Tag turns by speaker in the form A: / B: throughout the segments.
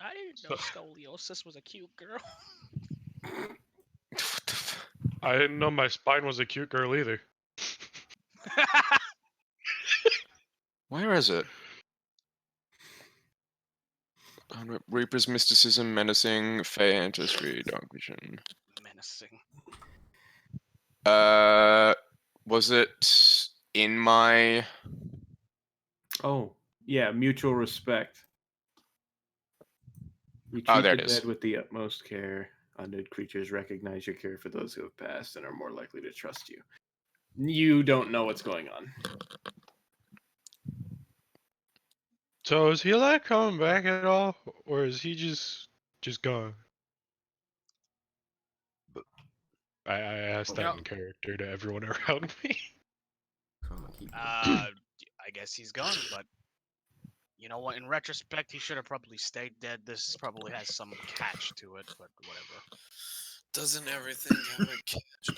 A: I didn't know scoliosis was a cute girl.
B: I didn't know my spine was a cute girl either.
C: Where is it? Reaper's mysticism, menacing, fey ancestry, dark vision.
A: Menacing.
C: Was it in my?
D: Oh, yeah, mutual respect. You
C: Oh,
D: treat
C: there
D: the
C: it is.
D: dead with the utmost care. Undead creatures recognize your care for those who have passed and are more likely to trust you. You don't know what's going on.
B: So is he like coming back at all, or is he just gone? I asked that in character to everyone around me.
A: I guess he's gone, but you know what? In retrospect, he should have probably stayed dead. This probably has some catch to it, but whatever.
E: Doesn't everything have a catch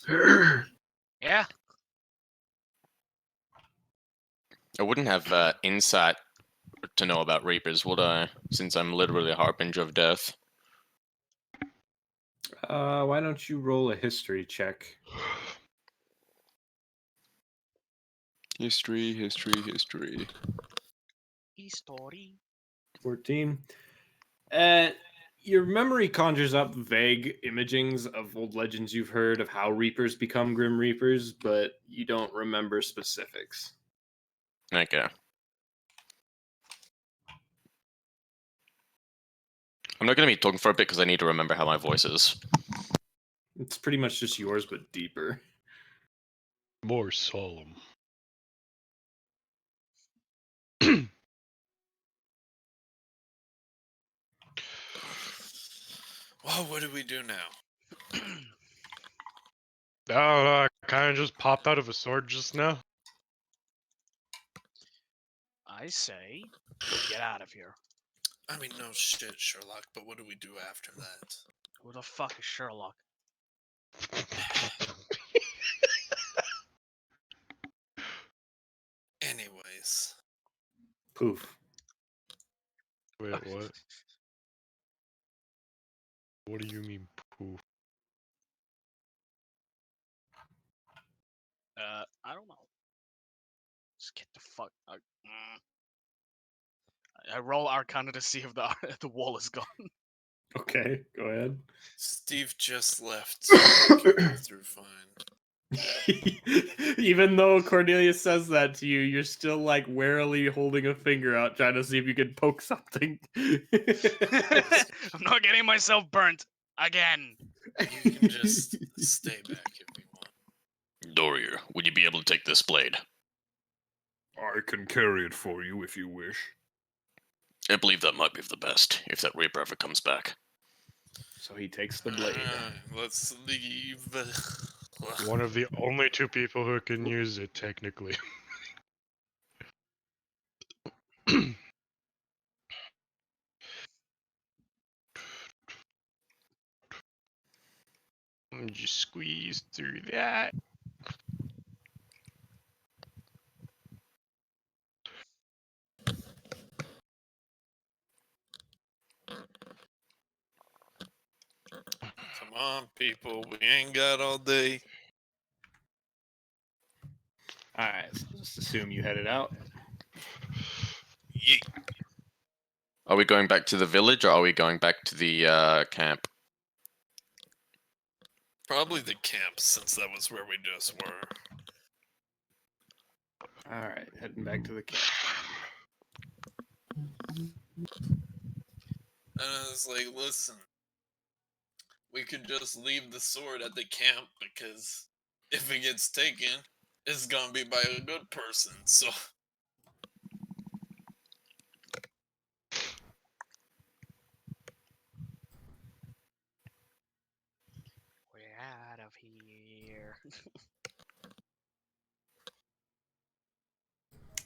E: nowadays?
A: Yeah.
C: I wouldn't have insight to know about Reapers, would I? Since I'm literally a harbinger of death.
D: Why don't you roll a history check?
C: History.
A: History.
D: 14. Your memory conjures up vague imagings of old legends you've heard of how Reapers become Grim Reapers, but you don't remember specifics.
C: Okay. I'm not going to be talking for a bit because I need to remember how my voice is.
D: It's pretty much just yours, but deeper.
B: More solemn.
E: Well, what do we do now?
B: I kind of just popped out of a sword just now.
A: I say, get out of here.
E: I mean, no shit, Sherlock, but what do we do after that?
A: Who the fuck is Sherlock?
E: Anyways.
D: Poof.
B: Wait, what? What do you mean, poof?
A: I don't know. Just get the fuck out. I roll Arcana to see if the the wall is gone.
D: Okay, go ahead.
E: Steve just left, so we can go through fine.
D: Even though Cornelius says that to you, you're still like warily holding a finger out, trying to see if you can poke something.
A: I'm not getting myself burnt again.
E: You can just stay back if you want.
C: Dorier, would you be able to take this blade?
F: I can carry it for you if you wish.
C: I believe that might be for the best, if that Reaper ever comes back.
D: So he takes the blade.
E: Let's leave.
B: One of the only two people who can use it, technically. Just squeeze through that.
E: Come on, people. We ain't got all day.
D: Alright, so just assume you headed out.
E: Yeet.
C: Are we going back to the village, or are we going back to the camp?
E: Probably the camp, since that was where we just were.
D: Alright, heading back to the camp.
E: And I was like, listen, we could just leave the sword at the camp, because if it gets taken, it's gonna be by a good person, so...
A: We're out of here.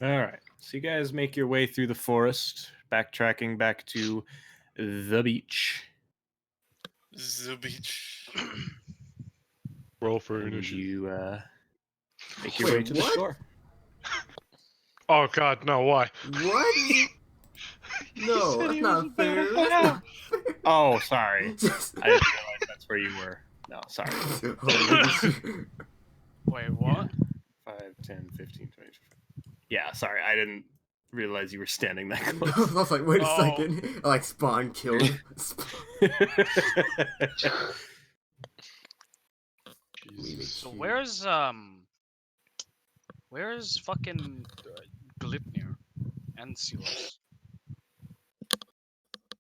D: Alright, so you guys make your way through the forest, backtracking back to the beach.
E: The beach.
B: Roll for
D: And
B: initiative.
D: you make your way to the
F: what?
D: shore.
B: Oh god, no, why?
F: What?
G: No,
B: said
G: that's
B: he
G: not
B: was
G: fair.
B: about
G: That's
B: half.
G: not fair.
D: Oh, sorry.
G: Just-
D: I didn't realize that's where you were. No, sorry.
G: Holy shit.
A: Wait, what?
D: 5, 10, 15, 20. Yeah, sorry. I didn't realize you were standing that close.
G: I was like, wait a
A: Oh.
G: second. I like Spawn killed.
B: Jesus.
A: So where's fucking Glipnir and Silos?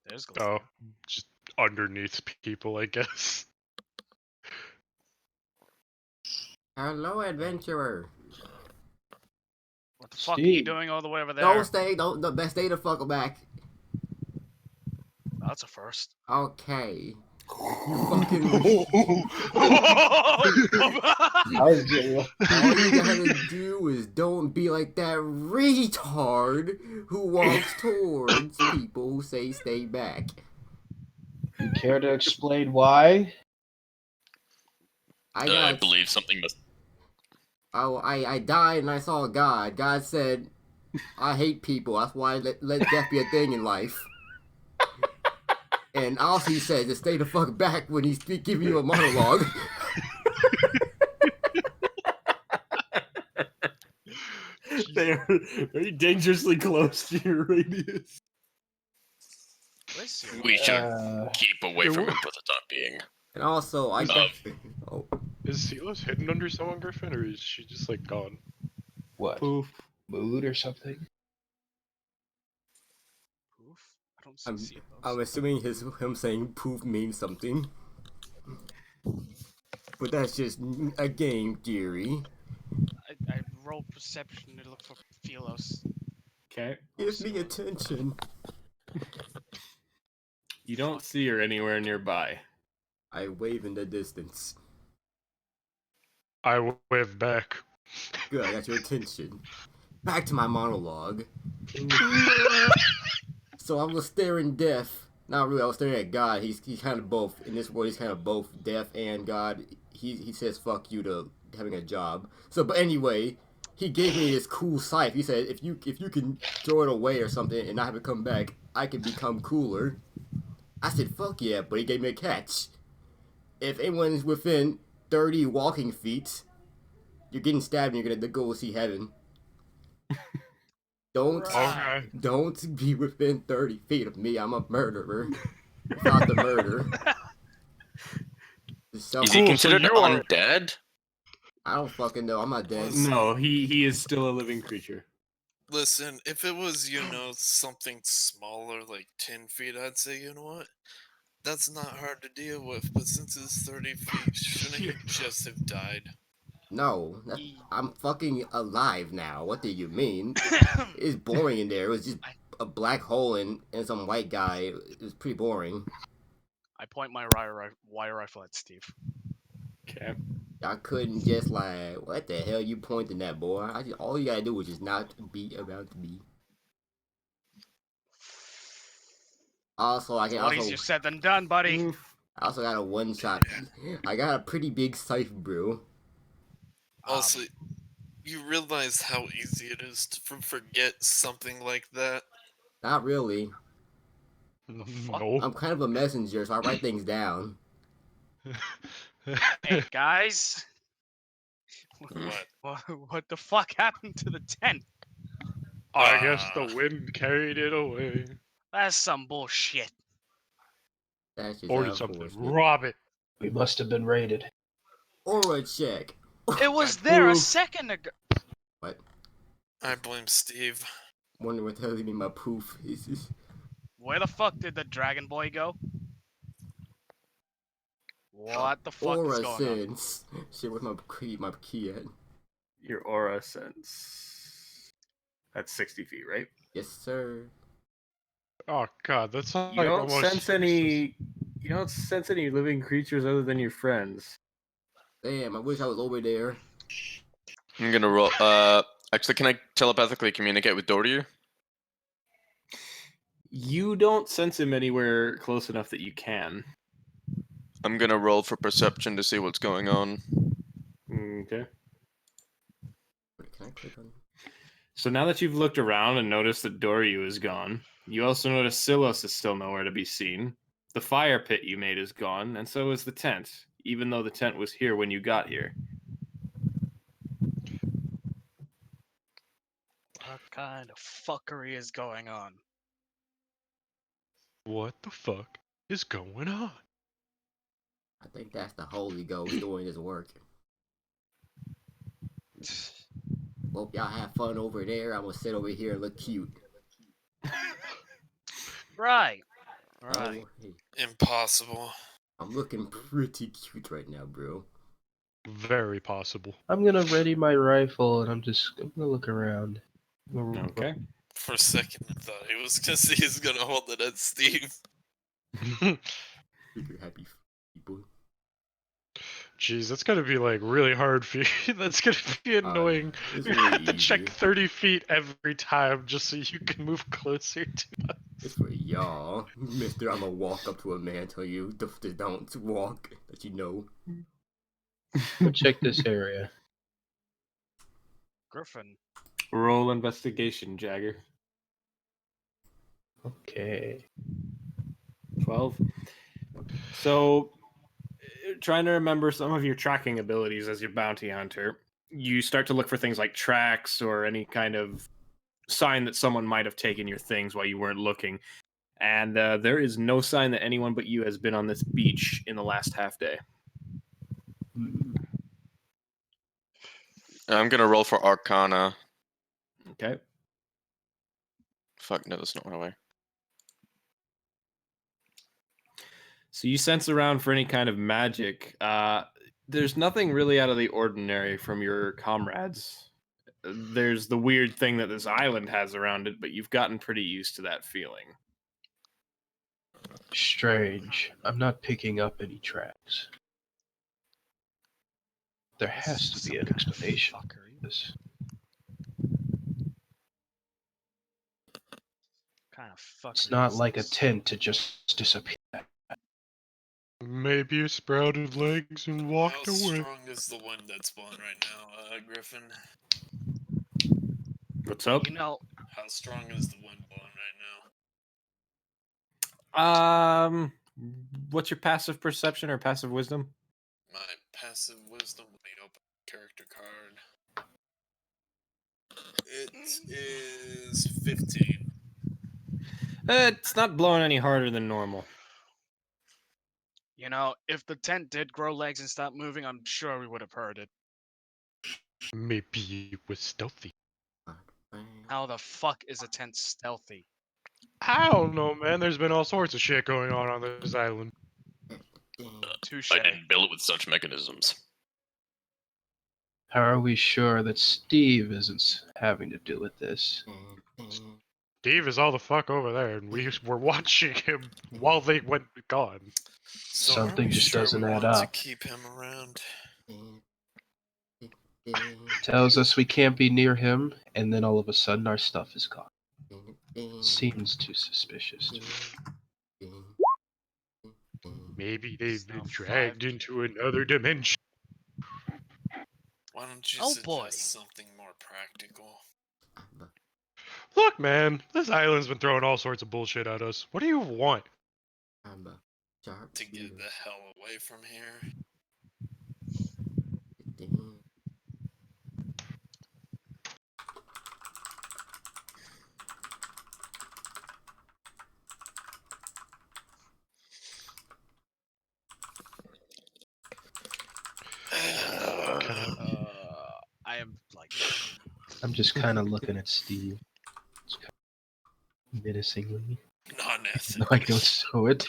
A: There's Glipnir.
B: Oh, just underneath people, I guess.
G: Hello, adventurer.
A: What the fuck are you
H: Steve.
A: doing all the way over there?
G: Don't stay. Don't. The best day to fuck back.
A: That's a first.
G: Okay. You fucking.
H: I was getting
G: All you gotta do is don't be like that retard who walks towards people who say stay back.
H: You care to explain why?
G: I
C: I
G: got.
C: believe something must.
G: I died and I saw God. God said, I hate people. That's why let death be a thing in life. And also he said to stay the fuck back when he's giving you a monologue.
D: They are very dangerously close to your radius.
A: Where's Silos?
C: We should
H: Uh,
C: keep away from him for the time being.
G: And also I got. Oh,
B: Is Silos hidden under someone, Griffin, or is she just like gone?
H: what?
D: Poof.
H: Mood or something?
A: Poof? I don't see Silos.
G: I'm assuming him saying poof means something. But that's just a game theory.
A: I roll perception to look for Philos.
D: Okay.
G: Give me attention.
D: You don't see her anywhere nearby.
G: I wave in the distance.
B: I wave back.
G: Good, I got your attention. Back to my monologue. So I was staring death. Not really, I was staring at God. He's kind of both. In this world, he's kind of both death and God. He says fuck you to having a job. So, but anyway, he gave me this cool scythe. He said, if you can throw it away or something and not have it come back, I can become cooler. I said, fuck yeah, but he gave me a catch. If anyone's within 30 walking feet, you're getting stabbed and you're gonna go see heaven. Don't
B: Okay.
G: don't be within 30 feet of me. I'm a murderer. Without the murder. So,
C: Is
B: Cool,
C: he
B: so
C: considered
B: you are-
C: undead?
G: I don't fucking know. I'm not dead.
D: No, he is still a living creature.
E: Listen, if it was, something smaller, like 10 feet, I'd say, you know what? That's not hard to deal with, but since it's 30 feet, shouldn't he just have died?
G: No, I'm fucking alive now. What do you mean? It's boring in there. It was just a black hole and some white guy. It was pretty boring.
A: I point my wire rifle at Steve.
D: Okay.
G: I couldn't just like, what the hell you pointing at, boy? All you gotta do is just not be about me. Also, I
A: It's
G: can
A: a lot
G: also
A: easier said than done, buddy.
G: I also got a one shot. I got a pretty big scythe, bro.
E: Also, you realize how easy it is to forget something like that?
G: Not really.
A: fuck?
B: No.
G: I'm kind of a messenger, so I write things down.
A: Hey guys,
E: What?
A: what the fuck happened to the tent?
B: I guess the wind carried it away.
A: That's some bullshit.
G: That's just
B: Or did something.
G: unfortunate.
B: Rob it.
H: We must have been raided.
G: Aura check.
A: It was there a
D: Poof.
A: second ago.
G: What?
E: I blame Steve.
G: Wonder what the hell you mean by poof.
A: Where the fuck did the dragon boy go? What the fuck is
G: Aura
A: going on?
G: sense. Shit, where's my key at?
D: Your aura sense. That's 60 feet, right?
G: Yes, sir.
B: Oh god, that's not
D: You
B: like
D: don't
B: almost
D: sense
B: useless.
D: any. You don't sense any living creatures other than your friends.
G: Damn, I wish I was over there.
C: I'm gonna roll. Actually, can I telepathically communicate with Doria?
D: You don't sense him anywhere close enough that you can.
C: I'm gonna roll for perception to see what's going on.
D: Okay.
G: Wait, can I click on?
D: So now that you've looked around and noticed that Doryu is gone, You also notice Silos is still nowhere to be seen. The fire pit you made is gone, and so is the tent, even though the tent was here when you got here.
A: What kind of fuckery is going on?
B: What the fuck is going on?
G: I think that's the Holy Ghost doing his work. Hope y'all have fun over there. I'm gonna sit over here and look cute.
A: Right.
G: Oh,
A: Right.
G: hey,
E: Impossible.
G: I'm looking pretty cute right now, bro.
B: Very possible.
H: I'm gonna ready my rifle and I'm gonna look around.
D: Okay.
E: For a second, I thought he was gonna say he's gonna hold it at Steve.
G: Super happy people.
B: Jeez, that's gonna be like really hard for you. That's gonna be annoying.
G: It's
B: You
G: really
B: have to check
G: easy.
B: 30 feet every time just so you can move closer to us.
G: It's for y'all, Mister. I'm gonna walk up to a man, tell you don't walk. That you know.
H: Go check this area.
A: Griffin.
D: Roll investigation, Jagger.
H: Okay.
D: 12. So, trying to remember some of your tracking abilities as your bounty hunter, you start to look for things like tracks or any kind of sign that someone might have taken your things while you weren't looking. And there is no sign that anyone but you has been on this beach in the last half day.
C: I'm gonna roll for Arcana.
D: Okay.
C: Fuck, no, that's not my way.
D: So you sense around for any kind of magic. There's nothing really out of the ordinary from your comrades. There's the weird thing that this island has around it, but you've gotten pretty used to that feeling.
H: Strange. I'm not picking up any tracks. There
A: This
H: has
A: is
H: to
A: some
H: be an
A: kind of
H: explanation for
A: fuckery.
H: this.
A: Kind of fuckery.
H: It's not
A: is
H: like a
A: this?
H: tent to just disappear.
B: Maybe you sprouted legs and walked
E: How
B: away.
E: strong is the wind that's blowing right now, Griffin?
D: What's up?
A: You know,
E: How strong is the wind blowing right
D: What's your passive perception or passive wisdom?
E: now? My passive wisdom. Let me open character card. It is 15.
D: It's not blowing any harder than normal.
A: if the tent did grow legs and stop moving, I'm sure we would have heard it.
B: Maybe it was stealthy.
A: How the fuck is a tent stealthy?
B: I don't know, man. There's been all sorts of shit going on this island.
A: Touche.
C: I didn't build it with such mechanisms.
H: How are we sure that Steve isn't having to do with this?
B: Steve is all the fuck over there, and we were watching him while they went gone.
E: So
H: Something
E: are we
H: just
E: sure
H: doesn't
E: we
H: add
E: want
H: up.
E: to keep him around?
H: Tells us we can't be near him, and then all of a sudden our stuff is gone. Seems too suspicious to me.
B: Maybe they've been
A: So
B: dragged into another dimension.
E: Why don't you
A: Oh,
E: suggest
A: boy.
E: something more practical?
B: Look, man, this island's been throwing all sorts of bullshit at us. What do you want?
G: I'm a sharp
E: To get the hell away from here?
A: I am like.
H: I'm just kind of looking at Steve. It's kind of menacingly. No, I don't show it.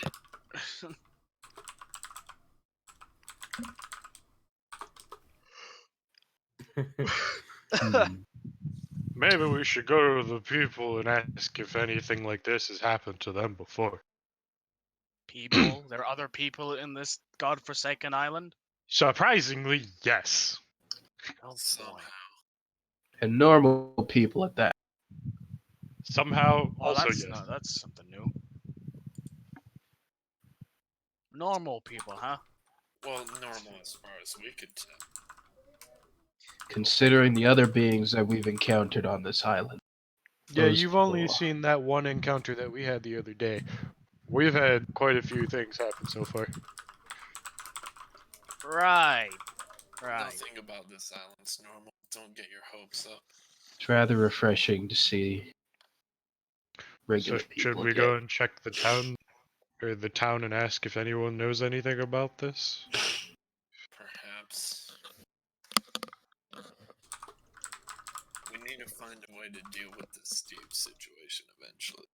B: Maybe we should go to the people and ask if anything like this has happened to them before.
A: People? There are other people in this godforsaken island?
B: Surprisingly, yes.
A: Oh boy.
E: Somehow.
H: And normal people at that.
B: Somehow,
A: Oh,
B: also
A: that's
B: yes.
A: no, that's something new. Normal people, huh?
E: Well, normal as far as we could tell.
H: Considering the other beings that we've encountered on this island.
B: Yeah,
H: Those
B: you've only
H: people.
B: seen that one encounter that we had the other day. We've had quite a few things happen so far.
A: Right. Right.
E: Nothing about this island's normal. Don't get your hopes up.
H: It's rather refreshing to see
B: So
H: regular
B: should
H: people
B: we
H: get.
B: go and check the town and ask if anyone knows anything about this?
E: Perhaps. We need to find a way to deal with this Steve situation eventually.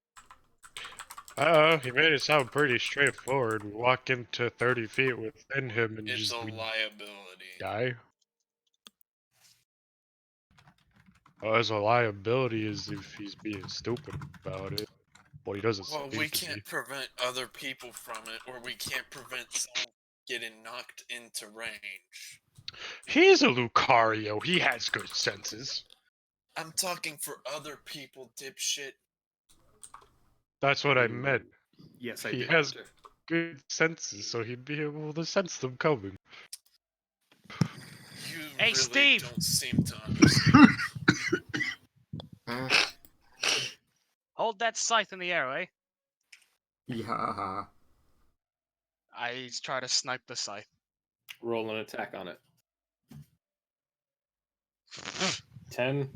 B: He made it sound pretty straightforward. We walk into 30 feet within him and
E: It's
B: just
E: a
B: we
E: liability.
B: die. Oh, as a liability is if he's being stupid about it. Well, he doesn't
E: Well,
B: seem
E: we
B: to be.
E: can't prevent other people from it, or we can't prevent someone getting knocked into range.
B: He's a Lucario. He has good senses.
E: I'm talking for other people, dipshit.
B: That's what I meant.
D: Yes, I
B: He
D: did.
B: has
D: Hunter.
B: good senses, so he'd be able to sense them coming.
E: You
A: Hey,
E: really
A: Steve!
E: don't seem to understand.
G: Huh?
A: Hold that scythe in the air, eh?
G: Yeah.
A: I try to snipe the scythe.
D: Roll an attack on it. 10.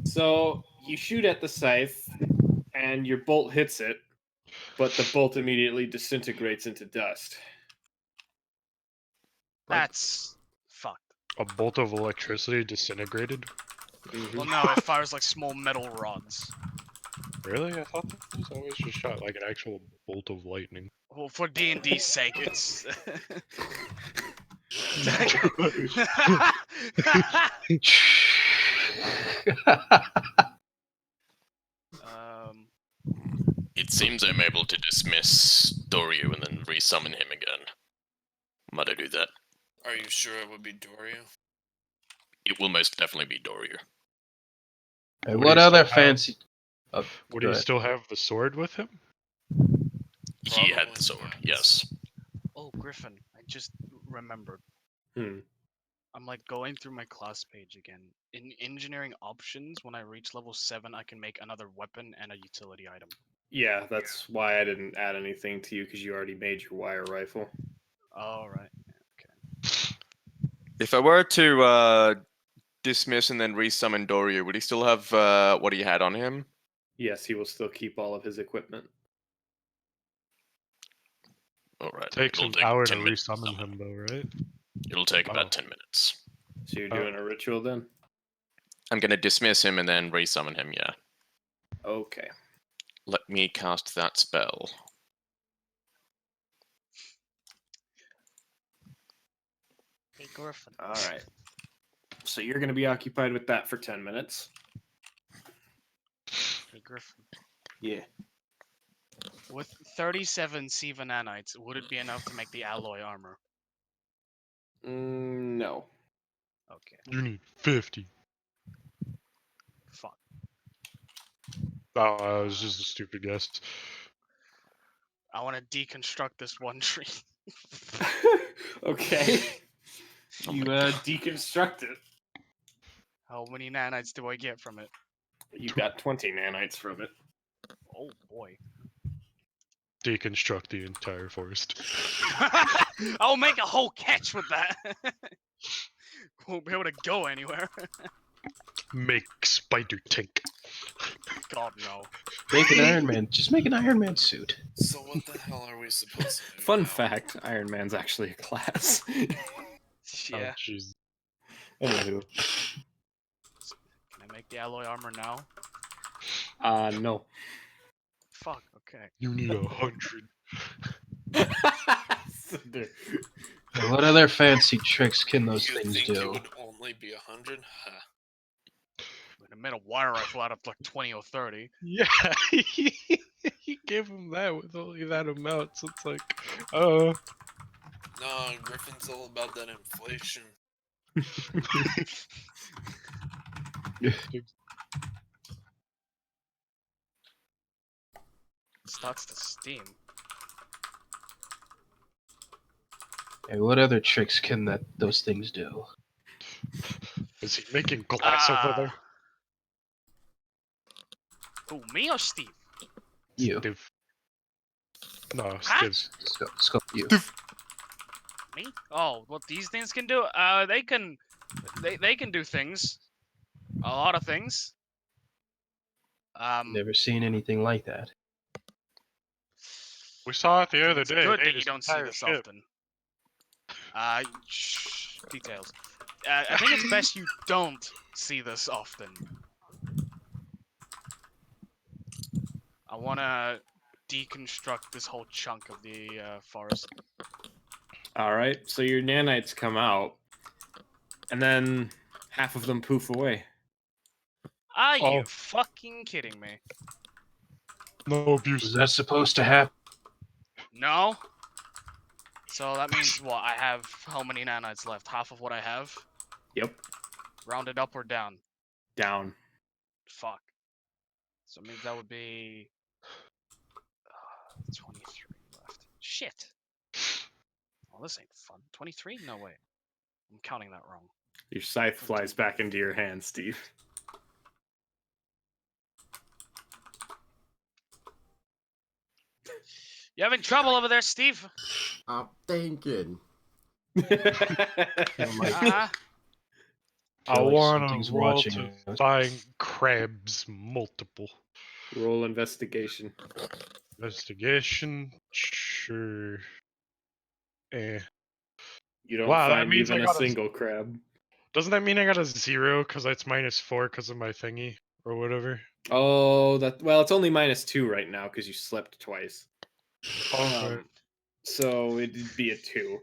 D: So you shoot at the scythe, and your bolt hits it, but the bolt immediately disintegrates into dust.
A: That's fucked.
B: A bolt of electricity disintegrated?
A: Well, no, it fires like small metal rods.
B: Really? I thought that was always just shot like an actual bolt of lightning.
A: Well, for D&D's sake, it's. um,
C: It seems I'm able to dismiss Doryu and then resummon him again. Might I do that?
E: Are you sure it would be Doria?
C: It will most definitely be Doryu.
H: Hey,
B: Would
H: what
B: he
H: other
B: still have-
H: fancy? Oh,
B: Would
H: go
B: he
H: ahead.
B: still have the sword with him?
C: He had
E: Probably
C: the sword,
E: not.
C: yes.
A: oh, Griffin, I just remembered.
D: Hmm.
A: I'm like going through my class page again. In engineering options, when I reach level 7, I can make another weapon and a utility item.
D: Yeah, that's why I didn't add anything to you, because you already made your wire rifle.
A: All right.
C: If I were to dismiss and then resummon Doryu, would he still have what he had on him?
D: Yes, he will still keep all of his equipment.
C: Alright.
B: Takes
C: It'll
B: an
C: take
B: hour
C: 10
B: to
C: minutes to
B: resummon
C: summon.
B: him, though, right?
C: It'll take
B: Oh.
C: about 10 minutes.
D: So you're
B: Oh.
D: doing a ritual then?
C: I'm gonna dismiss him and then resummon him, yeah.
D: Okay.
C: Let me cast that spell.
A: Hey, Griffin.
D: All right. So you're going to be occupied with that for 10 minutes.
A: Hey, Griffin.
D: Yeah.
A: With 37 Siva nanites, would it be enough to make the alloy armor?
D: No.
A: Okay.
B: You need 50.
A: Fuck.
B: Oh, it was just a stupid guess.
A: I want to deconstruct this one tree.
D: Okay.
C: Oh
D: You
C: my God.
D: deconstruct it.
A: How many nanites do I get from it?
D: You got 20 nanites from it.
A: Oh boy.
B: Deconstruct the entire forest.
A: I'll make a whole catch with that. Won't be able to go anywhere.
B: Make spider tank.
A: God no.
H: Make an Iron Man. Just make an Iron Man suit.
E: So what the hell are we supposed to do
D: Fun
E: now?
D: fact, Iron Man's actually a class.
A: Yeah.
B: Oh, jeez.
D: Anywho.
A: Can I make the alloy armor now?
D: No.
A: Fuck. Okay.
B: You need 100.
H: And what other fancy tricks can those
E: You
H: things
E: think it
H: do?
E: would only be 100? Huh.
A: I made a wire rifle out of like 20 or 30.
B: Yeah, he gave him that with only that amount, so it's like, oh.
E: No, Griffin's all about that inflation.
A: Starts to steam.
H: And what other tricks can those things do?
B: Is he making glass over there?
A: Who, me or Steve?
H: You.
B: Steve. No,
A: Huh?
B: Steve.
H: Scope you.
A: Me? Oh, what these things can do? They can do things. A lot of things.
H: Never seen anything like that.
B: We saw it the other
A: It's
B: day.
A: good
B: They
A: that you
B: just
A: don't see
B: entire
A: this
B: ship.
A: often. Details. I think it's best you don't see this often. I want to deconstruct this whole chunk of the forest.
D: All right, so your nanites come out, and then half of them poof away.
A: Are
B: Oh.
A: you fucking kidding me?
B: No abuse.
H: Was that supposed to happen?
A: No. So that means what? I have how many nanites left? Half of what I have?
D: Yep,
A: Rounded up or down?
D: down.
A: Fuck. So it means that would be 23 left. Shit. Oh, this ain't fun. 23? No way. I'm counting that wrong.
D: Your scythe flies back into your hand, Steve.
A: You having trouble over there, Steve?
G: I'm thinking.
H: Feel like,
A: Uh-huh.
B: I
H: feel like
B: want
H: something's
B: to
H: watching us.
B: find crabs multiple.
D: Roll investigation.
B: Investigation, sure.
D: You don't
B: Wow, that
D: find
B: means I
D: even a
B: got a-
D: single crab.
B: Doesn't that mean I got a 0 because it's -4 because of my thingy or whatever?
D: Oh, well, it's only -2 right now because you slept twice.
B: Okay.
D: So it'd be a 2,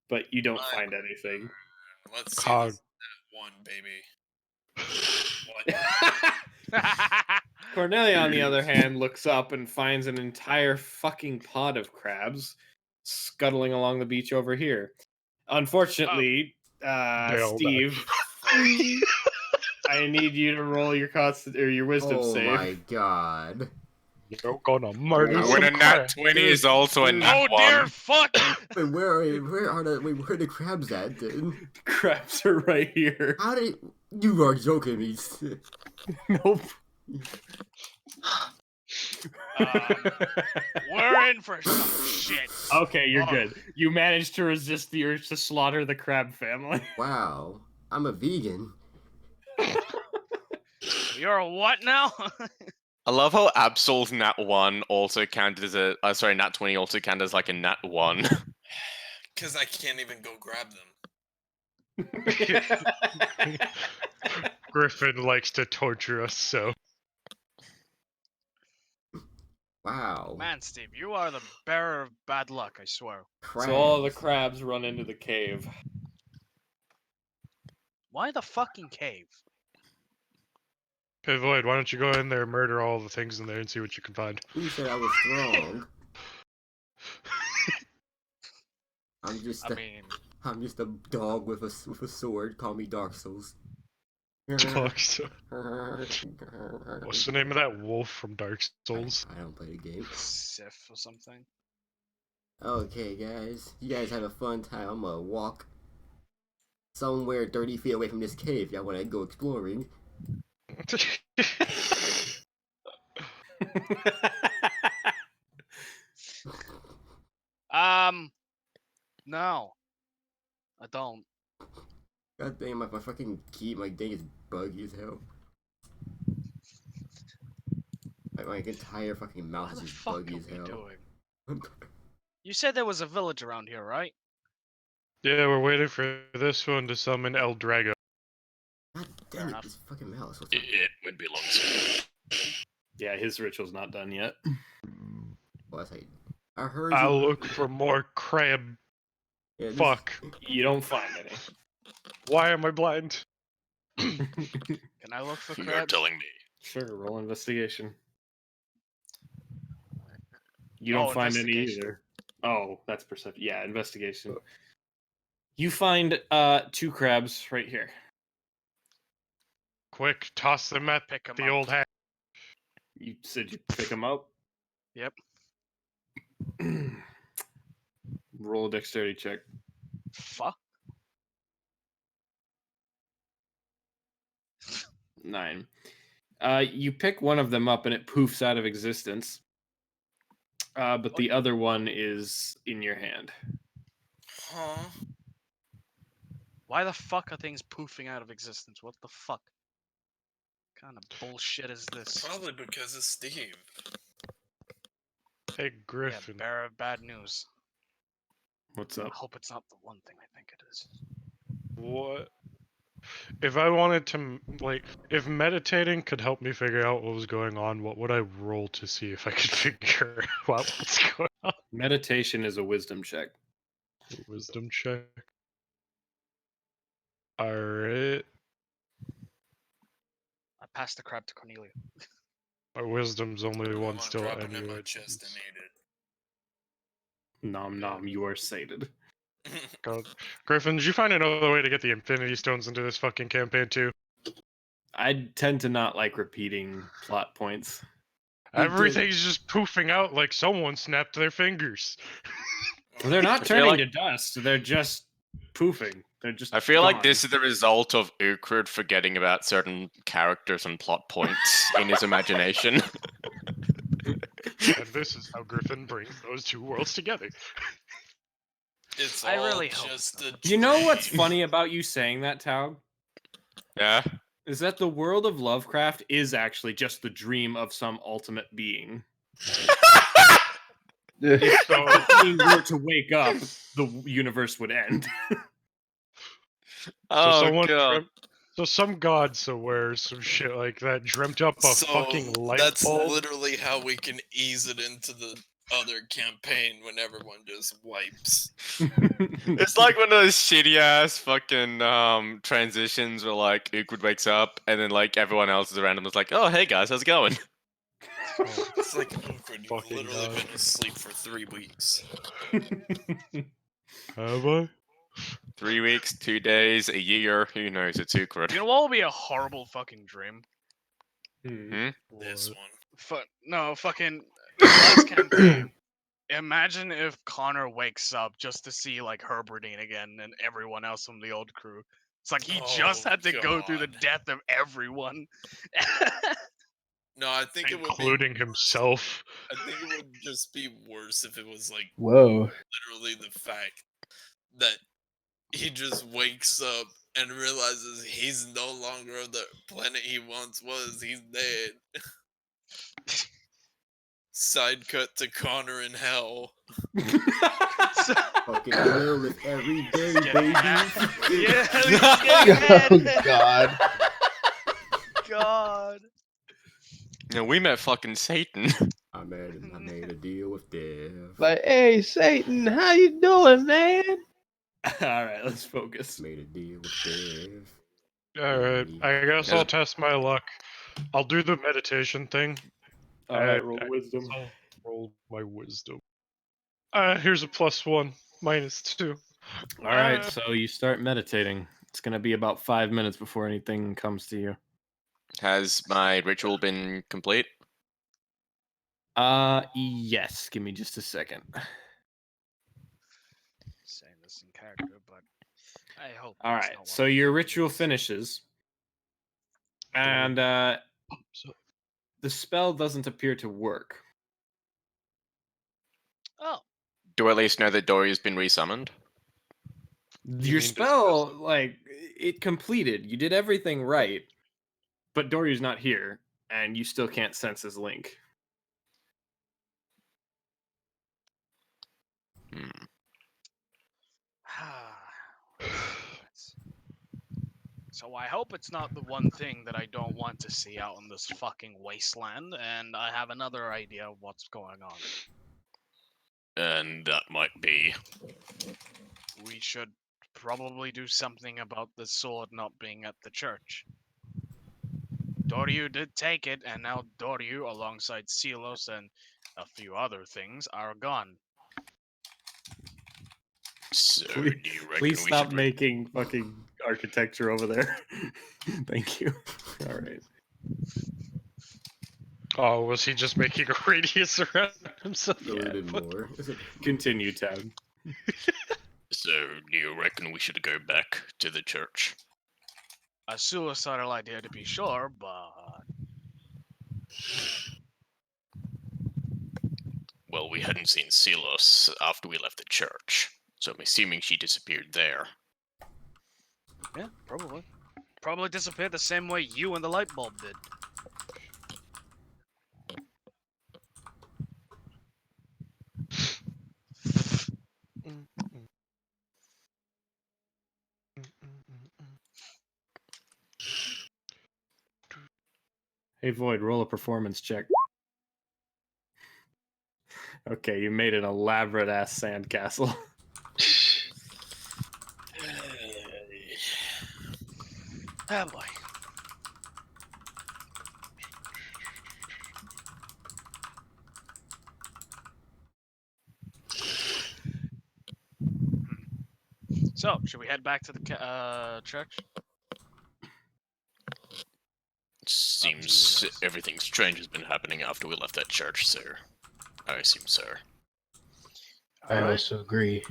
D: but you don't
E: Fine.
D: find anything.
E: Let's see
B: Cog.
E: this one, baby. What?
D: Cornelia, on the other hand, looks up and finds an entire fucking pod of crabs scuttling along the beach over here. Unfortunately,
B: Nailed that.
D: Steve, I need you to roll your your wisdom
G: Oh
D: save.
G: my god.
B: You're gonna murder
C: When
B: some
C: a nat
B: crabs.
C: 20 is also a
G: Dude.
C: nat
A: Oh dear
C: 1.
A: fuck!
G: Wait, where are the crabs at then?
D: Crabs are right here.
G: How did you are joking me?
D: Nope.
A: We're in for some shit.
D: Okay, you're
A: Oh.
D: good. You managed to resist the urge to slaughter the crab family.
G: Wow, I'm a vegan.
A: You're a what now?
C: I love how Absol's nat 1 also counted as a. Sorry, nat 20 also counted as like a nat 1.
E: Because I can't even go grab them.
B: Griffin likes to torture us, so.
G: Wow.
A: Man, Steve, you are the bearer of bad luck, I swear.
D: So all the
G: Crabs.
D: crabs run into the cave.
A: Why the fucking cave?
B: Hey, Void, why don't you go in there and murder all the things in there and see what you can find?
G: Who said I was strong? I'm just
A: I
G: a,
A: mean,
G: I'm just a dog with a sword. Call me Dark Souls.
B: Fuck, so- What's the name of that wolf from Dark Souls?
G: I don't play the game.
A: Sif or something.
G: Okay, guys. You guys have a fun time. I'm gonna walk somewhere 30 feet away from this cave. Y'all wanna go exploring?
A: No. I don't.
G: God damn, my fucking key, my thing is buggy as hell. My entire fucking
A: What
G: mouse
A: the
G: is just
A: fuck
G: buggy
A: are
G: as
A: we
G: hell.
A: doing? You said there was a village around here, right?
B: Yeah, we're waiting for this one to summon El Drago.
G: God
A: Fair
G: damn it,
A: enough.
G: this fucking mouse. What's up?
C: It would be long soon.
D: Yeah, his ritual's not done yet.
G: Oh, that's how you... I heard
B: I
G: you.
B: look for more crab.
G: Yeah, this-
B: Fuck.
D: You don't find any.
B: Why am I blind?
A: Can I look for
C: You're
A: crabs?
C: telling me.
D: Sure, roll investigation. You don't
A: Oh,
D: find any
A: investigation.
D: either. Oh, that's perception. Yeah, investigation. You find 2 crabs right here.
B: Quick, toss them at
A: Pick 'em
B: the
A: up.
B: old hat.
D: You said you pick them up.
A: Yep.
D: Roll a dexterity check.
A: Fuck.
D: 9. You pick one of them up and it poofs out of existence. But the other one is in your hand.
E: Huh?
A: Why the fuck are things poofing out of existence? What the fuck? Kind of bullshit is this?
E: Probably because of Steve.
B: Hey,
A: Yeah,
B: Griffin.
A: bearer of bad news.
D: What's
A: I
D: up?
A: hope it's not the one thing I think it is.
B: What? If I wanted to, like, if meditating could help me figure out what was going on, what would I roll to see if I could figure out what's going on?
D: Meditation is a wisdom check.
B: Wisdom check. Alright.
A: I passed the crab to Cornelia.
B: My wisdom's only
E: Well,
B: one
E: I'm
B: still
E: dropping in
B: anyway.
E: my chest and ate
D: Nom nom, you are sated.
E: it.
B: God. Griffin, did you find another way to get the Infinity Stones into this fucking campaign too?
D: I tend to not like repeating plot points.
G: He did.
B: Everything's just poofing out like someone snapped their fingers.
D: They're not
C: I feel
D: turning
C: like-
D: to dust. They're just poofing. They're just.
C: I feel like
D: gone.
C: this is the result of Ukrid forgetting about certain characters and plot points in his imagination.
B: And this is how Griffin brings those two worlds together.
E: It's
A: I
E: all
A: really hope
E: just
A: it's
E: a
A: not
D: You know what's
E: dream.
D: funny about you saying that, Taug?
C: Yeah.
D: Is that the world of Lovecraft is actually just the dream of some ultimate being. If
B: So,
D: the being were to wake up, the universe would end.
C: Oh
B: someone
C: god.
B: so some god somewhere, some shit like that, dreamt up a
E: So
B: fucking light
E: that's
B: bulb.
E: literally how we can ease it into the other campaign when everyone just wipes.
C: It's like one of those shitty ass fucking transitions where like Ukrid wakes up and then like everyone else is around him is like, oh hey guys, how's it going?
E: It's like, Ukrid, you've
B: Fucking
E: literally
B: God.
E: been asleep for 3 weeks.
B: Have I?
C: 3 weeks, 2 days, a year, who knows, it's Ukrid.
A: You know what would be a horrible fucking dream?
E: This one.
A: No, fucking last campaign. Imagine if Connor wakes up just to see like Herberdine again and everyone else from the old crew. It's like he just
E: Oh,
A: had to go through the
E: God.
A: death of everyone.
E: No, I think it would be.
B: Including himself.
E: I think it would just be worse if it was like
H: Whoa.
E: literally the fact that he just wakes up and realizes he's no longer of the planet he once was. He's dead. Side cut to Connor in hell.
G: Fucking Lilith every day,
A: Get
G: baby.
A: mad. Yeah, he's getting
H: Oh
A: mad.
H: god.
A: God.
C: Yeah, we met fucking Satan.
G: I made a deal with death.
H: Like, hey Satan, how you doing, man?
D: All right, let's focus.
G: Made a deal with death.
B: Alright, I guess
C: There's-
B: I'll test my luck. I'll do the meditation thing.
D: All right,
B: Uh,
D: roll
B: I-
D: wisdom.
B: I'll roll my wisdom. Here's a +1, -2.
D: All right, so you start meditating. It's gonna be about 5 minutes before anything comes to you.
C: Has my ritual been complete?
D: Yes. Give me just a second.
A: Saying this in character, but I hope.
D: All
A: it's
D: right,
A: not
D: so
A: one of
D: your
A: those.
D: ritual finishes, and
B: So,
D: the spell doesn't appear to work.
A: Oh,
C: Do I at least know that Dory has been resummoned?
D: Your
B: mean
D: spell,
B: dismiss
D: like, it completed. You did everything right, but Dory's not here, and you still can't sense his link.
C: Hmm.
A: So I hope it's not the one thing that I don't want to see out in this fucking wasteland, and I have another idea of what's going on.
C: And that might be.
A: We should probably do something about the sword not being at the church. Doryu did take it, and now Doryu, alongside Silos and a few other things, are gone.
C: So,
D: Please-
C: do you reckon
D: Please
C: we
D: stop
C: should
D: making fucking architecture over there. Thank you. All right.
B: oh, was he just making a radius around himself?
G: A little bit more.
D: Continue, Tab.
C: So, do you reckon we should go back to the church?
A: A suicidal idea to be sure, but
C: Well, we hadn't seen Silos after we left the church, so I'm assuming she disappeared there.
A: Yeah, probably. Probably disappeared the same way you and the light bulb did.
D: Hey, Void, roll a performance check. Okay, you made an elaborate ass sandcastle.
A: Oh boy. So, should we head back to the church?
C: Seems
A: guys.
C: everything strange has been happening after we left that church, sir. I assume, sir.
H: I
A: Alright.
H: also agree.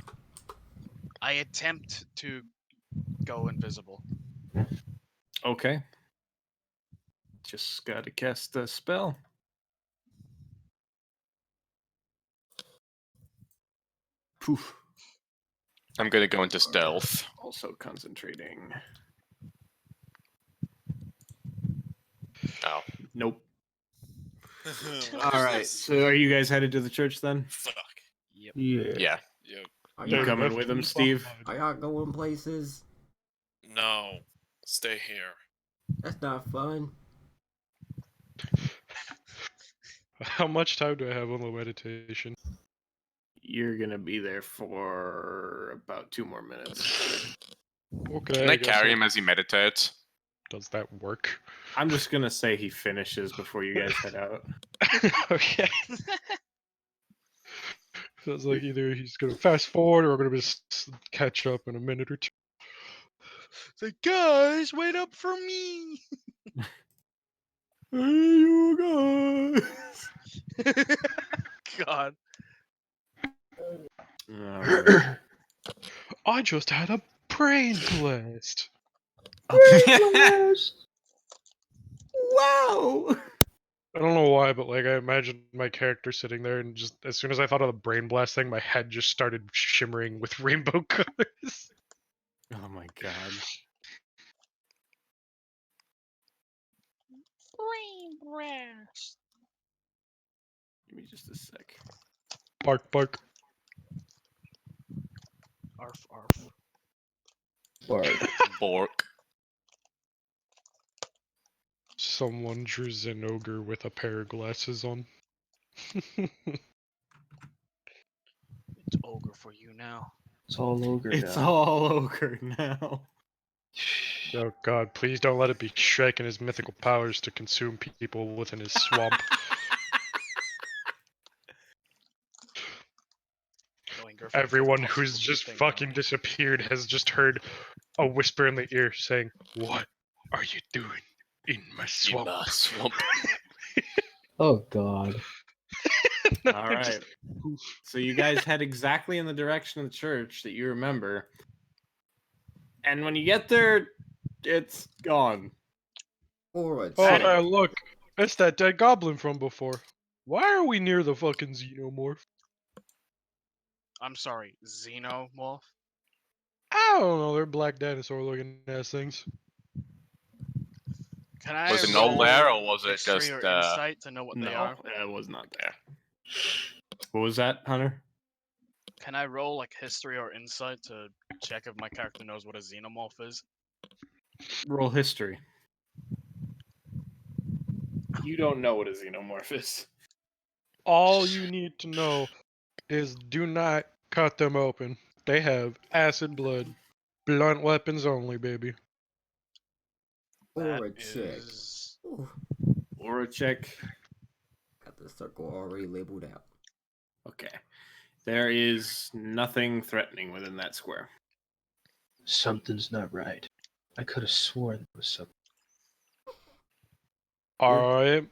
A: I attempt to go invisible.
D: Okay. Just gotta cast a spell. Poof.
C: I'm gonna go into stealth.
D: Also concentrating.
C: Oh.
D: Nope.
E: What
D: All
E: is
D: right.
E: this?
D: So are you guys headed to the church then?
E: Fuck.
A: Yep.
H: Yeah.
C: Yeah.
E: Yep.
G: Are
D: You
G: y'all,
D: coming with him, Steve?
G: are y'all going places?
E: No. Stay here.
G: That's not fun.
B: How much time do I have on the meditation?
D: You're gonna be there for about 2 more minutes.
B: Okay.
C: Can I
B: guess
C: carry
B: that-
C: him as he meditates?
B: Does that work?
D: I'm just gonna say he finishes before you guys head out.
B: Okay. So it's like either he's gonna fast forward or we're gonna just catch up in a minute or two.
A: It's like, guys, wait up for me.
D: Hey, you guys.
A: God.
D: All right.
B: I just had a brain blast.
D: Wow.
B: I don't know why, but like I imagined my character sitting there, and just as soon as I thought of the brain blast thing, my head just started shimmering with rainbow colors.
D: Oh my god.
A: Brain blast.
D: Give me just a sec.
B: Bark, bark.
A: Arf, arf.
H: Bark.
C: Bork.
B: Someone drew Zenogre with a pair of glasses on.
A: It's ogre for you now.
H: It's all ogre
D: It's
H: now.
D: all ogre now.
B: Oh god, please don't let it be Shrek and his mythical powers to consume people within his swamp.
A: Going Griffin for
B: Everyone
A: the
B: who's
A: possible
B: just
A: thing
B: fucking
A: now.
B: disappeared has just heard a whisper in the ear saying, "What are you doing in my swamp?"
C: In the swamp.
H: Oh god.
B: No,
D: All
B: they're
D: right.
B: just-
D: So you guys head exactly in the direction of the church that you remember. And when you get there, it's gone.
G: Or a
B: Oh,
G: check.
B: hey, look, it's that dead goblin from before. Why are we near the fucking xenomorph?
A: I'm sorry, Xenomorph?
B: I don't know, they're black dinosaur looking ass things.
A: Can I
C: Was it
A: roll
C: no there, or was it
A: history
C: just
A: or insight to know what they
D: No,
A: are?
D: it was not there. What was that, Hunter?
A: Can I roll like history or insight to check if my character knows what a xenomorph is?
D: Roll history. You don't know what a xenomorph is.
B: All you need to know is do not cut them open. They have acid blood. Blunt weapons only, baby.
A: That
G: Or a check.
A: is
G: Ooh,
D: Aura check.
G: got the circle already labeled out.
D: Okay. There is nothing threatening within that square.
H: Something's not right. I could have sworn there was something.
B: Alright,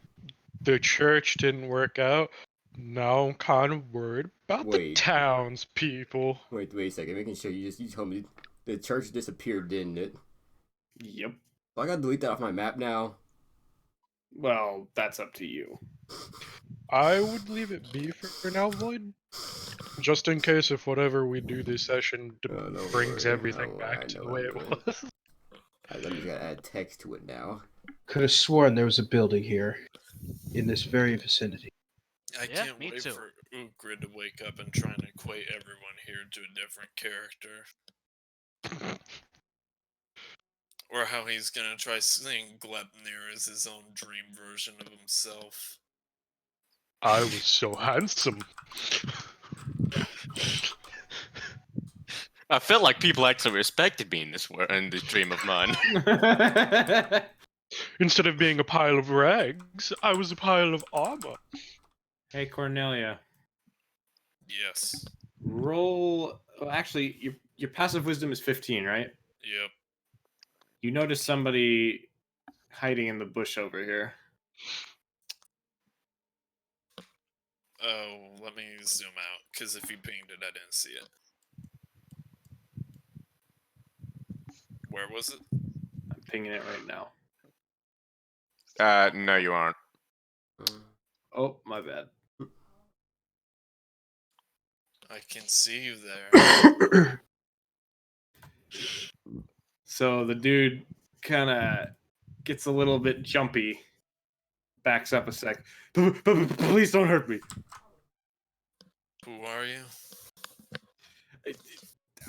B: the church didn't work out. Now I'm kind of worried about the
G: Wait.
B: townspeople.
G: Wait a second. Making sure you told me the church disappeared, didn't it?
D: Yep.
G: So I gotta delete that off my map now.
D: Well, that's up to you.
B: I would leave it be for now, Void. Just in case if whatever we do this session
G: Don't
B: brings
G: worry.
B: everything
G: I
B: back to
G: know
B: the way
G: I'm
B: it
G: good.
B: was.
G: Let me just add text to it now.
H: Could have sworn there was a building here, in this very vicinity.
E: I
A: Yeah,
E: can't
A: me
E: wait
A: too.
E: for Ugrid to wake up and try and equate everyone here to a different character. Or how he's gonna try seeing Glepnir as his own dream version of himself.
B: I was so handsome.
C: I felt like people actually respected me in this dream of mine.
B: Instead of being a pile of rags, I was a pile of armor.
D: Hey, Cornelia.
E: Yes.
D: Roll. Well, actually, your passive wisdom is 15, right?
E: Yep.
D: You notice somebody hiding in the bush over here.
E: Oh, let me zoom out, because if you pinged it, I didn't see it. Where was it?
D: I'm pinging it right now.
C: No, you aren't.
D: Oh, my bad.
E: I can see you there.
D: So the dude kind of gets a little bit jumpy, backs up a sec. Please don't hurt me.
E: Who are you?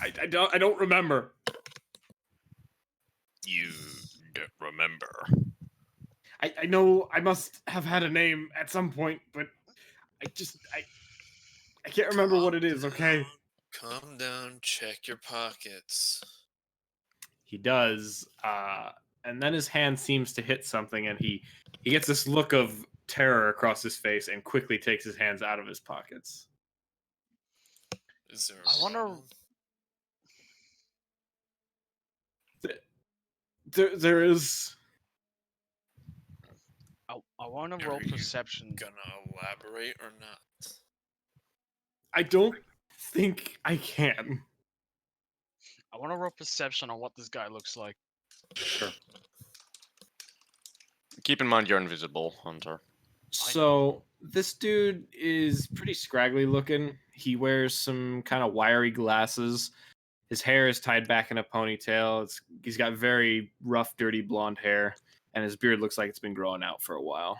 D: I don't remember.
C: You don't remember.
D: I know I must have had a name at some point, but I can't remember what it is, okay?
E: Calm down, check your pockets.
D: He does, and then his hand seems to hit something, and he gets this look of terror across his face and quickly takes his hands out of his pockets.
E: Is there
A: I
E: a
A: wonder-
E: problem?
D: There is.
A: I want to
E: Are
A: roll
E: you
A: perception.
E: Gonna elaborate or not?
D: I don't think I can.
A: I want to roll perception on what this guy looks like.
D: Sure.
C: Keep in mind you're invisible, Hunter.
D: So this dude is pretty scraggly looking. He wears some kind of wiry glasses. His hair is tied back in a ponytail. He's got very rough, dirty blonde hair, and his beard looks like it's been growing out for a while.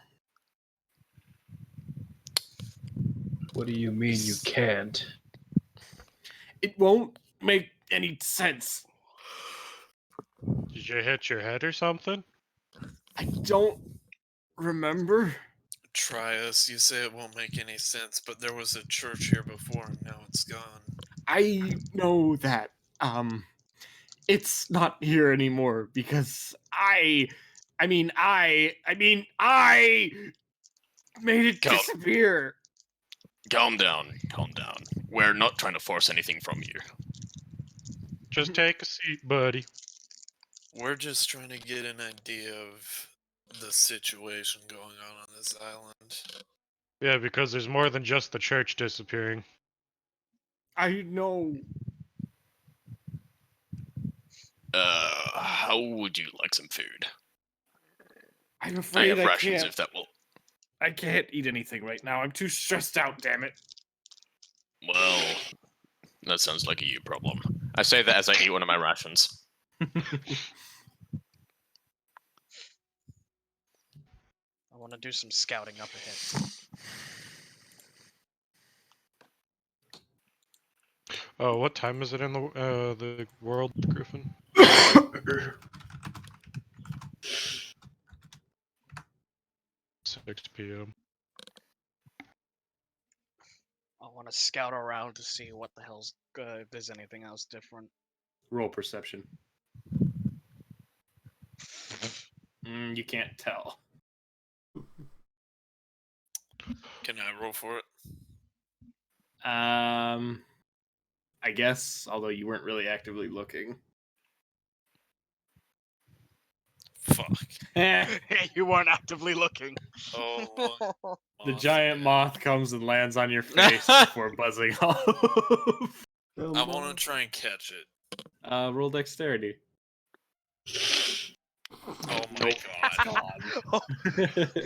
H: What do you mean you can't?
D: It won't make any sense.
B: Did you hit your head or something?
D: I don't remember.
E: Try us. You say it won't make any sense, but there was a church here before and now it's gone.
D: I know that. It's not here anymore because I made it
C: Go.
D: disappear.
C: Calm down. Calm down. We're not trying to force anything from you.
B: Just take a seat, buddy.
E: We're just trying to get an idea of the situation going on this island.
B: Yeah, because there's more than just the church disappearing.
D: I know.
C: How would you like some food?
D: I'm
C: I
D: afraid
C: have
D: I
C: rations
D: can't.
C: if that will.
D: I can't eat anything right now. I'm too stressed out. Damn it.
C: Well, that sounds like a you problem. I say that as I eat one of my rations.
A: I want to do some scouting up ahead.
B: Oh, what time is it in the world, Griffin? 6 p.m.
A: I want to scout around to see what the hell's if there's anything else different.
D: Roll perception. You can't tell.
E: Can I roll for it?
D: I guess, although you weren't really actively looking.
E: Fuck.
A: You weren't actively looking.
E: Oh,
D: The
E: moth,
D: giant
E: man.
D: moth comes and lands on your face before buzzing off.
E: I want to try and catch it.
D: Roll dexterity.
E: Oh my god.
D: Gone.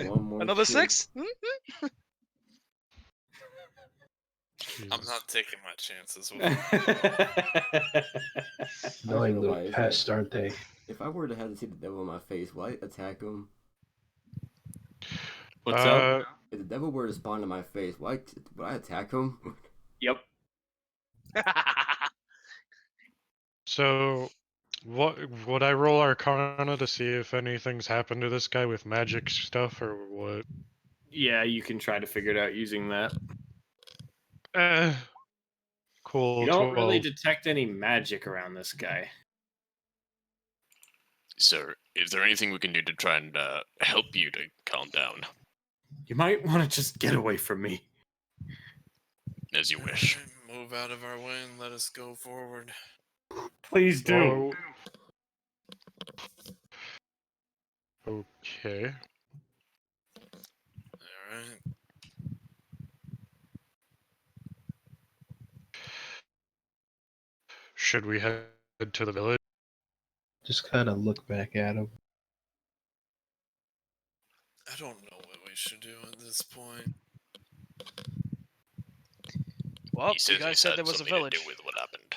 G: One more
A: Another
G: kick.
A: 6?
E: I'm
B: Jesus.
E: not taking my chances with
H: Annoying
G: know
H: little
G: why is
H: pests,
G: that.
H: aren't they?
G: If I were to have to see the devil in my face, will I attack him?
D: What's up?
G: If the devil were to spawn in my face, would I attack him?
D: Yep.
B: So, what would I roll Arcana to see if anything's happened to this guy with magic stuff or what?
D: Yeah, you can try to figure it out using that.
B: Cool.
D: You don't
B: 12.
D: really detect any magic around this guy.
C: Sir, is there anything we can do to try and help you to calm down?
D: You might want to just get away from me.
C: As you wish.
E: Alright, move out of our way and let us go forward.
D: Please do.
B: Whoa. Okay.
E: Alright.
B: Should we head to the village?
H: Just kind of look back at him.
E: I don't know what we should do at this point.
A: Well,
C: He says
A: you guys
C: he's
A: said
C: had
A: there was a
C: something to
A: village.
C: do with what happened.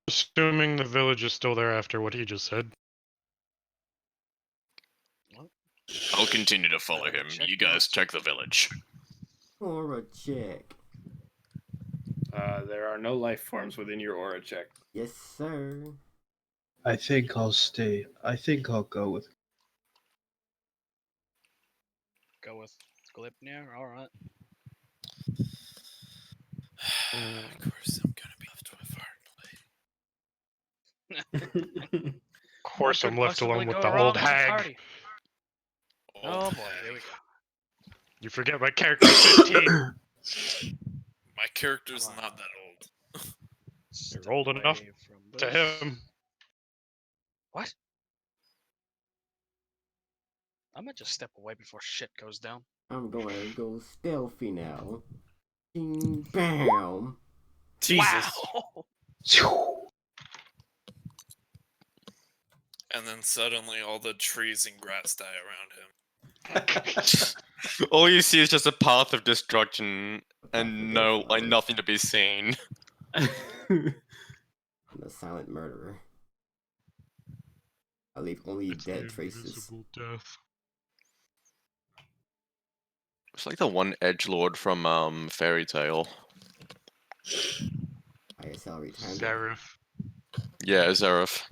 B: Assuming the village is still there after what he just said.
C: I'll continue to follow
A: Better
C: him.
A: check
C: You guys
A: notes.
C: check the village.
G: Aura check.
D: There are no life forms within your aura check.
G: Yes, sir.
H: I think I'll stay. I think I'll go with.
A: Go with Glipnir. All right.
E: Of course, I'm gonna be left with Heartblade.
B: Of course,
A: What
B: I'm
A: could
B: left alone
A: possibly
B: with
A: go
B: the
A: wrong
B: old
A: with the
B: hag.
A: party? Oh
E: Old
A: boy, here we
E: hag.
A: go.
B: You forget my character's 15.
E: My character's
A: Come on.
E: not that old.
A: Step
B: old enough
A: away from
B: to
A: this.
B: him.
A: What? I might just step away before shit goes down.
G: I'm going to go stealthy now. Ding, bam.
D: Jesus.
A: Wow!
E: And then suddenly all the trees and grass die around him.
C: All you see is just a path of destruction and
G: Forget flowers.
C: nothing to be seen.
G: I'm a silent murderer. I leave only
B: It's the
G: dead traces.
B: invisible death.
C: It's like the one edgelord from Fairy Tale.
G: Higher salary time.
B: Seraph.
C: Yeah, Zareth.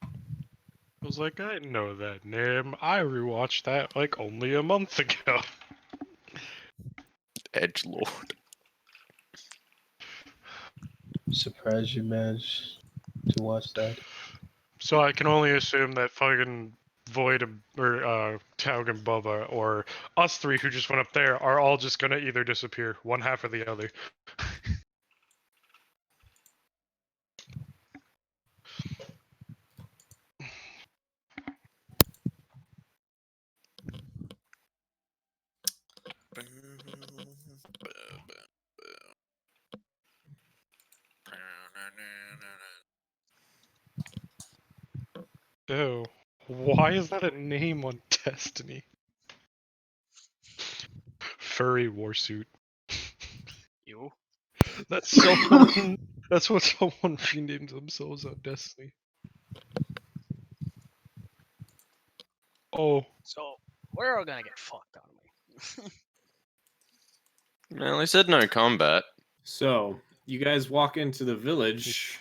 B: I was like, I know that name. I rewatched that like only a month ago.
C: Edgelord.
H: Surprised you managed to watch that.
B: So I can only assume that fucking Void or Taug and Bubba or us three who just went up there are all just gonna either disappear, one half or the other. Ew. Why is that a name on Destiny? Furry warsuit.
A: You?
B: That's someone. That's what someone renamed themselves on Destiny. Oh,
A: So we're all gonna get fucked on me.
C: Well, he said no combat.
D: So, you guys walk into the village,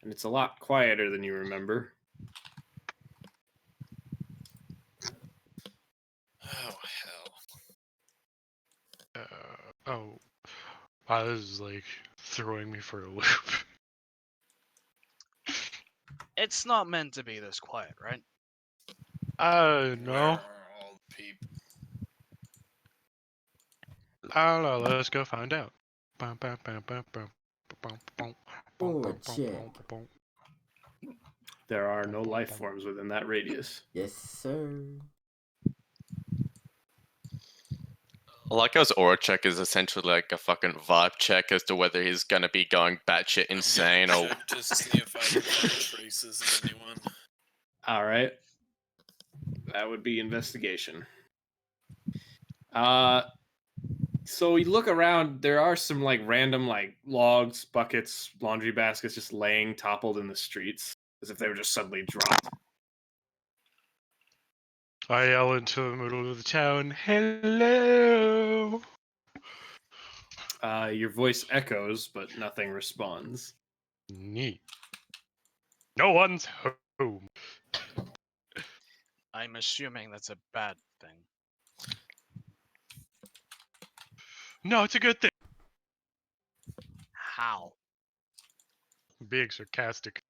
D: and it's a lot quieter than you remember.
E: Oh hell.
B: oh. Wow, this is like throwing me for a loop.
A: It's not meant to be this quiet, right?
E: Where
B: No.
E: are all the people?
B: I don't know. Let's go find out.
G: Aura check.
D: There are no life forms within that radius.
G: Yes, sir.
C: I like how his aura check is essentially like a fucking vibe check as to whether he's gonna be going batshit insane or.
E: Check just to see if I can find traces of anyone.
D: All right. That would be investigation. So you look around, there are some like random like logs, buckets, laundry baskets just laying toppled in the streets as if they were just suddenly dropped.
B: I yell into the middle of the town, hello!
D: Your voice echoes, but nothing responds.
B: Neat. No one's home.
A: I'm assuming that's a bad thing.
B: No, it's a good thing.
A: How?
B: Being sarcastic.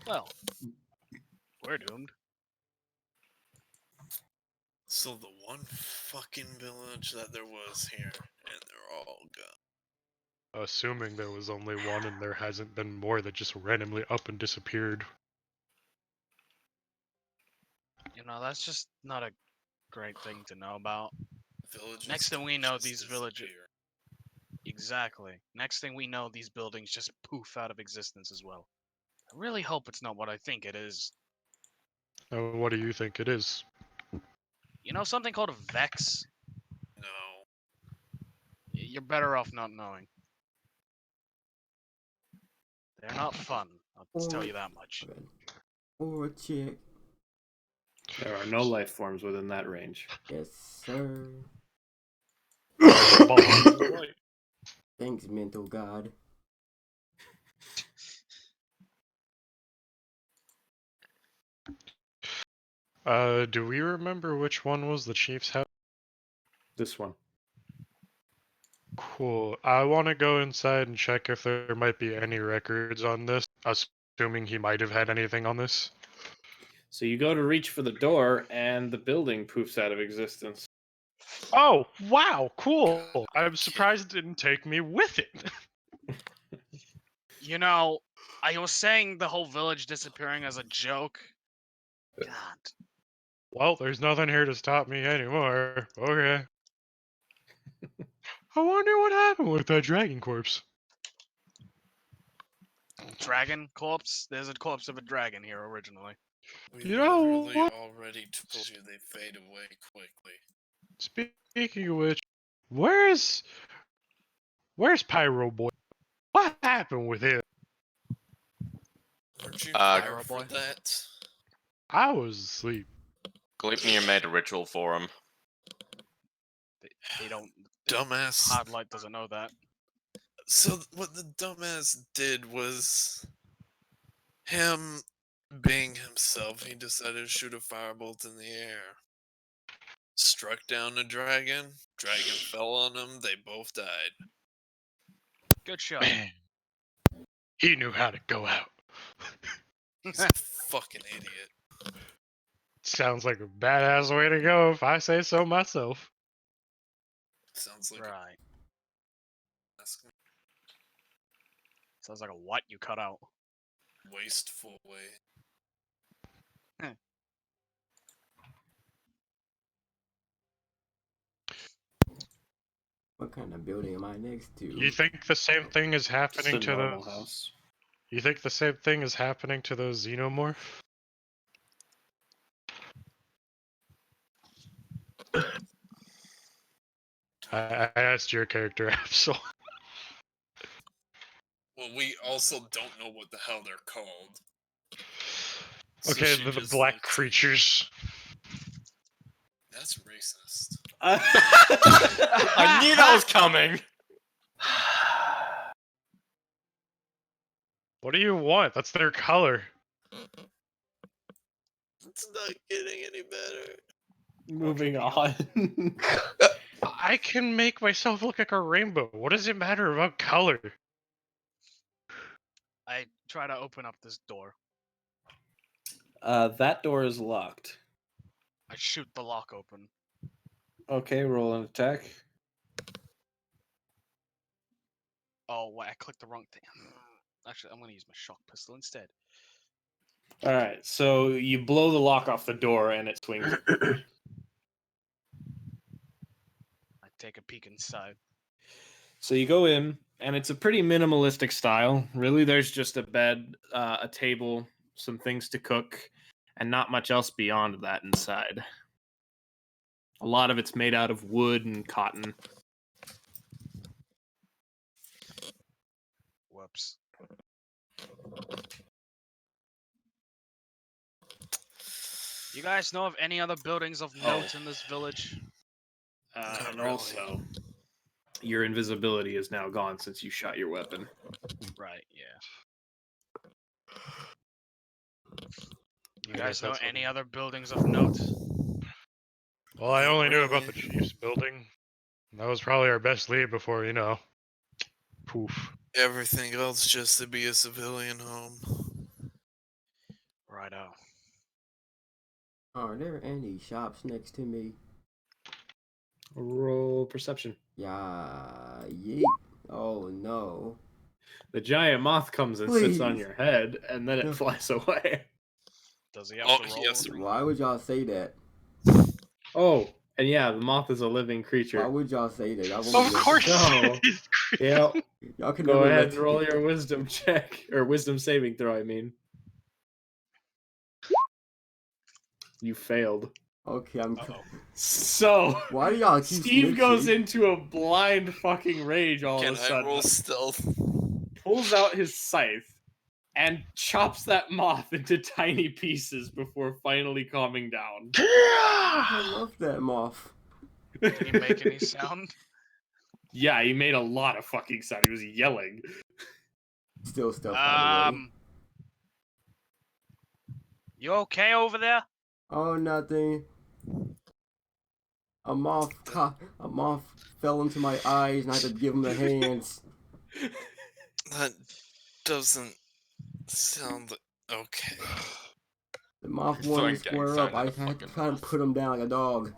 A: Well, we're doomed.
E: So the one fucking village that there was here, and they're all gone.
B: Assuming there was only one and there hasn't been more that just randomly up and disappeared.
A: You know, that's just not a great thing to know about.
E: Villages
A: Next thing
E: don't
A: we know,
E: just
A: these villages.
E: disappear.
A: Exactly. Next thing we know, these buildings just poof out of existence as well. I really hope it's not what I think it is.
B: What do you think it is?
A: You know something called a Vex?
E: No.
A: You're better off not knowing. They're not fun, I'll tell you that much.
G: Or a chick.
D: There are no life forms within that range.
G: Yes, sir. Thanks, mental god.
B: Do we remember which one was the chief's house?
D: This one.
B: Cool. I want to go inside and check if there might be any records on this, assuming he might have had anything on this.
D: So you go to reach for the door, and the building poofs out of existence.
B: Oh, wow, cool. I'm surprised it didn't take me with it.
A: You know, I was saying the whole village disappearing as a joke. God.
B: Well, there's nothing here to stop me anymore. Okay. I wonder what happened with that dragon corpse.
A: Dragon corpse? There's a corpse of a dragon here originally.
E: We
B: You know
E: literally
B: what?
E: already told you they fade away quickly.
B: Speaking of which, where's Pyro Boy? What happened with him?
E: Weren't you
C: Uh,
E: there
A: Pyro
E: for
A: boy?
E: that?
B: I was asleep.
C: Gleipnir made a ritual for him.
A: They don't.
E: Dumbass.
A: Hardlight doesn't know that.
E: So what the dumbass did was him being himself, he decided to shoot a firebolt in the air. Struck down the dragon. Dragon fell on him. They both died.
A: Good show.
B: Man, he knew how to go out.
E: He's a fucking idiot.
B: Sounds like a badass way to go, if I say so myself.
E: Sounds like
A: Right.
E: a
A: Sounds like a what you cut out.
E: wasteful way.
G: What kind of building am I next to?
B: You think the same thing is
D: Just
B: happening
D: a
B: to
D: normal
B: those?
D: house.
B: You think the same thing is happening to those xenomorph? I asked your character, Absol.
E: Well, we also don't know what the hell they're called. So
B: Okay,
E: she
B: the
E: just
B: black
E: looks at-
B: creatures.
E: That's racist.
C: I knew that was coming.
B: What do you want? That's their color.
E: It's not getting any better.
D: Moving on.
B: I can make myself look like a rainbow. What does it matter about color?
A: I try to open up this door.
D: That door is locked.
A: I shoot the lock open.
D: Okay, roll an attack.
A: Oh, wait, I clicked the wrong thing. Actually, I'm gonna use my shock pistol instead.
D: All right, so you blow the lock off the door, and it swings.
A: I take a peek inside.
D: So you go in, and it's a pretty minimalistic style. Really, there's just a bed, a table, some things to cook, and not much else beyond that inside. A lot of it's made out of wood and cotton.
A: Whoops. You guys know of any other buildings of note in this village?
E: Not
D: And
E: really.
D: also, your invisibility is now gone since you shot your weapon.
A: Right, yeah. You
B: I
A: guys
B: guess
A: know
B: that's
A: any
B: what-
A: other buildings of note?
B: Well, I
E: Not
B: only knew about the
E: really.
B: Chiefs building. That was probably our best lead before, poof.
E: Everything else just to be a civilian home.
A: Righto.
G: Are there any shops next to me?
D: Roll perception.
G: Yeah, yeet. Oh no.
D: The giant moth comes and sits on
G: Please.
D: your head, and then it
G: No.
D: flies away.
A: Does he have
E: Oh,
A: to roll?
E: he has to roll.
G: Why would y'all say that?
D: Oh, and yeah, the moth is a living
G: Why
D: creature.
G: would y'all say that? Y'all
B: Of
G: won't let-
B: course.
D: No.
B: he's
D: Yeah,
G: Y'all can
D: go
G: never
D: ahead
G: let-
D: and roll your wisdom check, or wisdom saving throw, I mean. You failed.
G: Okay, I'm.
A: Uh-oh.
D: So,
G: Why do y'all keep
D: Steve goes
G: snitching?
D: into a blind fucking rage all
E: Can
D: of a
E: I
D: sudden.
E: roll stealth?
D: Pulls out his scythe and chops that moth into tiny pieces before finally calming down.
G: I love that moth.
A: Did he make any sound?
D: Yeah, he made a lot of fucking sound. He was yelling.
G: Still stuff, by the way.
A: You okay over there?
G: Oh, nothing. A moth fell into my eyes, and I had to give him the hands.
E: That doesn't sound okay.
G: The moth
C: Fucking
G: wanted to
C: gang
G: square
C: sign
G: up.
C: on
G: I
C: a
G: had to
C: fucking
G: try to
C: moth.
G: put him down like a dog.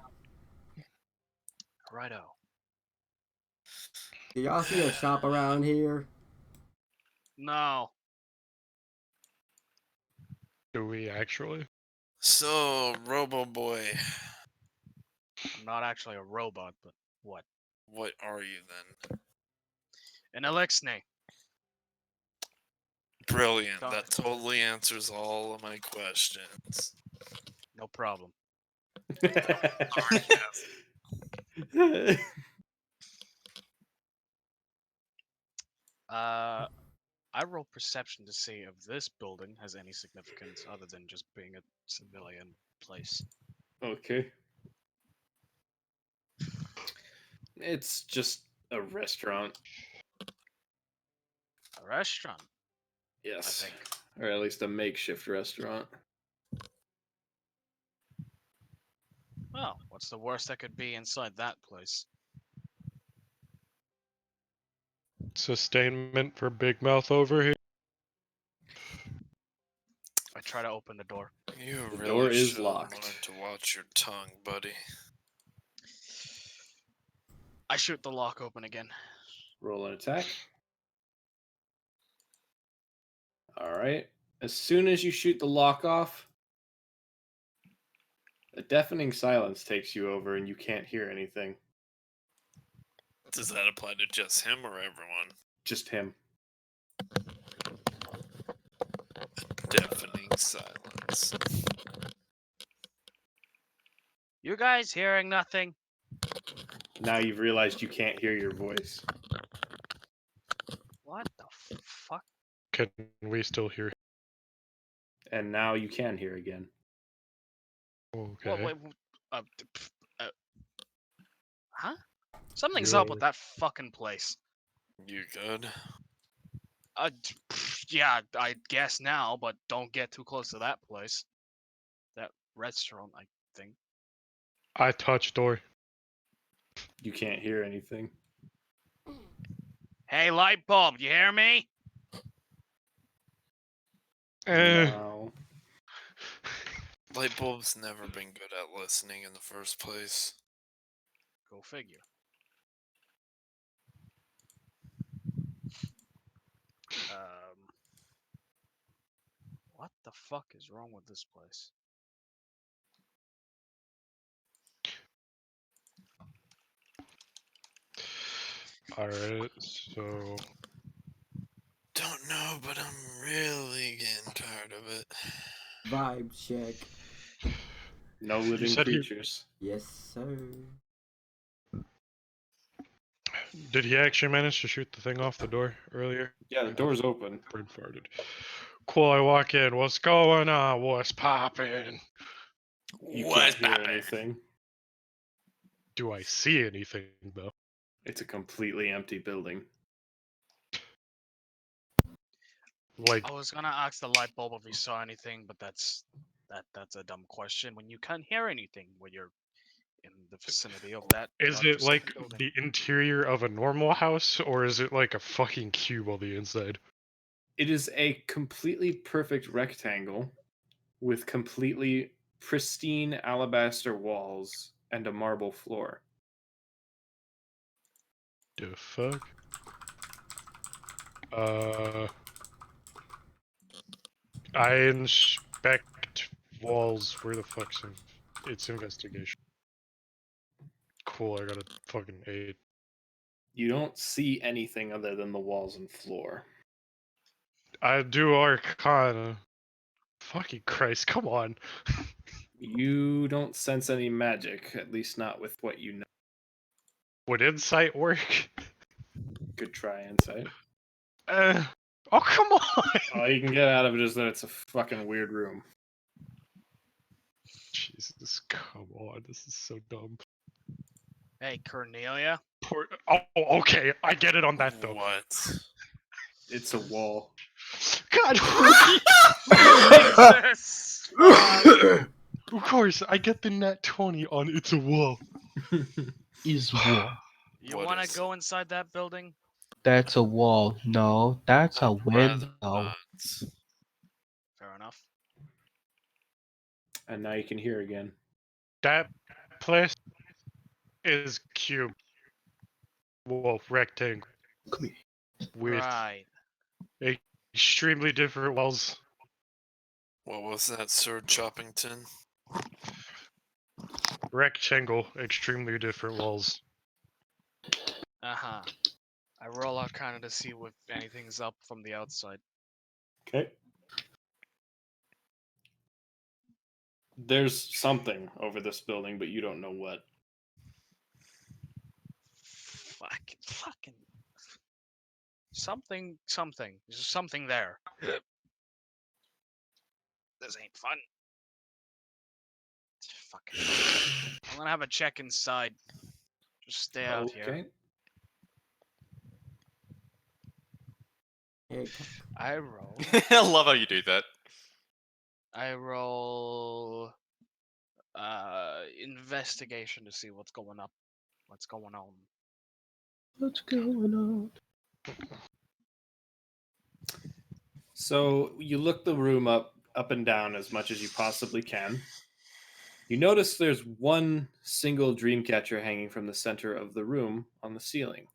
A: Righto.
G: Do y'all see a shop around here?
A: No.
B: Do we actually?
E: So, Robo Boy,
A: I'm not actually a robot, but what?
E: what are you then?
A: An Elixir.
E: Brilliant.
A: Sorry.
E: That totally answers all of my questions.
A: No problem. I roll perception to see if this building has any significance other than just being a civilian place.
D: Okay. It's just a restaurant.
A: A restaurant,
D: Yes.
A: I think.
D: Or at least a makeshift restaurant.
A: Well, what's the worst that could be inside that place?
B: Sustainment for Big Mouth over here.
A: I try to open the door.
E: You
D: The
E: really
D: door is
E: should
D: locked.
E: learn to watch your tongue, buddy.
A: I shoot the lock open again.
D: Roll an attack. Alright. As soon as you shoot the lock off, a deafening silence takes you over and you can't hear anything.
E: Does that apply to just him or everyone?
D: Just him.
E: Deafening silence.
A: You guys hearing nothing?
D: Now you've realized you can't hear your voice.
A: What the fuck?
B: Can we still hear?
D: And now you can hear again.
B: Okay.
A: What? Huh? Something's up with that fucking place.
E: You good?
A: Yeah, I guess now, but don't get too close to that place. That restaurant, I think.
B: I touch door.
D: You can't hear anything.
A: Hey, light bulb, you hear me?
D: No.
E: Lightbulb's never been good at listening in the first place.
A: Go figure. What the fuck is wrong with this place?
B: Alright, so
E: Don't know, but I'm really getting tired of it.
G: Vibe check.
D: No living
B: said he-
D: creatures.
G: Yes, sir.
B: Did he actually manage to shoot the thing off the door earlier?
D: Yeah, the door's open.
B: Brain farted. Cool, I walk in. What's going on? What's popping?
D: You
C: What's
D: can't hear
C: poppin'?
D: anything.
B: Do I see anything, though?
D: It's a completely empty building.
B: Like,
A: I was gonna ask the light bulb if he saw anything, but that's a dumb question when you can't hear anything when you're in the vicinity of that.
B: is it
A: godforsaken
B: like
A: building.
B: the interior of a normal house, or is it like a fucking cube on the inside?
D: It is a completely perfect rectangle with completely pristine alabaster walls and a marble floor.
B: The fuck? I inspect walls. Where the fuck's it's investigation? Cool, I got a fucking 8.
D: You don't see anything other than the walls and floor.
B: I do Arcana. Fucking Christ, come on.
D: You don't sense any magic, at least not with what you know.
B: Would insight work?
D: Good try, insight.
B: Oh, come on!
D: All you can get out of it is that it's a fucking weird room.
B: Jesus, come on, this is so dumb.
A: Hey, Cornelia.
B: Oh, okay, I get it on that though.
E: What?
D: It's a wall.
B: God,
A: Jesus!
B: of course, I get the nat 20 on It's a Wall.
H: Is wall.
A: You
E: What
A: want
E: is
A: to go inside that building?
H: That's a wall. No, that's a
E: I'd rather
H: window.
E: not.
A: Fair enough.
D: And now you can hear again.
B: That place is cube. Well, rectangle.
H: Come here.
B: With
A: Right.
B: extremely different walls.
E: What was that, Sir Choppington?
B: Rectangle, extremely different walls.
A: Uh-huh. I roll out kind of to see if anything's up from the outside.
D: Okay. There's something over this building, but you don't know what.
A: Fucking. Something. There's something there. This ain't fun. Fucking. I'm gonna have a check inside. Just stay out here.
D: Okay.
G: Hey,
A: I roll.
C: I love how you do that.
A: I roll. Investigation to see what's going up. What's going on.
H: What's going on?
D: So you look the room up and down as much as you possibly can. You notice there's one single dream catcher hanging from the center of the room on the ceiling.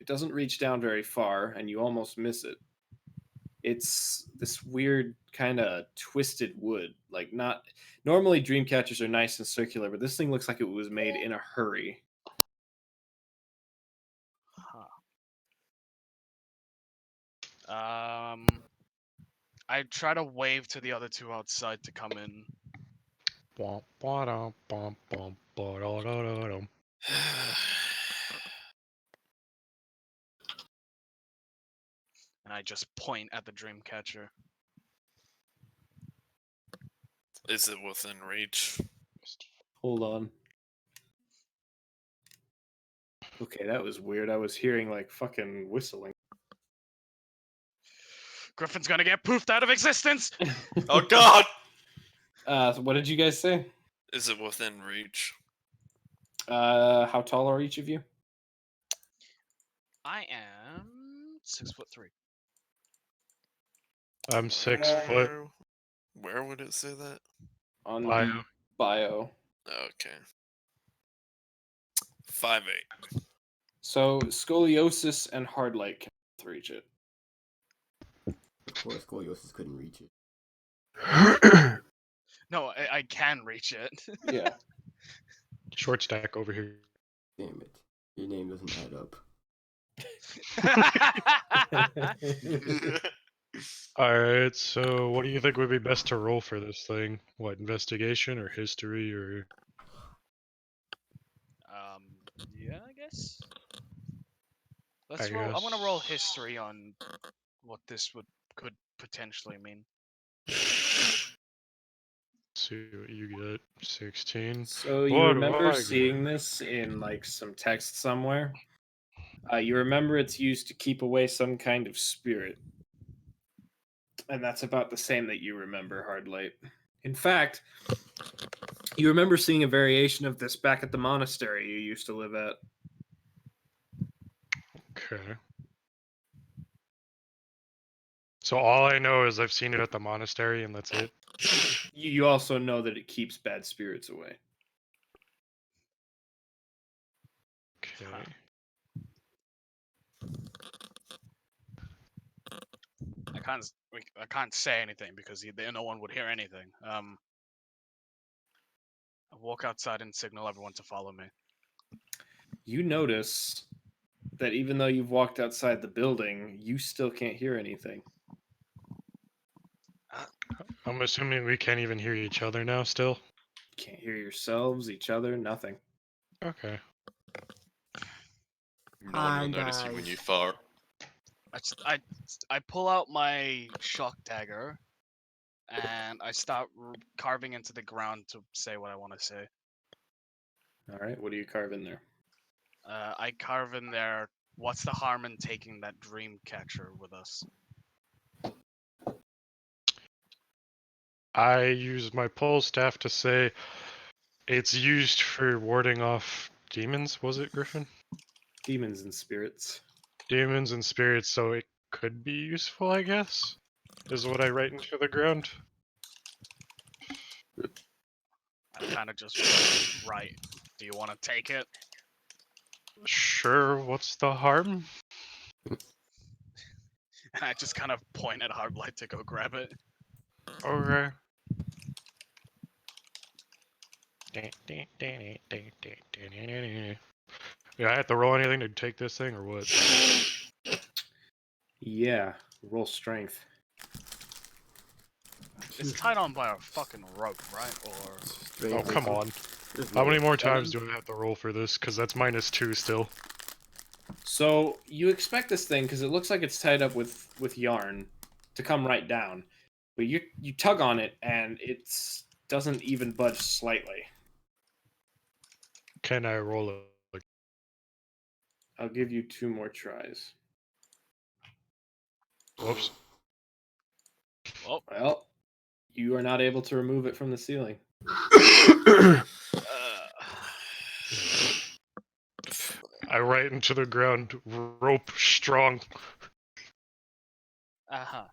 D: It doesn't reach down very far, and you almost miss it. It's this weird kind of twisted wood. Like, not normally dream catchers are nice and circular, but this thing looks like it was made in a hurry.
A: Huh. I try to wave to the other two outside to come in.
B: Bum, ba-dum, bum, bum, ba-da-da-da-dum.
A: And I just point at the dream catcher.
E: Is it within reach?
D: Hold on. Okay, that was weird. I was hearing like fucking whistling.
A: Griffin's gonna get poofed out of existence!
C: Oh god!
D: So what did you guys say?
E: Is it within reach?
D: How tall are each of you?
A: I am 6'3".
B: I'm 6 foot.
E: Where would it say that?
D: On
B: Bio.
D: the bio.
E: Okay. 5'8".
D: So scoliosis and hard light can both reach it.
G: of course, scoliosis couldn't reach it.
A: No, I can reach it.
D: Yeah.
B: Short stack over here.
G: Damn it. Your name doesn't add up.
B: Alright, so what do you think would be best to roll for this thing? What, investigation or history or...
A: Yeah, I guess.
B: I
A: Let's roll. I'm gonna roll
B: guess.
A: history on what this could potentially mean.
B: Let's see what you get. 16.
D: So you
B: What do
D: remember
B: I
D: seeing
B: get?
D: this in like some text somewhere? You remember it's used to keep away some kind of spirit. And that's about the same that you remember, Hardlight. In fact, you remember seeing a variation of this back at the monastery you used to live at.
B: Okay. So all I know is I've seen it at the monastery and that's it?
D: You also know that it keeps bad spirits away.
B: Okay.
A: I can't say anything because no one would hear anything. I walk outside and signal everyone to follow me.
D: You notice that even though you've walked outside the building, you still can't hear anything.
B: I'm assuming we can't even hear each other now still?
D: You can't hear yourselves, each other, nothing.
B: Okay.
C: No one
G: Hi,
C: will notice you when
G: guys.
C: you fart.
A: I pull out my shock dagger, and I start carving into the ground to say what I want to say.
D: All right, what do you carve in there?
A: I carve in there. What's the harm in taking that dream catcher with us?
B: I use my pole staff to say it's used for warding off demons, was it, Griffin?
D: Demons and spirits.
B: Demons and spirits, so it could be useful, I guess? Is what I write into the ground.
A: I kind of just write. Do you want to take it?
B: Sure, what's the harm?
A: And I just kind of point at Hardlight to go grab it.
B: Okay. Do I have to roll anything to take this thing, or what?
D: Yeah, roll strength.
A: It's tied on by a fucking rope, right? Or
B: Oh, come on.
G: Just
B: How
G: roll
B: many more
G: 7.
B: times do I have to roll for this? Because that's -2 still.
D: So you expect this thing because it looks like it's tied up with yarn to come right down, but you tug on it and it doesn't even budge slightly.
B: Can I roll it?
D: I'll give you 2 more tries.
B: Whoops.
A: well,
D: Well, you are not able to remove it from the ceiling.
B: I write into the ground, rope strong.
A: uh-huh.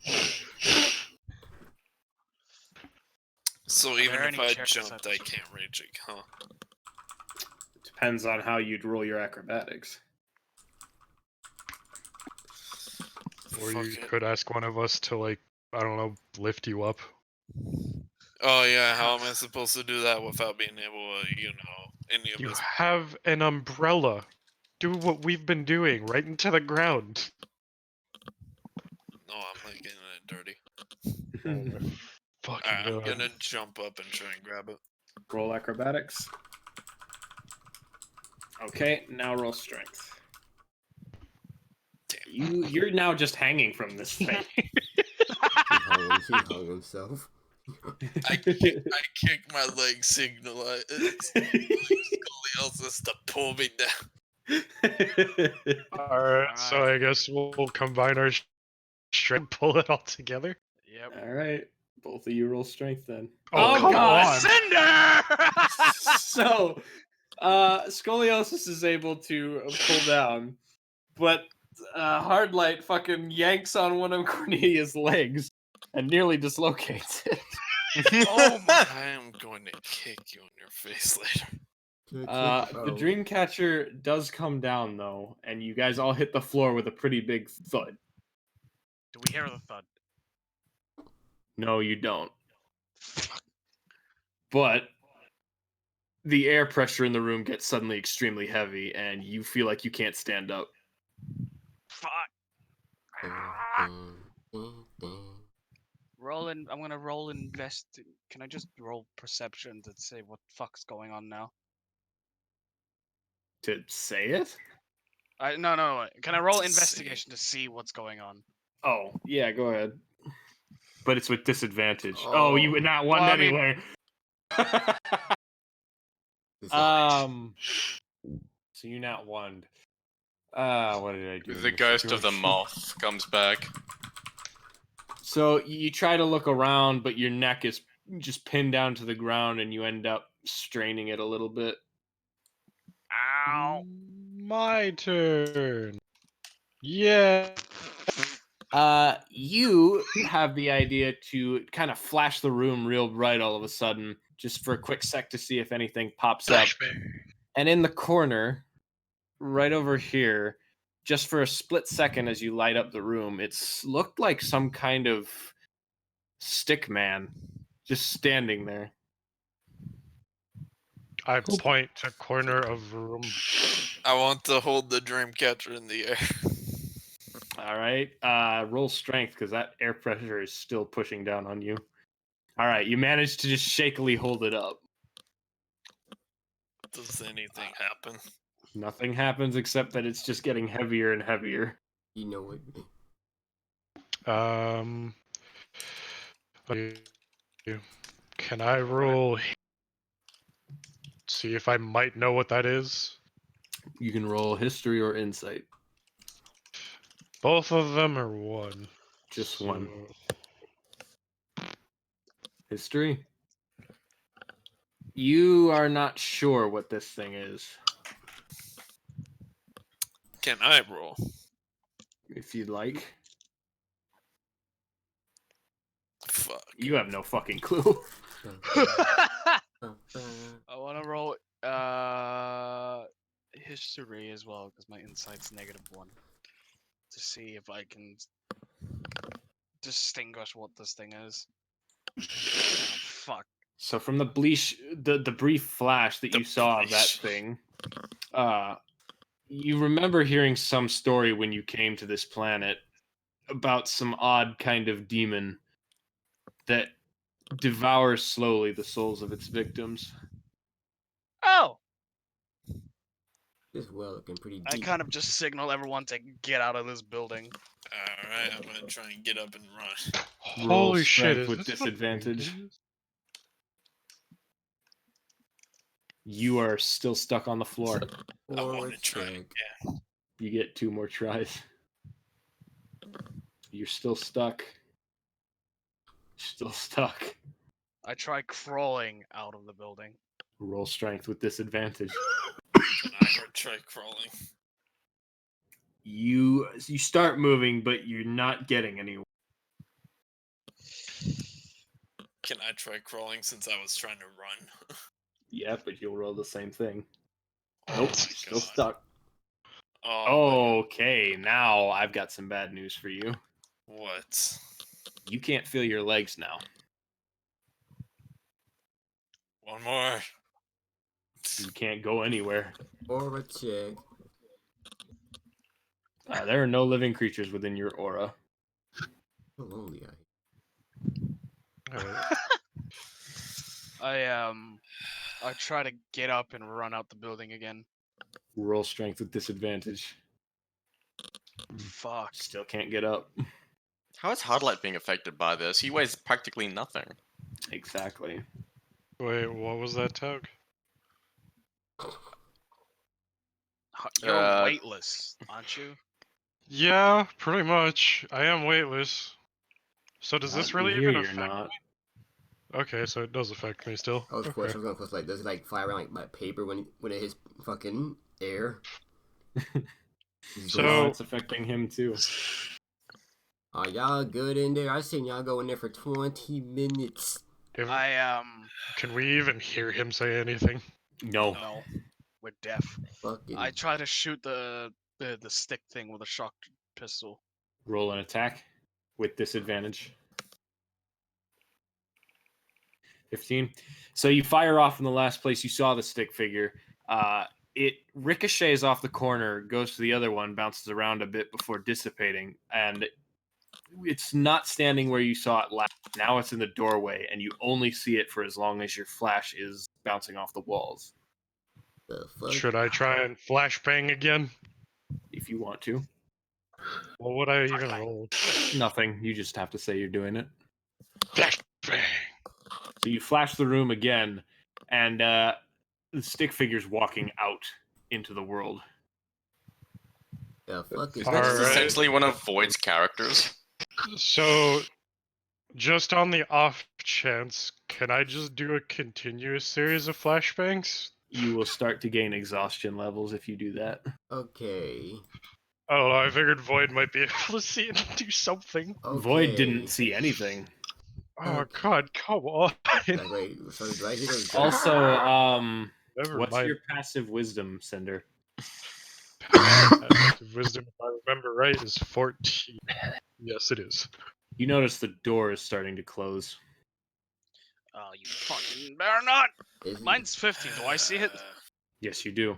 E: So
A: Are
E: even
A: there
E: if
A: any
E: I
A: chairs
E: jumped,
A: outside?
E: I can't reach it, huh?
D: Depends on how you'd roll your acrobatics.
B: Or
E: Fuck
B: you
E: it.
B: could ask one of us to, like, I don't know, lift you up.
E: Oh yeah, how am I supposed to do that without being able to, any of
B: You
E: us?
B: have an umbrella. Do what we've been doing, right into the ground.
E: No, I'm not getting it dirty.
B: Oh my fucking
E: Alright, I'm
B: god.
E: gonna jump up and try and grab it.
D: Roll acrobatics. Okay, now roll strength.
E: Damn.
D: You're now just hanging from this thing.
G: He hung himself.
E: I kick my leg, signal scoliosis to pull me down.
B: Alright, so
A: Alright.
B: I guess we'll combine our strength and pull it all together.
A: Yep.
D: All right, both of you roll strength then.
B: Oh, come on!
A: Cinder!
D: So, scoliosis is able to pull down, but Hardlight fucking yanks on one of Cornelia's legs and nearly dislocates it.
A: Oh my!
E: I am going to kick you in your face later.
D: The Dreamcatcher does come down though, and you guys all hit the floor with a pretty big thud.
A: Do we hear the thud?
D: No, you don't. But the air pressure in the room gets suddenly extremely heavy, and you feel like you can't stand up.
A: Fuck. I'm gonna roll invest. Can I just roll perception to say what the fuck's going on now?
D: To say it?
A: No. Can I roll
E: To see.
A: investigation to see what's going on?
D: Oh, yeah, go ahead. But it's with disadvantage. Oh, you would not
A: Well,
D: won
A: I mean-
D: anyway.
G: This is-
D: So you not won. What did I do? in
C: The
D: this
C: ghost of the
D: situation?
C: moth comes back.
D: So you try to look around, but your neck is just pinned down to the ground, and you end up straining it a little bit.
A: Ow!
B: My turn. Yeah.
D: You have the idea to kind of flash the room real bright all of a sudden, just for a quick sec to see if anything pops up. And in the corner, right over here, just for a split second as you light up the room, it's looked like some kind of stick man just standing there.
B: I point to corner of room.
E: I want to hold the dream catcher in the air.
D: All right. Roll strength because that air pressure is still pushing down on you. All right. You managed to just shakily hold it up.
E: Does anything happen?
D: Nothing happens except that it's just getting heavier and heavier.
G: You know it.
B: Can I roll? See if I might know what that is.
D: You can roll history or insight.
B: Both of them are one.
D: Just
B: So-
D: one. History. You are not sure what this thing is.
E: Can I roll?
D: If you'd like.
E: Fuck.
D: You have no fucking clue.
A: I want to roll history as well because my insight's -1 to see if I can distinguish what this thing is. Oh, fuck.
D: So from the brief flash that you saw of that thing, you remember hearing some story when you came to this planet about some odd kind of demon that devours slowly the souls of its victims.
A: Oh!
G: This well looking pretty
A: I
G: deep.
A: kind of just signal everyone to get out of this building.
E: Alright, I'm gonna try and get up and run.
D: Roll
B: Holy shit!
D: strength
B: Is
D: with
B: this what
D: disadvantage.
B: it is?
D: You are still stuck on the floor.
E: I
G: Or
E: wanna try.
G: check.
D: You get 2 more tries. You're still stuck. Still stuck.
A: I try crawling out of the building.
D: Roll strength with disadvantage.
E: Can I try crawling?
D: You start moving, but you're not getting anywhere.
E: Can I try crawling since I was trying to run?
D: Yeah, but you'll roll the same thing.
E: Oh
D: Nope,
E: my
D: still
E: God.
D: stuck.
E: Oh,
D: Okay, now I've got some bad news for you.
E: what?
D: You can't feel your legs now.
E: One more.
D: You can't go anywhere.
G: Or check.
D: There are no living creatures within your aura.
G: How lonely I am.
B: Alright.
A: I try to get up and run out the building again.
D: Roll strength with disadvantage.
A: Fuck.
D: Still can't get up.
C: How is Hardlight being affected by this? He weighs practically nothing.
D: Exactly.
B: Wait, what was that, Tug?
A: You're
C: Uh,
A: weightless, aren't you?
B: Yeah, pretty much. I am weightless. So does
D: Not
B: this
D: in
B: really
D: here
B: even
D: you're
B: affect
D: not.
B: me? Okay, so it does affect me still.
G: I was
B: Okay.
G: gonna question like, does it like fly around like by paper when it hits fucking air?
B: So-
D: No, it's affecting him too.
G: Are y'all good in there? I seen y'all go in there for 20 minutes.
B: If, can we even hear him say anything?
D: No.
A: No, we're deaf.
G: Fucking
A: I try to shoot the stick thing with a shock pistol.
D: Roll an attack with disadvantage. 15. So you fire off in the last place you saw the stick figure. It ricochets off the corner, goes to the other one, bounces around a bit before dissipating, and it's not standing where you saw it last. Now it's in the doorway, and you only see it for as long as your flash is bouncing off the walls.
G: The fuck?
B: Should I try and flashbang again?
D: If you want to.
B: What would I even roll?
D: Nothing. You just have to say you're doing it.
B: Flashbang.
D: So you flash the room again, and the stick figure's walking out into the world.
G: The fuck is
C: Isn't that just
B: Alright.
C: essentially one of Void's characters?
B: So, just on the off chance, can I just do a continuous series of flashbangs?
D: You will start to gain exhaustion levels if you do that.
G: Okay.
B: Oh, I figured Void might be able to see it and do something.
G: Okay.
D: Void didn't see anything.
B: Oh
G: Okay.
B: God, come on.
G: Like, wait, so do I hear those guns?
D: Also,
B: Never
D: what's
B: mind.
D: your passive wisdom, Cinder?
B: Passive wisdom, if I remember right, is 14. Yes, it is.
D: You notice the door is starting to close.
A: Oh, you fucking better not!
G: Is it-
A: Mine's 15. Do I see it?
D: Yes, you do.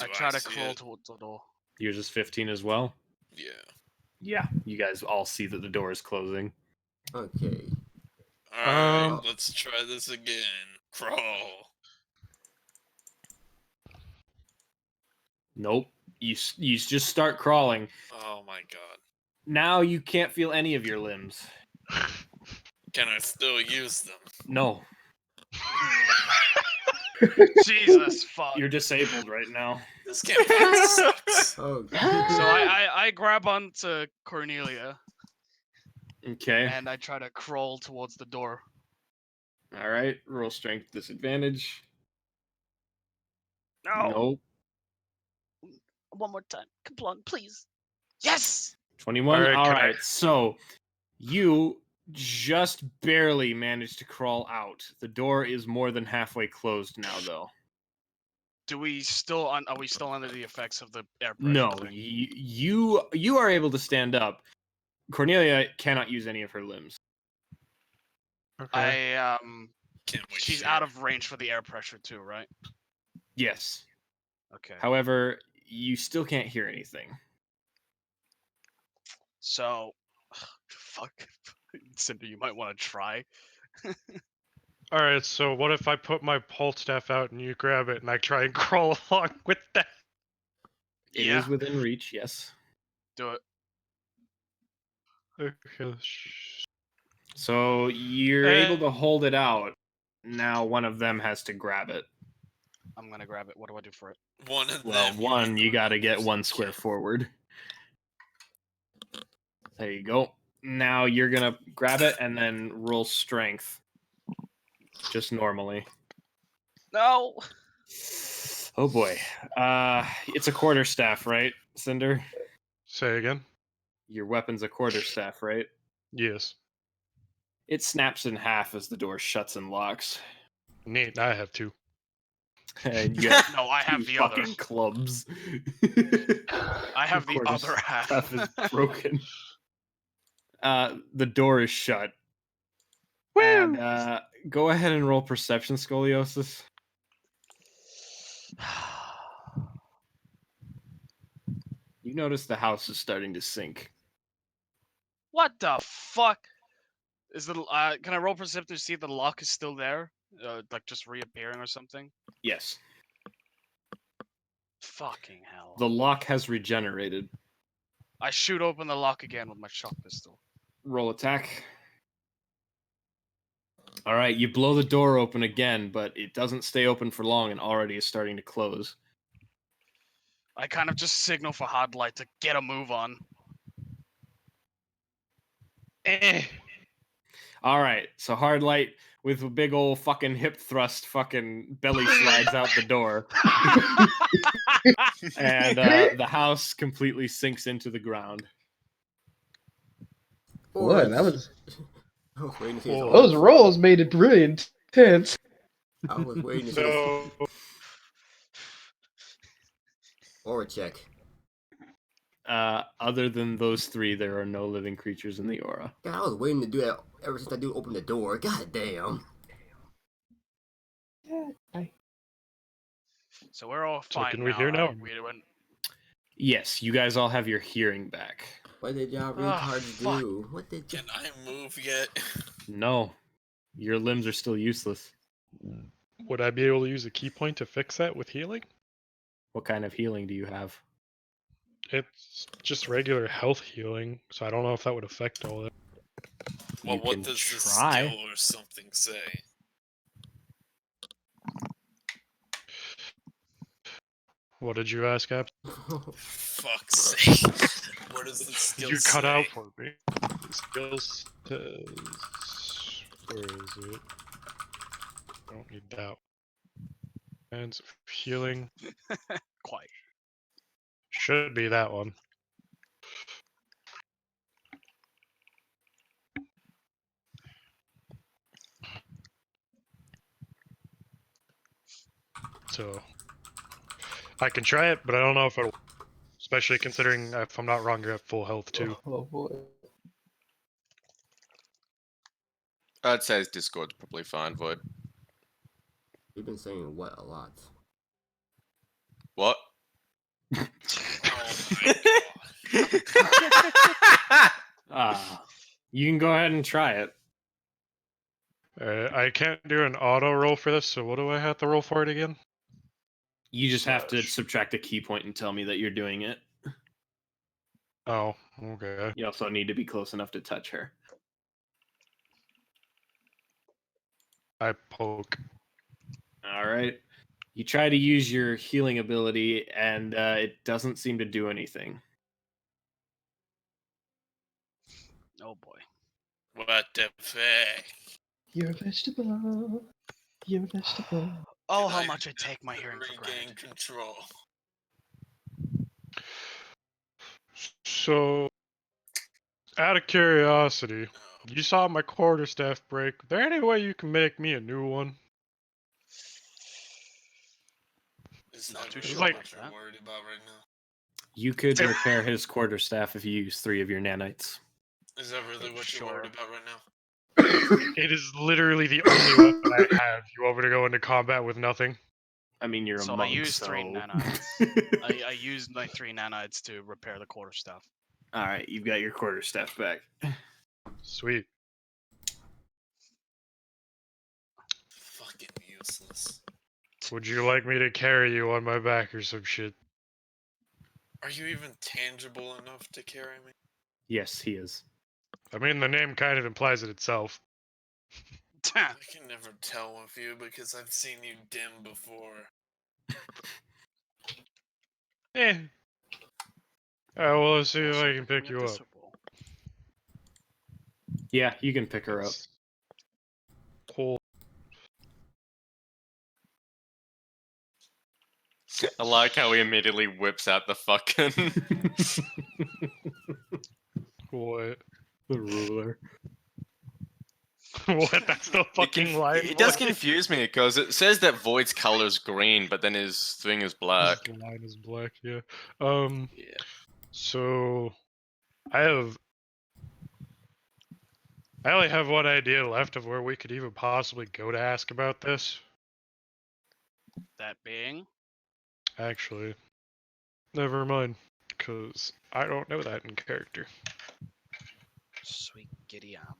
A: I
E: Do
A: try
E: I
A: to
E: see
A: crawl
E: it?
A: towards the door.
D: Yours is 15 as well?
E: Yeah.
D: Yeah. You guys all see that the door is closing.
G: Okay.
E: Alright, let's try this again. Crawl.
D: Nope. You just start crawling.
E: Oh my god.
D: Now you can't feel any of your limbs.
E: Can I still use them?
D: No.
A: Jesus fuck.
D: You're disabled right now.
E: This campaign sucks.
G: Oh.
A: So I grab onto Cornelia
D: Okay.
A: and I try to crawl towards the door.
D: All right. Roll strength disadvantage.
A: No.
D: Nope.
A: One more time. Come on, please. Yes.
D: 21.
B: All right,
D: All
B: can
D: right.
B: I-
D: So you just barely managed to crawl out. The door is more than halfway closed now, though.
A: Do we still are we still under the effects of the air pressure?
D: No,
A: thing?
D: you are able to stand up. Cornelia cannot use any of her limbs.
B: Okay.
E: Can't we
A: she's
E: share?
A: out of range for the air pressure too, right?
D: Yes.
A: Okay.
D: However, you still can't hear anything.
A: So, fuck, Cinder, you might want to try.
B: All right. So what if I put my pole staff out and you grab it and I try and crawl along with that?
D: It is within reach, yes.
A: Do it.
B: Okay.
D: So you're able to hold it out. Now one of them has to grab it.
A: I'm gonna grab it. What do I do for it?
E: One of
D: Well,
E: them.
D: one, you got to get one
E: Yeah.
D: square forward. There you go. Now you're going to grab it and then roll strength. Just normally.
A: No.
D: Oh boy. It's a quarterstaff, right, Cinder?
B: Say again.
D: Your weapon's a quarterstaff, right?
B: Yes.
D: It snaps in half as the door shuts and locks.
B: Neat. I have two.
D: And you have
A: No, I have
D: two
A: the other.
D: fucking clubs.
A: I have the
D: Your
A: other half.
D: quarterstaff is broken. The door is shut. And go ahead and roll perception scoliosis. You notice the house is starting to sink.
A: What the fuck? Is the can I roll perception to see if the lock is still there? Like just reappearing or something?
D: Yes.
A: Fucking hell.
D: The lock has regenerated.
A: I shoot open the lock again with my shock pistol.
D: Roll attack. All right, you blow the door open again, but it doesn't stay open for long and already is starting to close.
A: I kind of just signal for Hard Light to get a move on.
D: All right, so Hard Light with a big old fucking hip thrust fucking belly slides out the door. And the house completely sinks into the ground.
H: Boy, that was
G: I was waiting to see his
B: Whoa.
H: those rolls made it really intense.
G: I was waiting to see his
B: So
G: aura check.
D: Other than those three, there are no living creatures in the aura.
G: God, I was waiting to do that ever since that dude opened the door. God damn.
A: So we're all
B: So
A: fine
B: can we
A: now,
B: hear now?
A: right? We went...
D: Yes, you guys all have your hearing back.
G: What did y'all
A: Ah,
G: retards
A: fuck.
G: do? What did you?
E: Can I move yet?
D: No, your limbs are still useless.
B: Would I be able to use a key point to fix that with healing?
D: What kind of healing do you have?
B: It's just regular health healing, so I don't know if that would affect all that.
E: Well,
D: You
E: what
D: can
E: does the
D: try.
E: skill or something say?
B: What did you ask, Ab?
E: Fuck's sake. What does the skill
B: You
E: say?
B: cut out for me. The skills says... Where is it? I don't need that. And healing
A: Quiet.
B: should be that one. So I can try it, but I don't know if it'll. Especially considering, if I'm not wrong, you're at full health too.
H: Oh boy.
C: I'd say Discord's probably fine, Void.
G: You've been saying what a lot.
C: What?
E: Oh my god.
D: You can go ahead and try it.
B: I can't do an auto roll for this, so what do I have to roll for it again?
D: You just have to
B: Slash.
D: subtract a key point and tell me that you're doing it.
B: Oh, okay.
D: You also need to be close enough to touch her.
B: I poke.
D: All right. You try to use your healing ability, and it doesn't seem to do anything.
A: Oh boy.
E: What the fuck?
H: You're a vegetable. You're a vegetable.
A: Oh,
E: Can
A: how
E: I
A: much I take my hearing for
E: regain
A: granted.
E: control?
B: So, out of curiosity, you saw my quarterstaff break. Is there any way you can make me a new one?
E: Is
A: Not
E: that
A: too
E: really
B: sure
E: what
A: about
E: you're
A: that.
E: worried about right now?
D: You could repair his quarterstaff if you use 3 of your nanites.
E: Is that really what you're worried
A: Sure.
E: about right now?
B: It is literally the only weapon I have. You want me to go into combat with nothing?
D: I mean, you're
A: So
D: a
A: I
D: monk,
A: used 3
D: so...
A: nanites. I used my 3 nanites to repair the quarterstaff.
D: All right, you've got your quarterstaff back.
B: Sweet.
E: Fucking useless.
B: Would you like me to carry you on my back or some shit?
E: Are you even tangible enough to carry me?
D: Yes, he is.
B: I mean, the name kind of implies it itself.
E: I can never tell with you because I've seen you dim before.
B: Eh. Alright, well, let's see if
A: Also
B: I can pick
A: looking at
B: you
A: this
B: up.
A: roll.
D: Yeah, you can pick her up.
B: That's cool.
C: I like how he immediately whips out the fucking.
B: What?
D: The ruler.
B: What? That's the fucking line.
C: It does
B: Void?
C: confuse me because it says that Void's color is green, but then his thing is black.
B: His line is black, yeah.
C: Yeah.
B: So I only have one idea left of where we could even possibly go to ask about this.
A: That being.
B: Actually, never mind, because I don't know that in character.
A: Sweet giddy arm.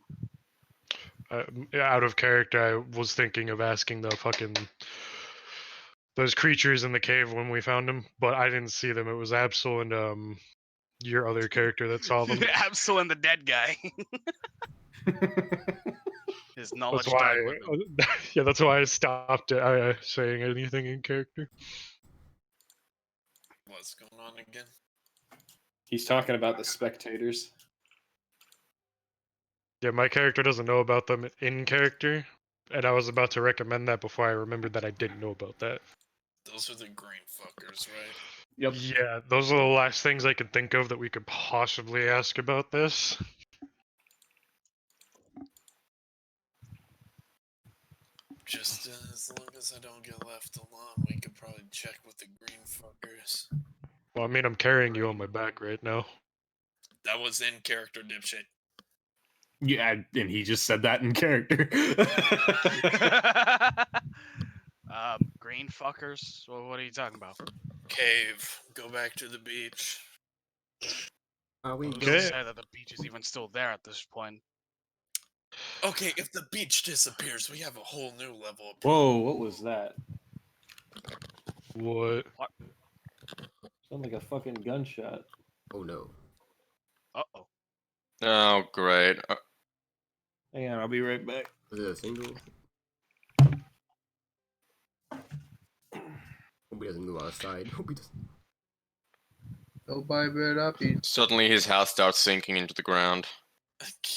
B: Out of character, I was thinking of asking those creatures in the cave when we found them, but I didn't see them. It was Absol and your other character that saw them.
A: Absol and the dead guy. His knowledge
B: That's why.
A: died with him.
B: Yeah, that's why I stopped saying anything in character.
E: What's going on again?
D: He's talking about the spectators.
B: Yeah, my character doesn't know about them in character, and I was about to recommend that before I remembered that I didn't know about that.
E: Those are the green fuckers, right?
D: Yep.
B: Yeah, those are the last things I could think of that we could possibly ask about this.
E: Just as long as I don't get left alone, we could probably check with the green fuckers.
B: Well, I mean, I'm carrying you on my back right now.
E: That was in character, dipshit.
D: Yeah, and he just said that in character.
A: Green fuckers? Well, what are you talking about?
E: Cave. Go back to the beach.
G: Are we
A: Who's
G: going?
A: to
B: Okay.
A: say that the beach is even still there at this point?
E: Okay, if the beach disappears, we have a whole new level of
D: Whoa, what was that?
B: What?
D: Sounded like a fucking gunshot.
G: Oh no.
A: Uh-oh.
C: Oh, great.
D: Hang on, I'll be right back.
G: Was it a single? Hope he doesn't move outside. Hope he doesn't.
H: Go buy bread up.
C: Suddenly his house starts sinking into the ground.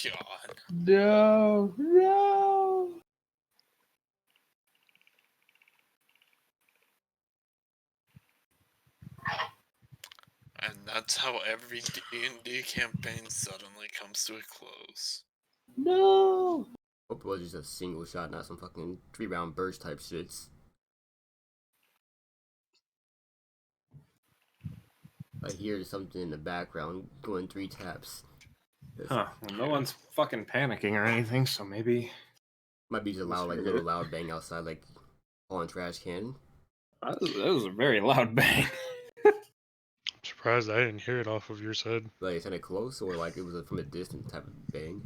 E: God.
H: No, no.
E: And that's how every D&D campaign suddenly comes to a close.
H: No.
G: Hope it was just a single shot, not some fucking 3-round burst type shits. I hear something in the background going 3 taps.
D: Huh. Well, no one's fucking panicking or anything, so maybe.
G: Might be just a
D: Must
G: loud, like
D: hear
G: little
D: it.
G: loud bang outside, like on a trash can.
D: That was a very loud bang.
B: I'm surprised I didn't hear it off of your side.
G: Like it sounded close, or like it was from a distance type of bang.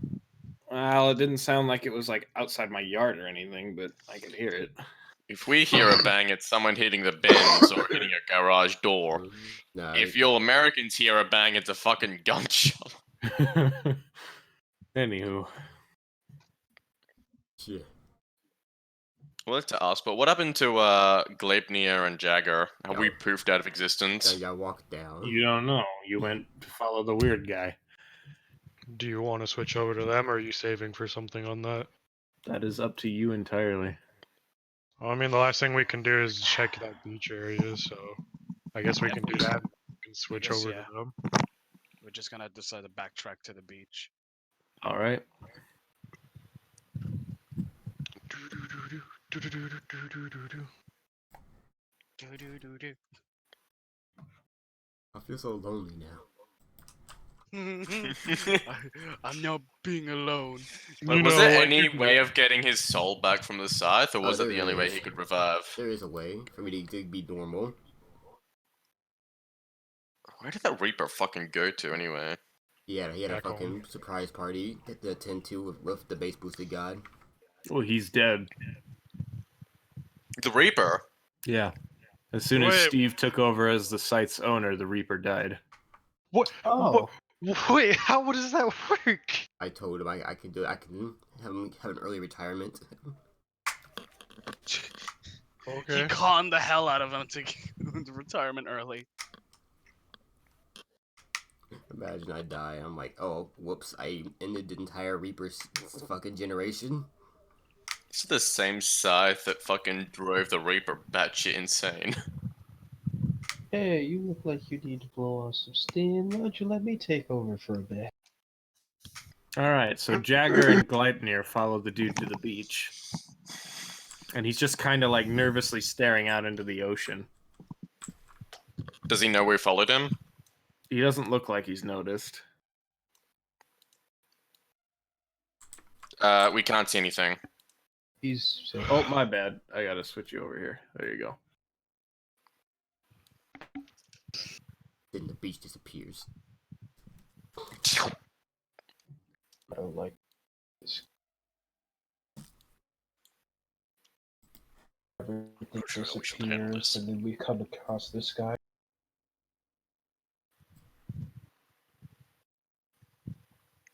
D: Well, it didn't sound like it was like outside my yard or anything, but I could hear it.
C: If we hear a bang, it's someone hitting the bins or hitting a garage door.
G: Nah,
C: If you Americans hear a bang, it's a fucking gunshot.
D: Anywho,
G: shit.
C: I'd like to ask, but what happened to Gleipnir and Jagger? Have we
G: Yeah.
C: poofed out of existence?
G: Then y'all walk down.
D: you don't know. You went to follow the weird guy.
B: Do you want to switch over to them, or are you saving for something on that?
D: That is up to you entirely.
B: Well, I mean, the last thing we can do is check that beach area, so I guess we can do that. We can switch
A: guess,
B: over
A: yeah.
B: to them.
A: We're just gonna decide to backtrack to the beach.
D: All right.
A: Do-do-do-do.
G: I feel so lonely now.
A: I'm now being alone.
C: But
B: You
C: was
B: know,
C: there
B: like,
C: any
B: you-
C: way of getting his soul back from the scythe, or was
G: Oh,
C: that the
G: there
C: only way
G: is.
C: he could revive?
G: There is a way for me to be normal.
C: Where did that Reaper fucking go to anyway?
G: Yeah, he had a
B: Back home.
G: fucking surprise party to attend to with the base boosted god.
D: Well, he's dead.
C: The Reaper?
D: Yeah. As soon as
B: Wait.
D: Steve took over as the site's owner, the Reaper died.
B: What?
H: Oh.
B: Wait, how does that work?
G: I told him I can do it. I can have him have an early retirement.
A: He
B: Okay.
A: conned the hell out of him to retirement early.
G: Imagine I die. I'm like, oh, whoops! I ended the entire Reaper's fucking generation.
C: It's the same scythe that fucking drove the Reaper batshit insane.
H: Hey, you look like you need to blow off some steam. Why don't you let me take over for a bit?
D: All right, so Jagger and Gleipnir follow the dude to the beach. And he's just kind of like nervously staring out into the ocean.
C: Does he know we followed him?
D: He doesn't look like he's noticed.
C: We can't see anything.
H: He's safe.
D: Oh, my bad. I gotta switch you over here. There you go.
G: Then the beach disappears.
H: I don't like this. Everything
C: Sure, we should handle
H: disappears,
C: this.
H: and then we come across this guy.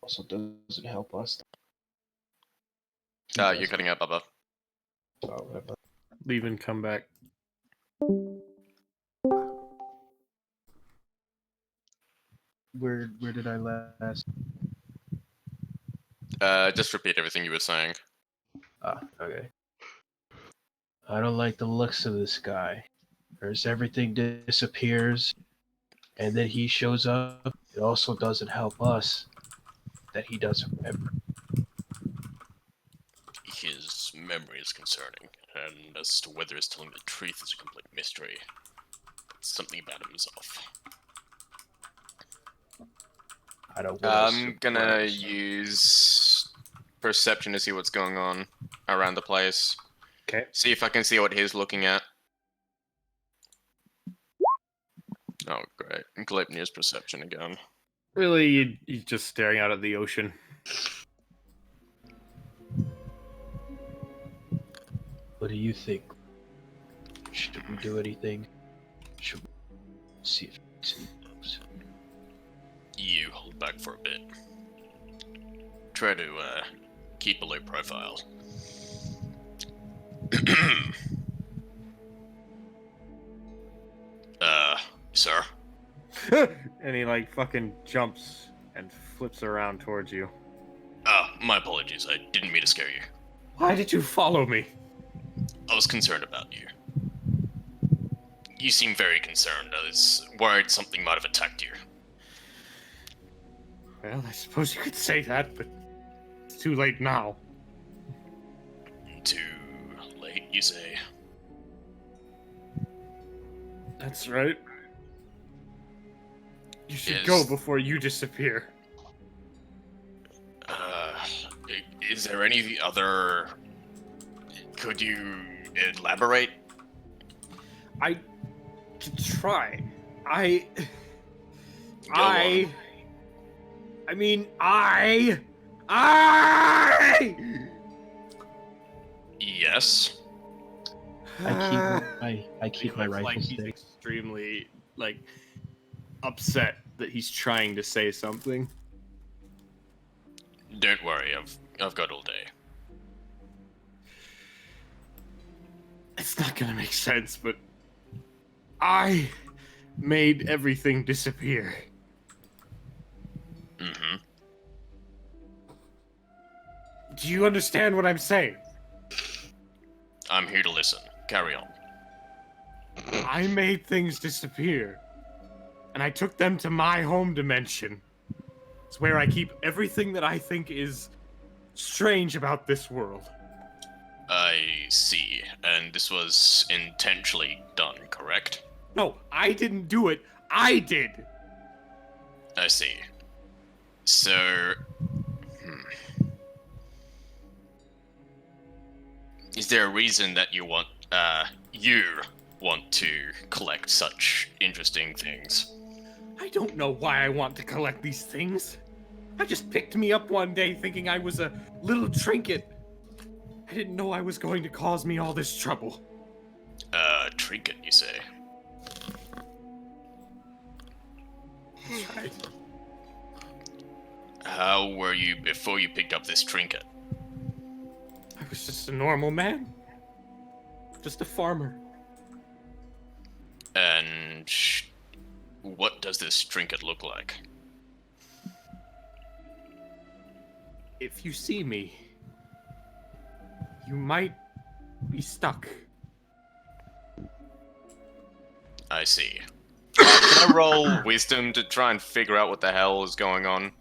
H: Also doesn't help us. He
C: You're
H: doesn't.
C: cutting out, Bubba.
H: Oh, whatever.
D: Leave and come back.
H: Where did I last?
C: Just repeat everything you were saying.
H: Ah, okay. I don't like the looks of this guy. First, everything disappears, and then he shows up. It also doesn't help us that he doesn't remember.
C: His memory is concerning, and as to whether he's telling the truth is a complete mystery. Something about him is off.
H: I don't.
C: I'm gonna use perception to see what's going on around the place.
D: Okay.
C: See if I can see what he's looking at. Oh, great. Gleipnir's perception again.
D: Really, you're just staring out at the ocean.
H: What do you think? Should we do anything? Should we see if see moves?
C: You hold back for a bit. Try to keep a low profile. Sir?
D: And he like fucking jumps and flips around towards you.
C: My apologies. I didn't mean to scare you.
D: Why did you follow me?
C: I was concerned about you. You seem very concerned. I was worried something might have attacked you.
D: Well, I suppose you could say that, but it's too late now.
C: Too late, you say?
D: That's right. You should
C: Is-
D: go before you disappear.
C: Is there any other... Could you elaborate?
D: I can try. I mean,
C: Yes.
H: I keep my rifle
D: like he's
H: stick.
D: extremely like upset that he's trying to say something.
C: Don't worry, I've got all day.
D: It's not gonna make sense, but I made everything disappear.
C: Mm-hmm.
D: Do you understand what I'm saying?
C: I'm here to listen. Carry on.
D: I made things disappear, and I took them to my home dimension. It's where I keep everything that I think is strange about this world.
C: I see. And this was intentionally done, correct?
D: No, I didn't do it. I did.
C: I see. So... Is there a reason that you want to collect such interesting things?
D: I don't know why I want to collect these things. I just picked me up one day thinking I was a little trinket. I didn't know I was going to cause me all this trouble.
C: Trinket, you say?
D: That's right.
C: How were you before you picked up this trinket?
D: I was just a normal man. Just a farmer.
C: And what does this trinket look like?
D: If you see me, you might be stuck.
C: I see. Can I roll wisdom to try and figure out what the hell is going on?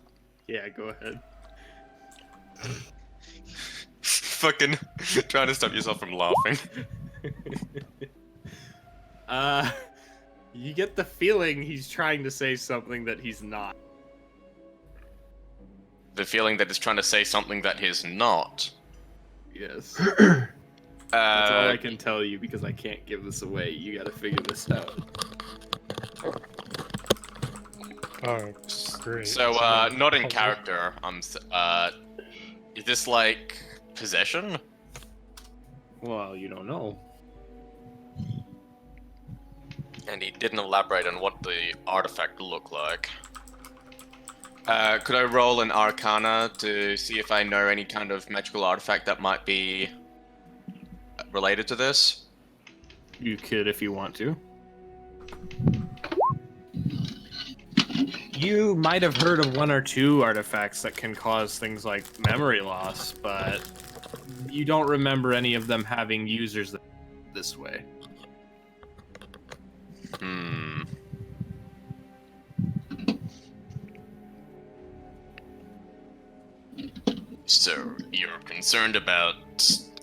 D: Yeah, go ahead.
C: Fucking trying to stop yourself from laughing.
D: You get the feeling he's trying to say something that he's not.
C: The feeling that it's trying to say something that he's not.
D: Yes. That's all I
C: Uh,
D: can tell you because I can't give this away. You gotta figure this out.
B: Oh, great.
C: so,
B: Someone
C: not in
B: puzzle.
C: character. Is this like possession?
D: Well, you don't know.
C: And he didn't elaborate on what the artifact looked like. Could I roll an Arcana to see if I know any kind of magical artifact that might be related to this?
D: You could if you want to. You might have heard of one or two artifacts that can cause things like memory loss, but you don't remember any of them having users this way.
C: Hmm. So, you're concerned about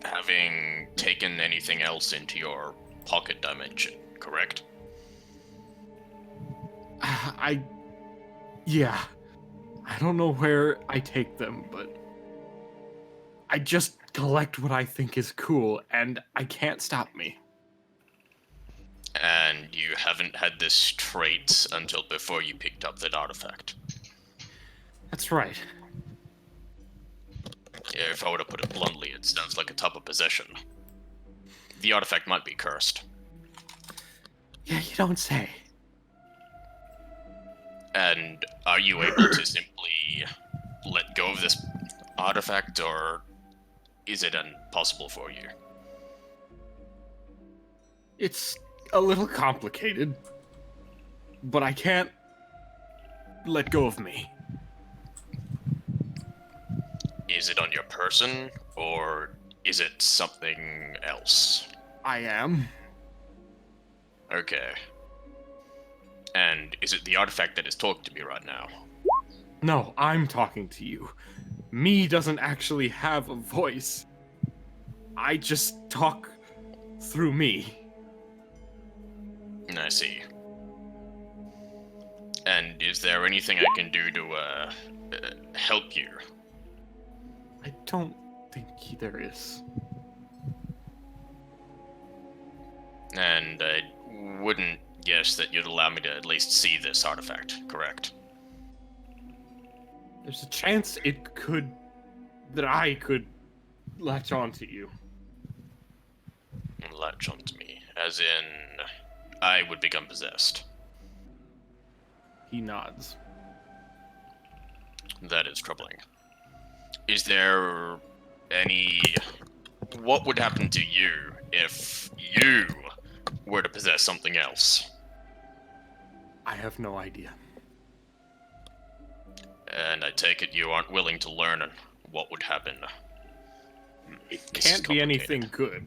C: having taken anything else into your pocket dimension, correct?
D: Yeah. I don't know where I take them, but I just collect what I think is cool, and I can't stop me.
C: And you haven't had this trait until before you picked up that artifact.
D: That's right.
C: If I were to put it bluntly, it sounds like a type of possession. The artifact might be cursed.
D: Yeah, you don't say.
C: And are you able to simply let go of this artifact, or is it impossible for you?
D: It's a little complicated, but I can't let go of me.
C: Is it on your person, or is it something else?
D: I am.
C: Okay. And is it the artifact that is talking to me right now?
D: No, I'm talking to you. Me doesn't actually have a voice. I just talk through me.
C: I see. And is there anything I can do to help you?
D: I don't think there is.
C: And I wouldn't guess that you'd allow me to at least see this artifact, correct?
D: There's a chance that I could latch on to you.
C: Latch onto me, as in, I would become possessed.
D: He nods.
C: That is troubling. Is there any... What would happen to you if you were to possess something else?
D: I have no idea.
C: And I take it you aren't willing to learn what would happen.
D: It
C: This is
D: can't be anything
C: complicated.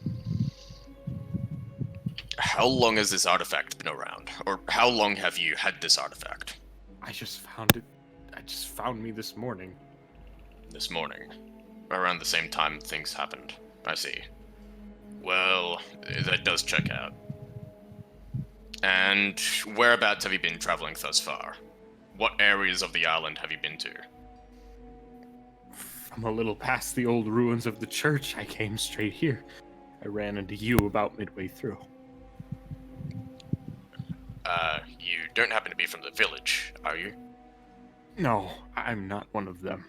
D: good.
C: How long has this artifact been around? Or how long have you had this artifact?
D: I just found it. I just found me this morning.
C: This morning. Around the same time things happened. I see. Well, that does check out. And whereabouts have you been traveling thus far? What areas of the island have you been to?
D: From a little past the old ruins of the church, I came straight here. I ran into you about midway through.
C: You don't happen to be from the village, are you?
D: No, I'm not one of them.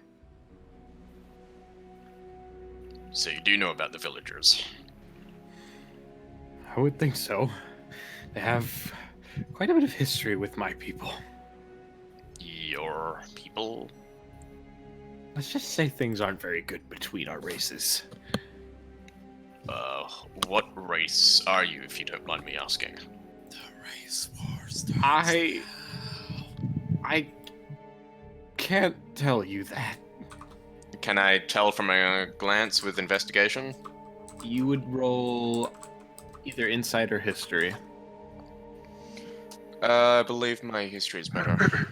C: So you do know about the villagers.
D: I would think so. They have quite a bit of history with my people.
C: Your people?
D: Let's just say things aren't very good between our races.
C: What race are you, if you don't mind me asking?
E: The race war starts
D: I can't tell you that.
C: Can I tell from a glance with investigation?
D: You would roll either insight or history.
C: I believe my history is better.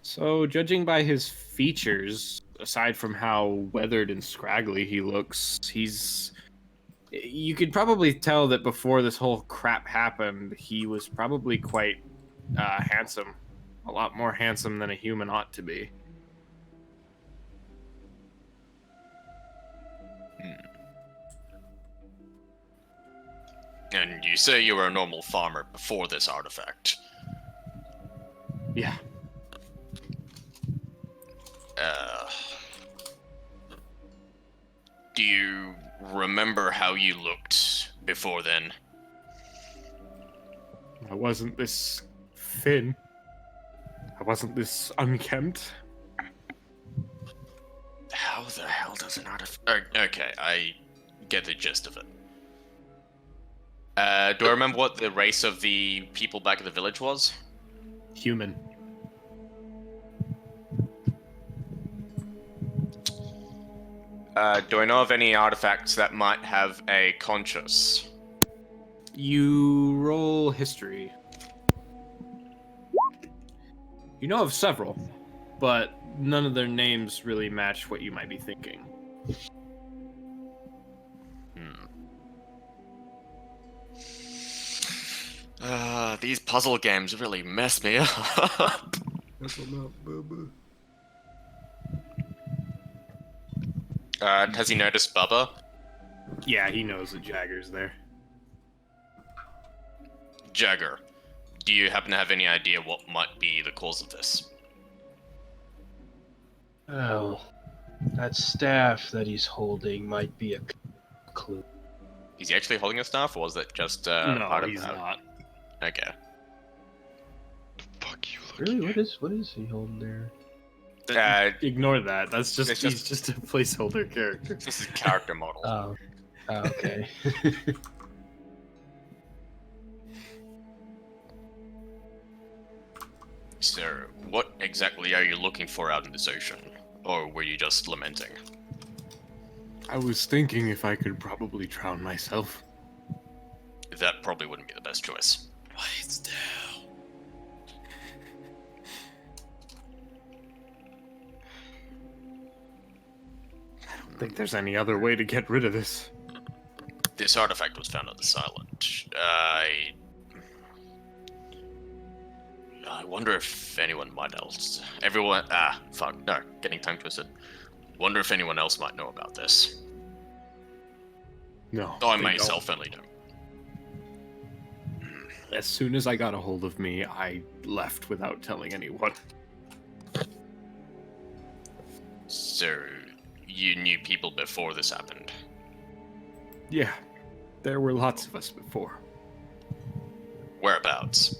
D: So, judging by his features, aside from how weathered and scraggly he looks, you could probably tell that before this whole crap happened, he was probably quite handsome. A lot more handsome than a human ought to be.
C: And you say you were a normal farmer before this artifact.
D: Yeah.
C: Do you remember how you looked before then?
D: I wasn't this thin. I wasn't this unkempt.
C: How the hell does an artifact... Okay, I get the gist of it. Do I remember what the race of the people back at the village was?
D: Human.
C: Do I know of any artifacts that might have a conscious?
D: You roll history. You know of several, but none of their names really match what you might be thinking.
C: These puzzle games really mess me up. Has he noticed Bubba?
D: Yeah, he knows that Jagger's there.
C: Jagger, Do you happen to have any idea what might be the cause of this?
H: Well, that staff that he's holding might be a clue.
C: Is he actually holding a staff, or was that just
D: No,
C: part of
D: he's
C: that?
D: not.
C: Okay.
B: Fuck you,
H: Really?
B: Lucky.
H: What is he holding there?
D: Ignore that. That's just
C: it's
D: he's just a placeholder character.
C: This is character model.
H: Oh, okay.
C: Sir, what exactly are you looking for out in this ocean? Or were you just lamenting?
D: I was thinking if I could probably drown myself.
C: That probably wouldn't be the best choice.
E: Lights down.
D: I don't think there's any other way to get rid of this.
C: This artifact was found on this island. I wonder if anyone might else. Everyone. Fuck. No, getting tongue twisted. Wonder if anyone else might know about this.
D: No.
C: I
D: they
C: myself only don't.
D: don't. As soon as I got a hold of me, I left without telling anyone.
C: So, you knew people before this happened?
D: Yeah, there were lots of us before.
C: Whereabouts?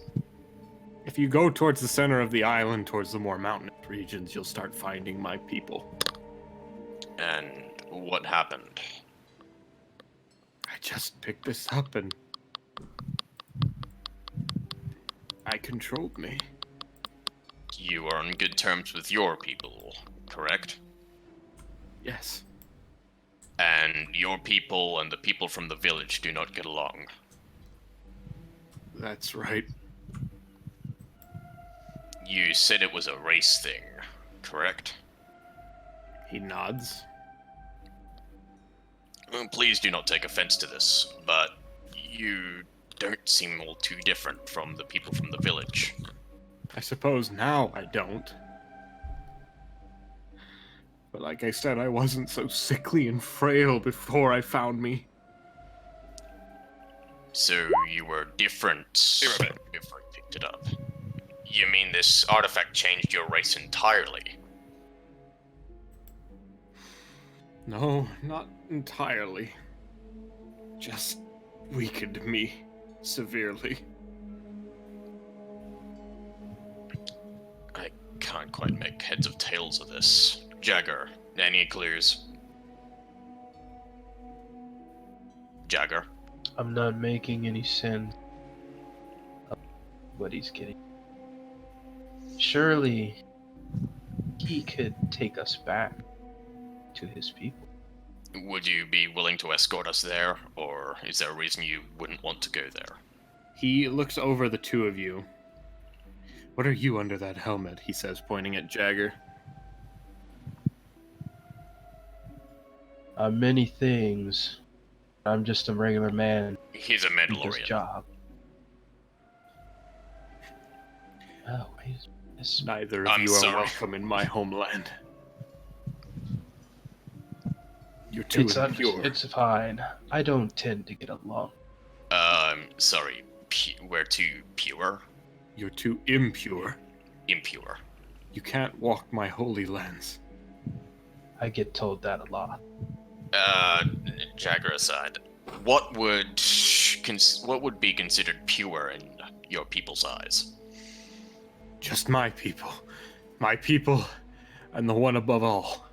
D: If you go towards the center of the island, towards the more mountainous regions, you'll start finding my people.
C: And what happened?
D: I just picked this up and I controlled me.
C: You are on good terms with your people, correct?
D: Yes.
C: And your people and the people from the village do not get along.
D: That's right.
C: You said it was a race thing, correct?
D: He nods.
C: Well, please do not take offense to this, but you don't seem all too different from the people from the village.
D: I suppose now I don't. But like I said, I wasn't so sickly and frail before I found me.
C: So you were different before I picked it up. You mean this artifact changed your race entirely?
D: No, not entirely. Just weakened me severely.
C: I can't quite make heads or tails of this. Jagger, any clues? Jagger?
H: I'm not making any sense of what he's getting. Surely he could take us back to his people.
C: Would you be willing to escort us there, or is there a reason you wouldn't want to go there?
D: He looks over the two of you. What are you under that helmet? He says, pointing at Jagger.
H: Many things. I'm just a regular man
C: He's a
H: who does
C: Mandalorian.
H: job. Oh, he's
D: Neither of
C: I'm
D: you
C: sorry.
D: are welcome in my homeland. You're too impure.
H: It's fine. I don't tend to get along.
C: Sorry. We're too pure?
D: You're too impure.
C: Impure.
D: You can't walk my holy lands.
H: I get told that a lot.
C: Jagger aside, what would be considered pure in your people's eyes?
D: Just my people. My people, and the one above all.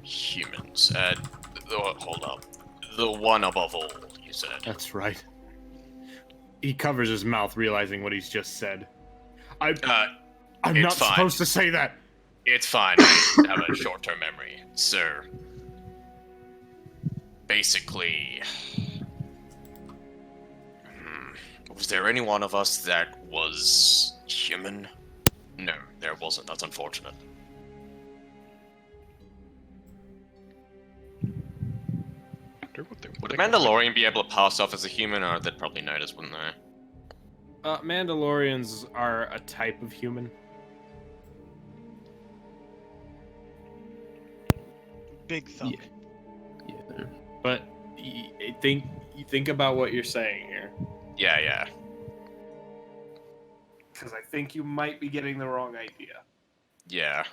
C: Humans. Hold up. The one above all, you said.
D: That's right. He covers his mouth, realizing what he's just said. I'm
C: It's
D: not
C: fine.
D: supposed to say that.
C: It's fine. I have a short-term memory, sir. Basically, was there any one of us that was human? No, there wasn't. That's unfortunate. Would a Mandalorian be able to pass off as a human, or they'd probably notice, wouldn't they?
D: Mandalorians are a type of human.
I: Big thump.
H: Yeah.
D: But you think about what you're saying here.
C: Yeah.
D: Because I think you might be getting the wrong idea.
C: Yeah.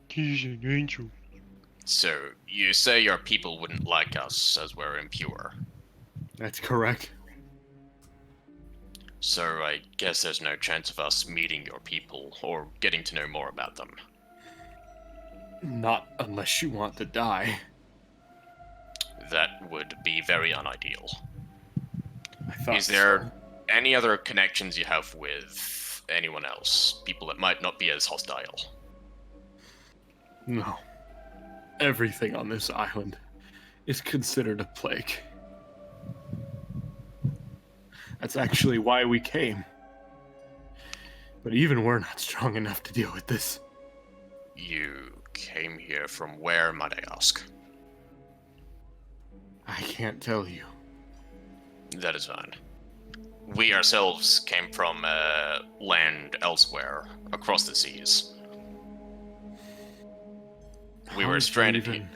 B: He's an angel.
C: So, you say your people wouldn't like us as we're impure.
D: That's correct.
C: So I guess there's no chance of us meeting your people or getting to know more about them.
D: Not unless you want to die.
C: That would be very unideal.
D: I thought
C: Is there
D: so.
C: any other connections you have with anyone else? People that might not be as hostile?
D: No. Everything on this island is considered a plague. That's actually why we came. But even we're not strong enough to deal with this.
C: You came here from where, might I ask?
D: I can't tell you.
C: That is fine. We ourselves came from land elsewhere, across the seas. We
D: How
C: were
D: did you
C: stranded
D: even-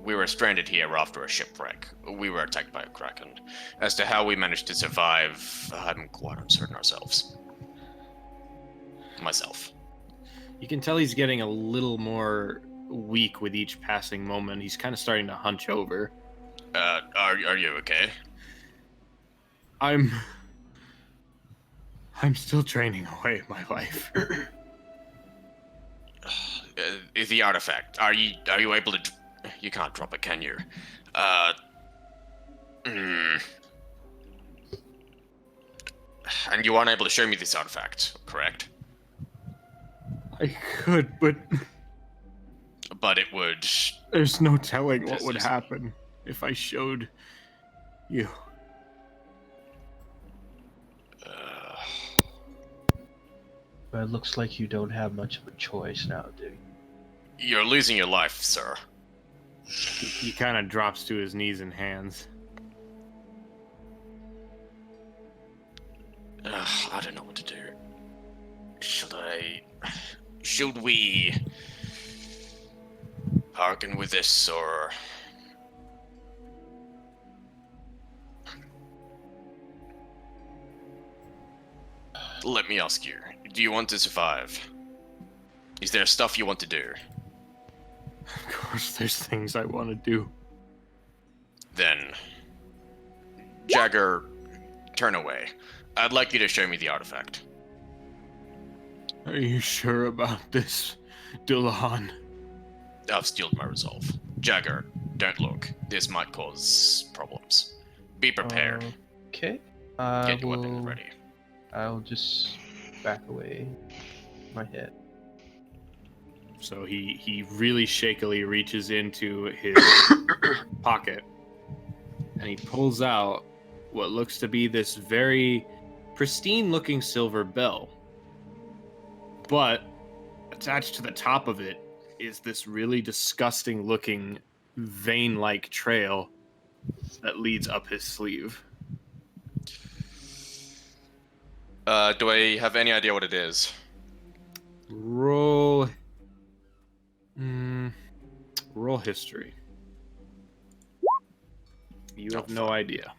C: We were stranded here after a shipwreck. We were attacked by a kraken. As to how we managed to survive, I'm quite uncertain ourselves. Myself.
D: You can tell he's getting a little more weak with each passing moment. He's kind of starting to hunch over.
C: Are you okay?
D: I'm still draining away my life.
C: The artifact. Are you able to? You can't drop it, can you? And you aren't able to show me this artifact, correct?
D: I could, but
C: But it would.
D: there's no telling what
C: This
D: would
C: is-
D: happen if I showed you.
H: But it looks like you don't have much of a choice now, do you?
C: You're losing your life, sir.
D: He kind of drops to his knees and hands.
C: I don't know what to do. Should we hearken with this, or let me ask you, do you want to survive? Is there stuff you want to do?
D: Of course, there's things I want to do.
C: Then, Jagger, turn away. I'd like you to show me the artifact.
D: Are you sure about this, Dulahan?
C: I've steeled my resolve. Jagger, don't look. This might cause problems. Be prepared.
H: Okay.
C: Get your weapon ready.
H: I'll just back away my head.
D: So he really shakily reaches into his pocket and he pulls out what looks to be this very pristine looking silver bell. But attached to the top of it is this really disgusting looking vein like trail that leads up his sleeve.
C: Do I have any idea what it is?
D: Roll. Roll history. You have no idea.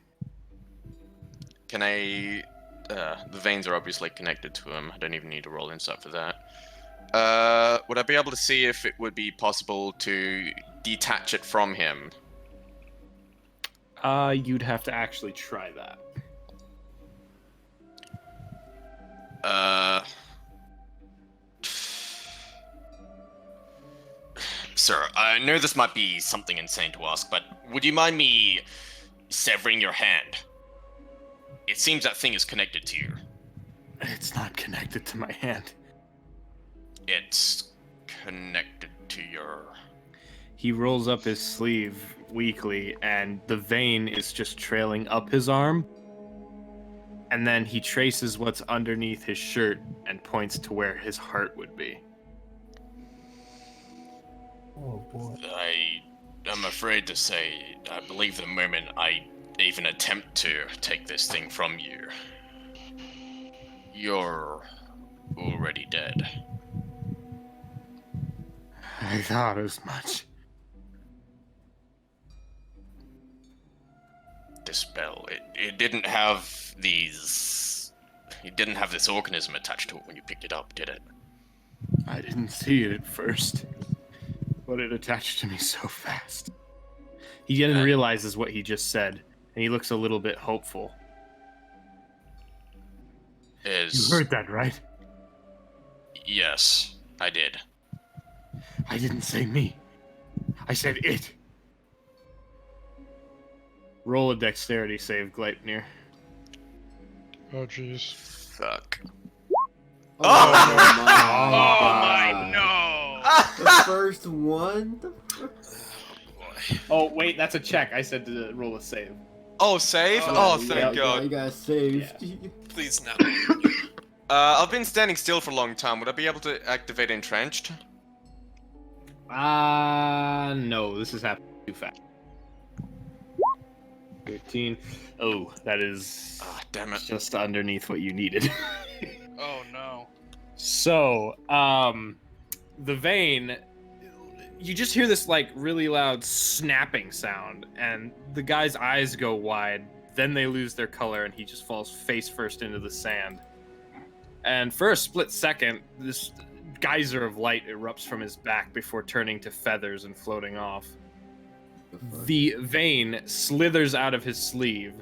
C: Can I... the veins are obviously connected to him. I don't even need to roll insight for that. Would I be able to see if it would be possible to detach it from him?
D: You'd have to actually try that.
C: Sir, I know this might be something insane to ask, but would you mind me severing your hand? It seems that thing is connected to you.
D: It's not connected to my hand.
C: It's connected to your...
D: He rolls up his sleeve weakly, and the vein is just trailing up his arm. And then he traces what's underneath his shirt and points to where his heart would be.
H: Oh boy.
C: I'm afraid to say, I believe the moment I even attempt to take this thing from you, you're already dead.
D: I thought as much.
C: this spell. It didn't have these. It didn't have this organism attached to it when you picked it up, did it?
D: I didn't see it at first, but it attached to me so fast. He then realizes what he just said, and he looks a little bit hopeful. You heard that, right?
C: Yes, I did.
D: I didn't say me. I said it. Roll a dexterity save, Gleipnir.
B: Oh jeez.
C: Fuck.
G: Oh, my
A: Oh my
G: God.
A: no!
G: The first one? The fuck?
D: Oh, wait, that's a check. I said to roll a save.
C: Oh, save?
A: Oh,
C: Oh, thank
G: You
C: God.
G: gotta save.
E: Please now.
C: I've been standing still for a long time. Would I be able to activate entrenched?
D: No, this is happening too fast. 13. Oh, that is
C: Ah, damn it.
D: just underneath what you needed.
A: Oh no.
D: So, the vein, you just hear this like really loud snapping sound, and the guy's eyes go wide. Then they lose their color, and he just falls face first into the sand. And for a split second, this geyser of light erupts from his back before turning to feathers and floating off. The vein slithers out of his sleeve,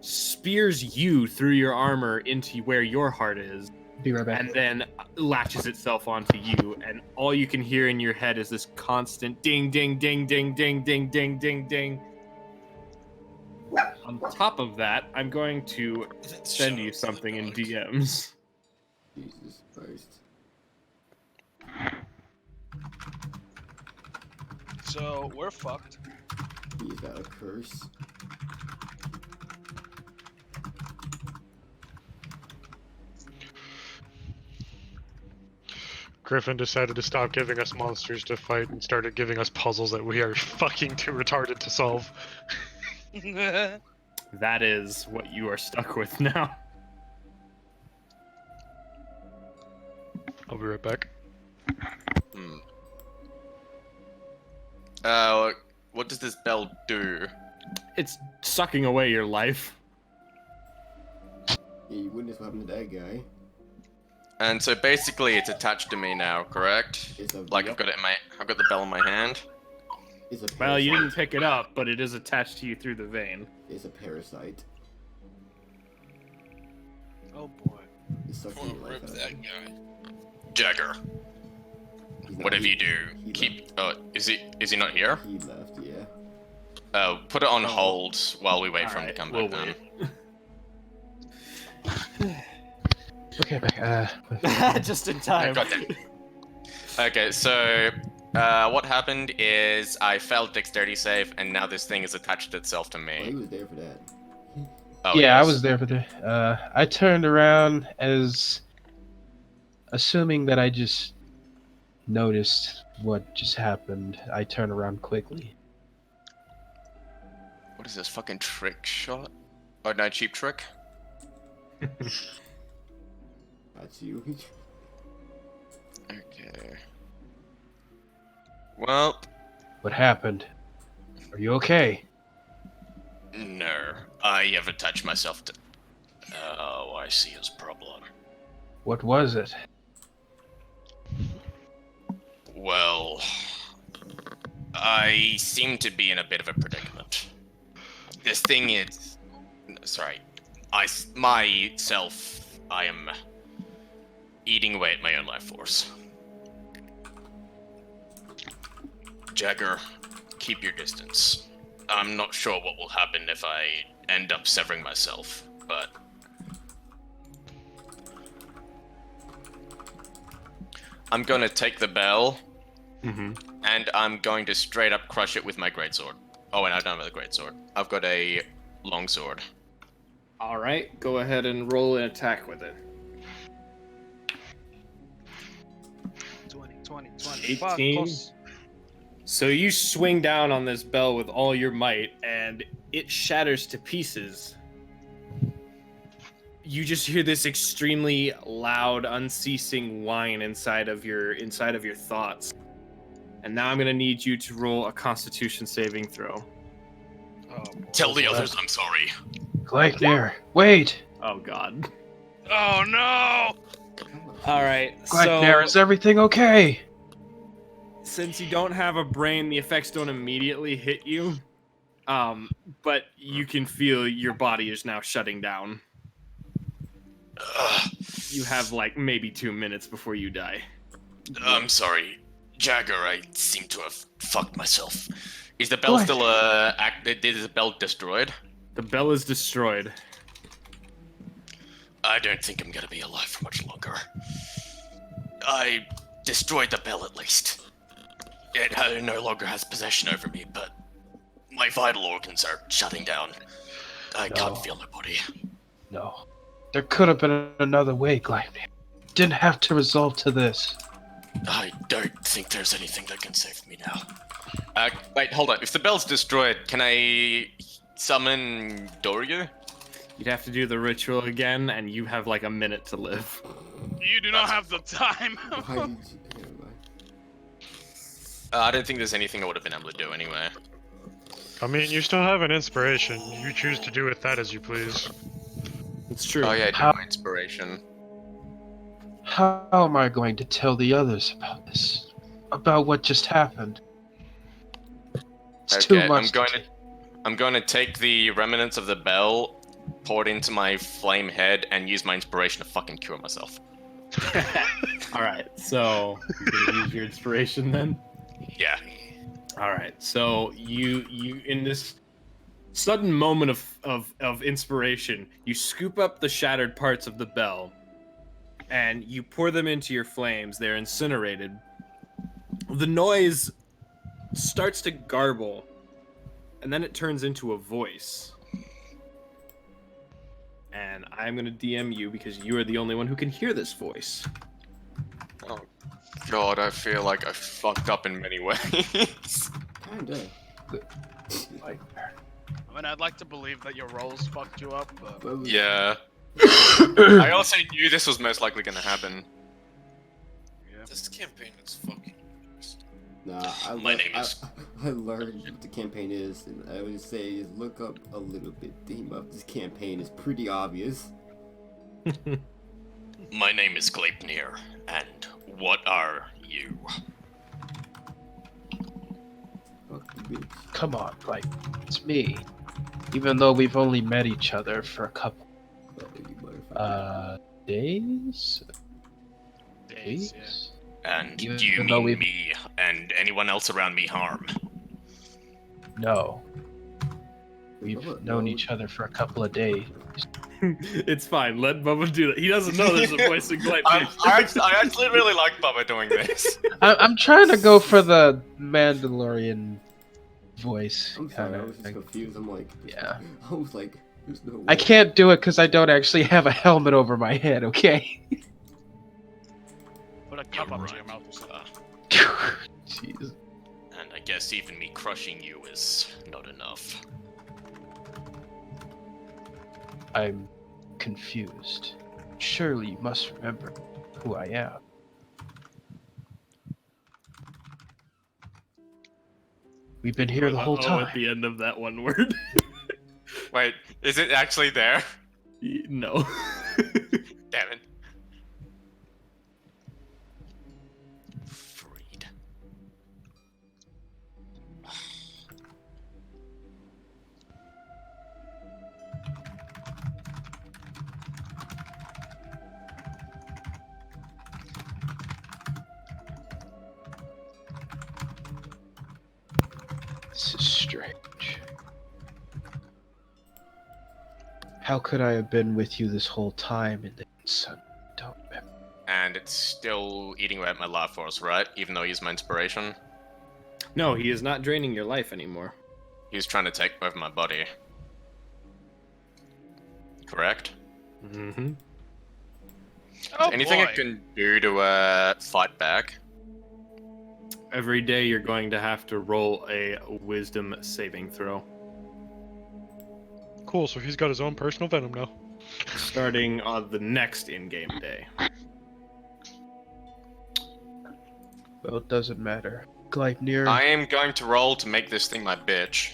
D: spears you through your armor into where your heart is,
H: Be right back.
D: and then latches itself onto you, and all you can hear in your head is this constant ding, ding, ding, ding, ding, ding, ding, ding, ding. On top of that, I'm going to send you something in DMs.
G: Jesus Christ.
A: So we're fucked.
G: He's got a curse.
B: Griffin decided to stop giving us monsters to fight and started giving us puzzles that we are fucking too retarded to solve.
D: That is what you are stuck with now.
B: I'll be right back.
C: What does this bell do?
D: It's sucking away your life.
G: Yeah, you witnessed what happened to that guy.
C: And so basically, it's attached to me now, correct?
G: It's a
C: Like I've got the bell in my hand.
G: It's a
D: Well, you
G: parasite.
D: didn't pick it up, but it is attached to you through the vein.
G: It's a parasite.
A: Oh boy.
G: It's sucking
E: Wanna
G: your life
E: rip
G: out of
E: that
G: you.
E: guy.
C: Jagger,
G: He's not-
C: whatever
G: he-
C: you do,
G: he
C: keep. Oh, is he not here?
G: He left, yeah.
C: Put it on
D: Oh.
C: hold while we wait for him to
D: Alright,
C: come
D: we'll
C: back. Then.
H: Okay, back.
D: Just in time.
C: Goddamn. Okay, so what happened is I failed dexterity save, and now this thing is attached itself to
G: Well, he
C: me.
G: was there for that.
C: Oh,
H: Yeah, I
C: yes.
H: was there for the. I turned around as, assuming that I just noticed what just happened. I turned around quickly.
C: What is this fucking trick shot? Oh no, cheap trick.
G: That's you.
C: Okay. Well,
H: What happened? Are you okay?
C: no, I have attached myself to. Oh, I see his problem.
H: What was it?
C: Well, I seem to be in a bit of a predicament. This thing is. Sorry. Myself, I am eating away at my own life force. Jagger, keep your distance. I'm not sure what will happen if I end up severing myself, but. I'm gonna take the bell.
D: Mm-hmm.
C: And I'm going to straight up crush it with my greatsword. Oh, and I don't have a greatsword. I've got a longsword.
D: All right, go ahead and roll an attack with it.
A: 20.
D: 18.
A: Fuck, close.
D: So you swing down on this bell with all your might, and it shatters to pieces. You just hear this extremely loud, unceasing whine inside of your thoughts. And now I'm gonna need you to roll a Constitution saving throw.
A: Oh, boy.
C: Tell the others I'm sorry.
H: Gleipnir, wait!
D: Oh God.
A: Oh no!
D: All right.
H: Gleipnir, is everything okay?
D: Since you don't have a brain, the effects don't immediately hit you. But you can feel your body is now shutting down. You have like maybe 2 minutes before you die.
C: I'm sorry, Jagger. I seem to have fucked myself. Is the bell still is the bell destroyed?
D: The bell is destroyed.
C: I don't think I'm gonna be alive for much longer. I destroyed the bell at least. It no longer has possession over me, but my vital organs are shutting down. I can't feel my body.
H: No. There could have been another way, Gleipnir. Didn't have to resolve to this.
C: I don't think there's anything that can save me now. Wait, hold on. If the bell's destroyed, can I summon Doryu?
D: You'd have to do the ritual again, and you have like a minute to live.
A: You do not have the time.
G: Why did you? Never mind.
C: I don't think there's anything I would have been able to do anyway.
B: I mean, you still have an inspiration. You choose to do with that as you please.
D: It's true.
C: Oh yeah, I do
H: How-
C: my inspiration.
H: How am I going to tell the others about this? About what just happened? It's too much.
C: I'm going to take the remnants of the bell, pour it into my flame head, and use my inspiration to fucking cure myself.
D: All right. So you're gonna use your inspiration then.
C: Yeah.
D: All right. So you in this sudden moment of inspiration, you scoop up the shattered parts of the bell, and you pour them into your flames. They're incinerated. The noise starts to garble, and then it turns into a voice. And I'm going to DM you because you are the only one who can hear this voice.
C: Oh god, I feel like I fucked up in many ways.
G: Kinda.
H: Gleipnir.
A: I mean, I'd like to believe that your rolls fucked you up, but
G: Well,
C: Yeah. I also knew this was most likely gonna happen.
A: yeah.
E: This campaign is fucking.
G: Nah,
C: My name is-
G: I learned what the campaign is, and I would say is look up a little bit. The theme of this campaign is pretty obvious.
C: My name is Gleipnir, and what are you?
G: Fuck the bitch.
H: Come on, Gleipnir. It's me. Even though we've only met each other for a couple
G: Fuck you, motherfucker.
H: days?
A: Days, yeah.
H: Weeks?
C: And
H: Even
C: do you
H: though
C: mean
H: we've-
C: me and anyone else around me harm?
H: No. We've
G: Bubba,
H: known
G: no.
H: each other for a couple of days.
D: It's fine. Let Bubba do that. He doesn't know there's a voice in Gleipnir.
C: I actually really like Bubba doing this.
H: I'm trying to go for the Mandalorian voice.
G: I'm sorry, I
H: kinda
G: was just
H: thing.
G: confused. I'm like,
H: Yeah.
G: I was like, there's no way.
H: I can't do it because I don't actually have a helmet over my head, okay?
A: Put a cup
C: You're
A: up to your
C: right.
A: mouth or something.
H: Jeez.
C: And I guess even me crushing you is not enough.
H: I'm confused. Surely you must remember who I am. We've been here the whole time.
D: At the end of that one word.
C: Wait, is it actually there?
D: No.
C: Damn it. Freed.
H: This is strange. How could I have been with you this whole time and then suddenly don't remember?
C: And it's still eating away at my life force, right? Even though he's my inspiration.
D: No, he is not draining your life anymore.
C: He's trying to take over my body. Correct?
D: Mm-hmm.
A: Oh,
C: Anything I
A: boy.
C: can do to fight back?
D: Every day you're going to have to roll a wisdom saving throw.
B: Cool, so he's got his own personal venom now.
D: Starting on the next in-game day.
H: Well, it doesn't matter. Gleipnir.
C: I am going to roll to make this thing my bitch.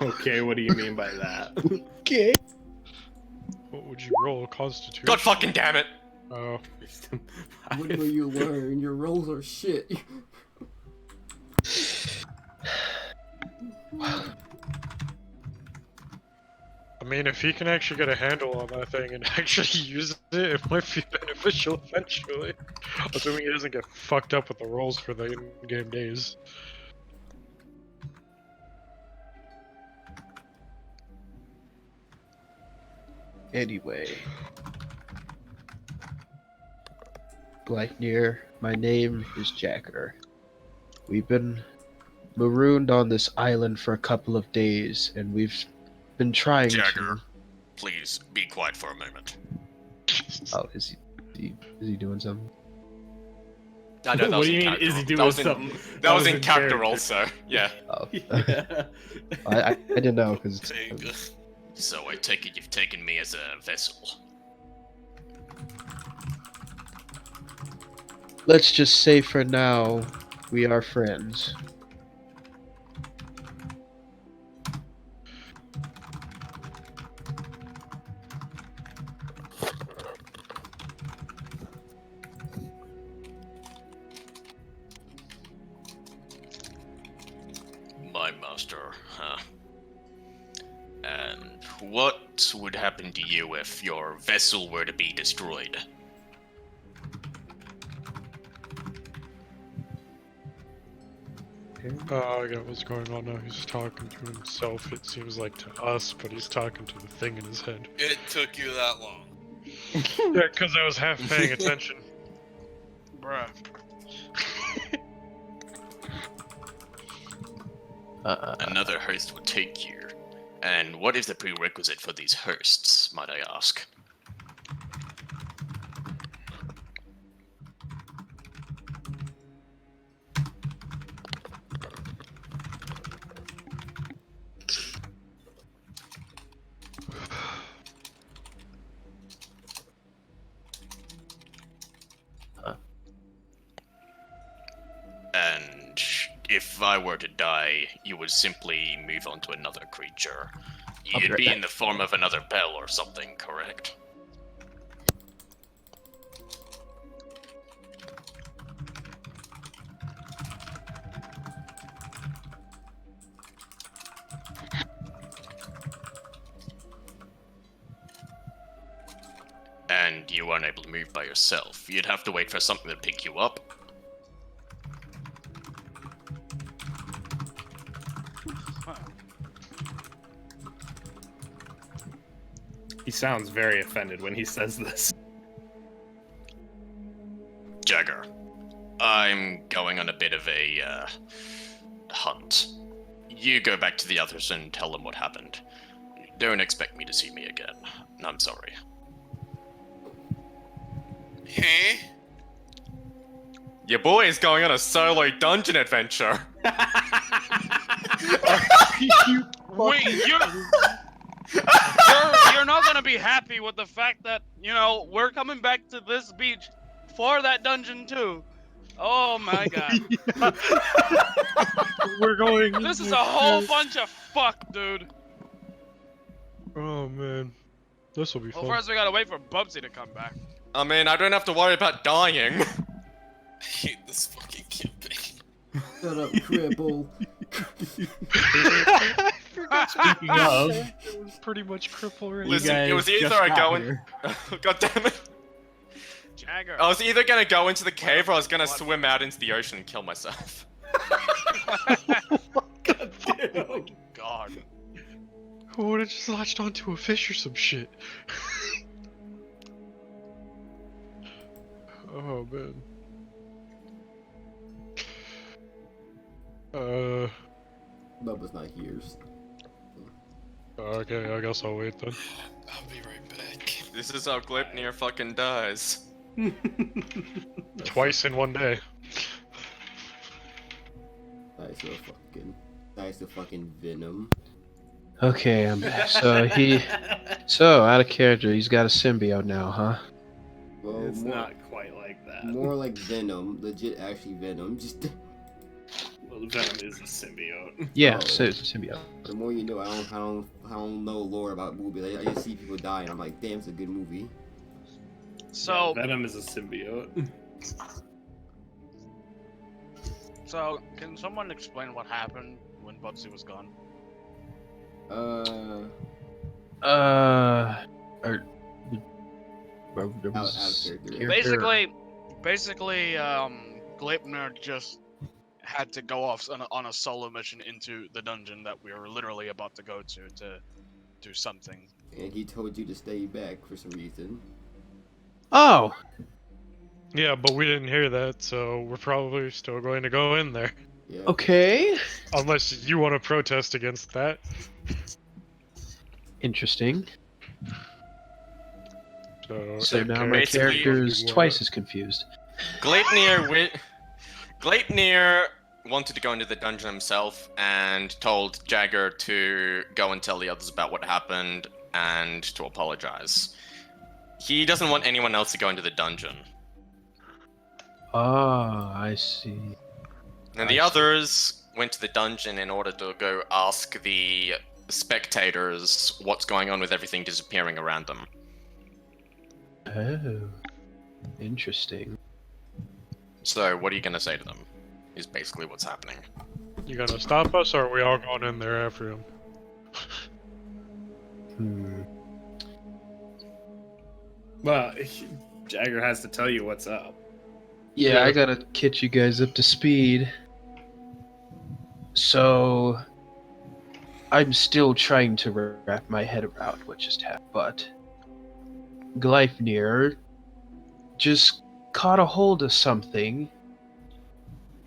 D: Okay, what do you mean by that?
H: Okay.
B: What would you roll? Constitution?
C: God fucking damn it!
B: Oh.
G: When will you learn? Your rolls are shit.
B: I mean, if he can actually get a handle on that thing and actually use it, it might be beneficial eventually. Assuming he doesn't get fucked up with the rolls for the in-game days.
H: Anyway. Blacknear, my name is Jacker. We've been marooned on this island for a couple of days, and we've been trying
C: Jagger, please be quiet for a moment.
H: to... Oh, is he doing something?
C: I know that
D: What
C: was
D: do you
C: in
D: mean, is he
C: character.
D: doing
C: That was in,
D: something?
C: that was in
D: in
C: character
D: character.
C: also. Yeah.
H: Oh.
D: Yeah.
H: I didn't know, because...
E: Big.
C: So I take it you've taken me as a vessel.
H: Let's just say for now, we are friends.
C: My master, huh? And what would happen to you if your vessel were to be destroyed?
B: I get what's going on now. He's talking to himself, it seems like to us, but he's talking to the thing in his head.
E: It took you that long.
B: Yeah, because I was half paying attention.
A: Bruh.
C: Another host would take you. And what is the prerequisite for these hosts, might I ask? And if I were to die, you would simply move on to another creature.
H: I'll be
C: You'd
H: right
C: be
H: back.
C: in the form of another bell or something, correct? And you weren't able to move by yourself. You'd have to wait for something to pick you up.
D: He sounds very offended when he says this.
C: Jagger, I'm going on a bit of a hunt. You go back to the others and tell them what happened. Don't expect me to see me again. I'm sorry.
E: Hey?
C: Your boy is going on a solo dungeon adventure.
A: Wait, you're not gonna be happy with the fact that, you know, we're coming back to this beach for that dungeon too. Oh my god.
B: We're going.
A: This is a whole bunch of fuck, dude.
B: Oh man, this will be
A: Well,
B: fun.
A: first we gotta wait for Bubsy to come back.
C: I mean, I don't have to worry about dying.
E: I hate this fucking campaign.
G: Shut up, cripple.
H: Speaking of,
B: It was pretty much cripple right
C: Listen,
H: guys
C: it was either
H: just
C: I
H: got
C: go in.
H: here.
C: God damn it.
A: Jagger.
C: I was either gonna go into the cave or I was gonna
A: What?
C: swim out into the ocean and kill myself.
D: God damn.
A: God.
B: Who would have just latched onto a fish or some shit? Oh man.
G: Bubba's not here.
B: Okay, I guess I'll wait then.
E: I'll be right back.
C: This is how Gleipnir fucking dies.
B: Twice in one day.
G: Nice to fucking Venom.
H: okay, I'm back. So out of character, he's got a symbiote now, huh?
G: Well,
D: It's
G: more,
D: not quite like that.
G: more like Venom. Legit, actually Venom. Just
D: Well, Venom is a symbiote.
H: Yeah,
G: Oh.
H: so it's a symbiote.
G: The more you know, I don't know lore about movies. I just see people die, and I'm like, damn, it's a good movie.
A: So,
D: Venom is a symbiote.
A: so can someone explain what happened when Bugsy was gone?
H: There was
G: out of character.
A: Basically, Gleipnir just had to go off on a solo mission into the dungeon that we were literally about to go to do something.
G: And he told you to stay back for some reason.
H: Oh,
B: Yeah, but we didn't hear that, so we're probably still going to go in there.
G: Yeah.
H: okay.
B: Unless you want to protest against that.
H: Interesting. So
B: in
H: now my
B: character,
H: character
B: you
H: is
B: wanna-
H: twice as confused.
C: Gleipnir wanted to go into the dungeon himself and told Jagger to go and tell the others about what happened and to apologize. He doesn't want anyone else to go into the dungeon.
H: Ah, I see.
C: And the
H: I see.
C: others went to the dungeon in order to go ask the spectators what's going on with everything disappearing around them.
H: Oh, interesting.
C: So, what are you going to say to them? Is basically what's happening.
B: You gonna stop us, or are we all going in there after him?
D: Well, Jagger has to tell you what's up.
H: Yeah, I gotta get you guys up to speed. So, I'm still trying to wrap my head around what just happened, but Gleipnir just caught a hold of something,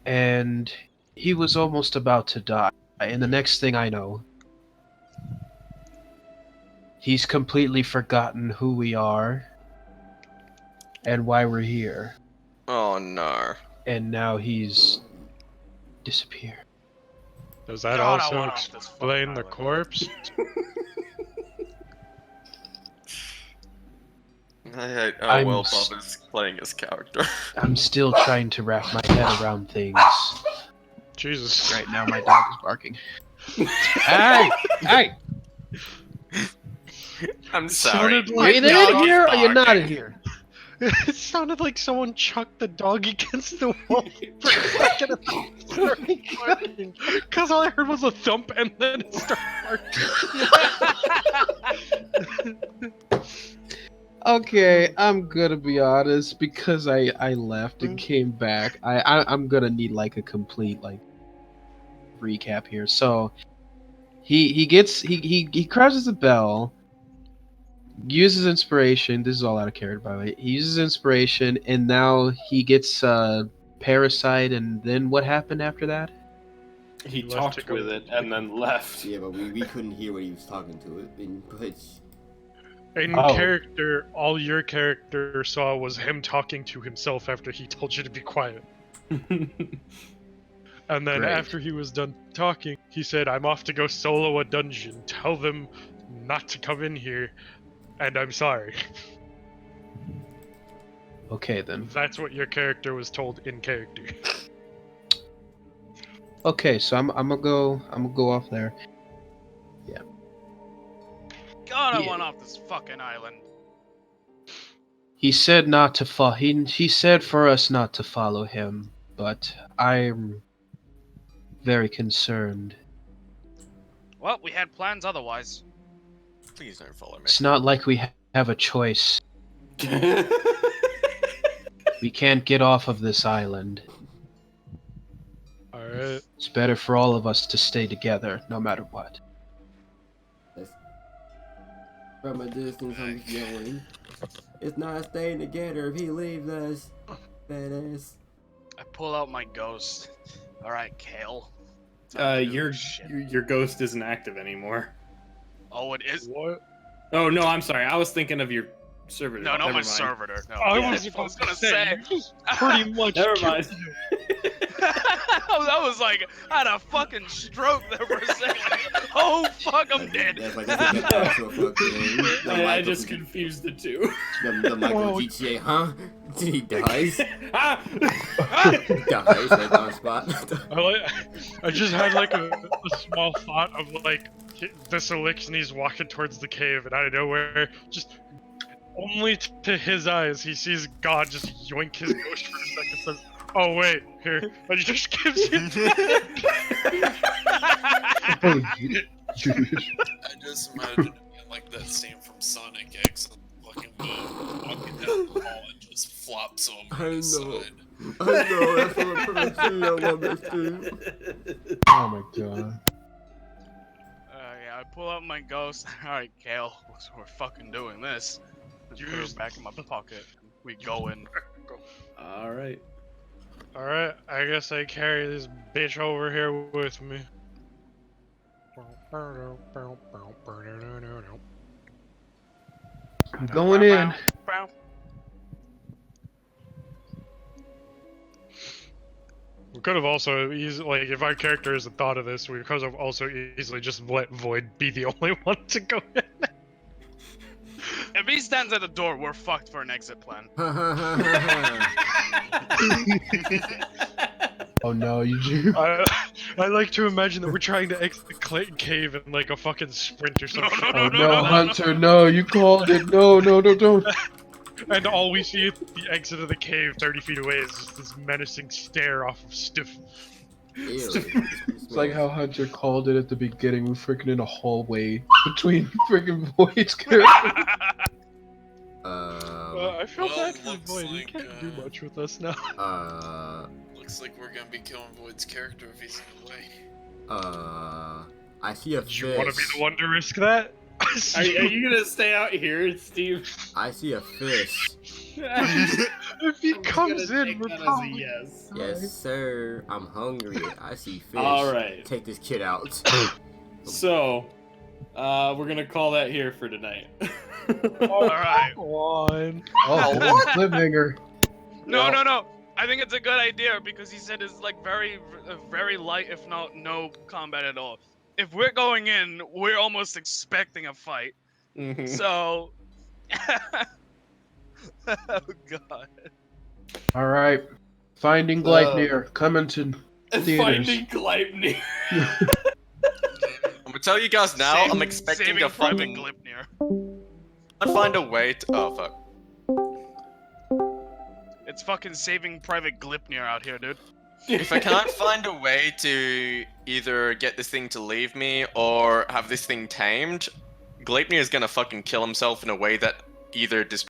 H: and he was almost about to die. And the next thing I know, he's completely forgotten who we are and why we're here.
C: Oh no.
H: And now he's disappeared.
B: Does that
A: God, I
B: also
A: want off this fucking
B: explain the
A: island.
B: corpse?
H: I'm
C: Bob
H: s-
C: is playing his character.
H: I'm still trying to wrap my head around things.
B: Jesus.
H: Right now, my dog is barking. Hey! Hey!
C: I'm sorry.
B: sounded
H: Are
B: like
H: you there in here or you're not in
C: barking.
H: here?
B: It sounded like someone chucked the dog against the wall for a second. Because all I heard was a thump and then it started barking.
H: Okay, I'm gonna be honest, because I left and came back. I'm gonna need like a complete like recap here. So he crashes the bell, uses inspiration. This is all out of character, by the way. He uses inspiration, and now he gets parasite. And then what happened after that?
D: He
B: Left to
D: talked
B: go-
D: with it and then left.
G: Yeah, but we couldn't hear what he was talking to it. But
B: In
H: Oh.
B: character, all your character saw was him talking to himself after he told you to be quiet. And then
H: Great.
B: after he was done talking, he said, I'm off to go solo a dungeon. Tell them not to come in here, and I'm sorry.
H: Okay then.
B: That's what your character was told in character.
H: Okay, so I'm gonna go off there.
A: God, I
H: Yeah.
A: want off this fucking island.
H: He said not to follow. He said for us not to follow him, but I'm very concerned.
A: Well, we had plans otherwise.
C: Please don't follow me.
H: It's not like we have a choice. We can't get off of this island.
B: Alright.
H: It's better for all of us to stay together, no matter what.
G: from a distance, I'm yelling. It's not staying together if he leaves us. Badass.
A: I pull out my ghost. Alright, Kale. Time to do
D: Your
A: this shit.
D: your ghost isn't active anymore.
A: Oh, it is.
B: What?
D: Oh no, I'm sorry. I was thinking of your servitor.
A: No, not
D: Never
A: my
D: mind.
A: servitor. No.
B: I
A: Yeah,
B: was
A: I was
B: about
A: gonna
B: to
A: say.
B: you just pretty much
D: Never
B: killed
D: mind.
B: him.
A: I was like, I had a fucking stroke there for a second. Like, oh fuck, I'm dead.
G: That's like this is the actual fucking. The
D: I
G: Michael,
D: just confused the two.
G: the Michael GTA, huh? He dies.
D: Ah!
G: Dies right on spot.
B: I just had like a small thought of like this Elixir's walking towards the cave, and out of nowhere, just only to his eyes, he sees God just yoink his ghost for a second. Says, "Oh wait, here," and he just gives it.
H: Oh, dude.
E: I just imagine it being like that scene from Sonic X. Fucking walking down the hall and just flops over
G: I
E: his
G: know.
E: side.
G: I know, that's what I'm trying to see. I love this dude.
H: Oh my god.
A: Yeah, I pull out my ghost. Alright, Kale, we're fucking doing this. Just put it back in my pocket. We go in.
D: All right.
B: Alright, I guess I carry this bitch over here with me.
H: I'm going in.
B: We could have also easily, like, if our character hasn't thought of this, we could have also easily just let Void be the only one to go in.
A: If he stands at the door, we're fucked for an exit plan.
H: Oh no, you do.
B: I like to imagine that we're trying to exit the Clayton cave in like a fucking sprint or some shit.
H: Oh no, Hunter, no, you called it. No, no, no, don't.
B: And all we see at the exit of the cave 30 feet away is just this menacing stare off of Stiff.
G: Ew,
H: It's like how Hunter called it at the beginning. We're freaking in a hallway between freaking Void's character.
B: I feel
E: Well,
B: bad for
E: looks
B: Void. You
E: like,
B: can't do much with us now.
E: Looks like we're gonna be killing Void's character if he's in the way.
G: I see a
B: Do
G: fish.
B: you want to be the one to risk that?
D: Are you gonna stay out here, Steve?
G: I see a fish.
B: If he comes in, we're
D: that as a
B: probably...
D: yes.
G: Yes, sir. I'm hungry. I see fish.
D: All right.
G: Take this kid out.
D: So, we're gonna call that here for tonight.
A: Alright.
B: on.
H: Oh,
C: what?
H: cliffhanger.
A: No. I think it's a good idea because he said it's like very light, if not no combat at all. If we're going in, we're almost expecting a fight.
D: Mhm.
A: So, oh god.
H: All right. Finding Gleipnir, coming to theaters.
D: Finding Gleipnir.
C: I'm gonna tell you guys now, I'm expecting
A: saving
C: a
A: Private
C: fucking...
A: Glipnir.
C: I'd find a way to... Oh, fuck.
A: It's fucking saving Private Glipnir out here, dude.
C: If I can't find a way to either get this thing to leave me or have this thing tamed, Gleipnir is gonna fucking kill himself in a way that either destroys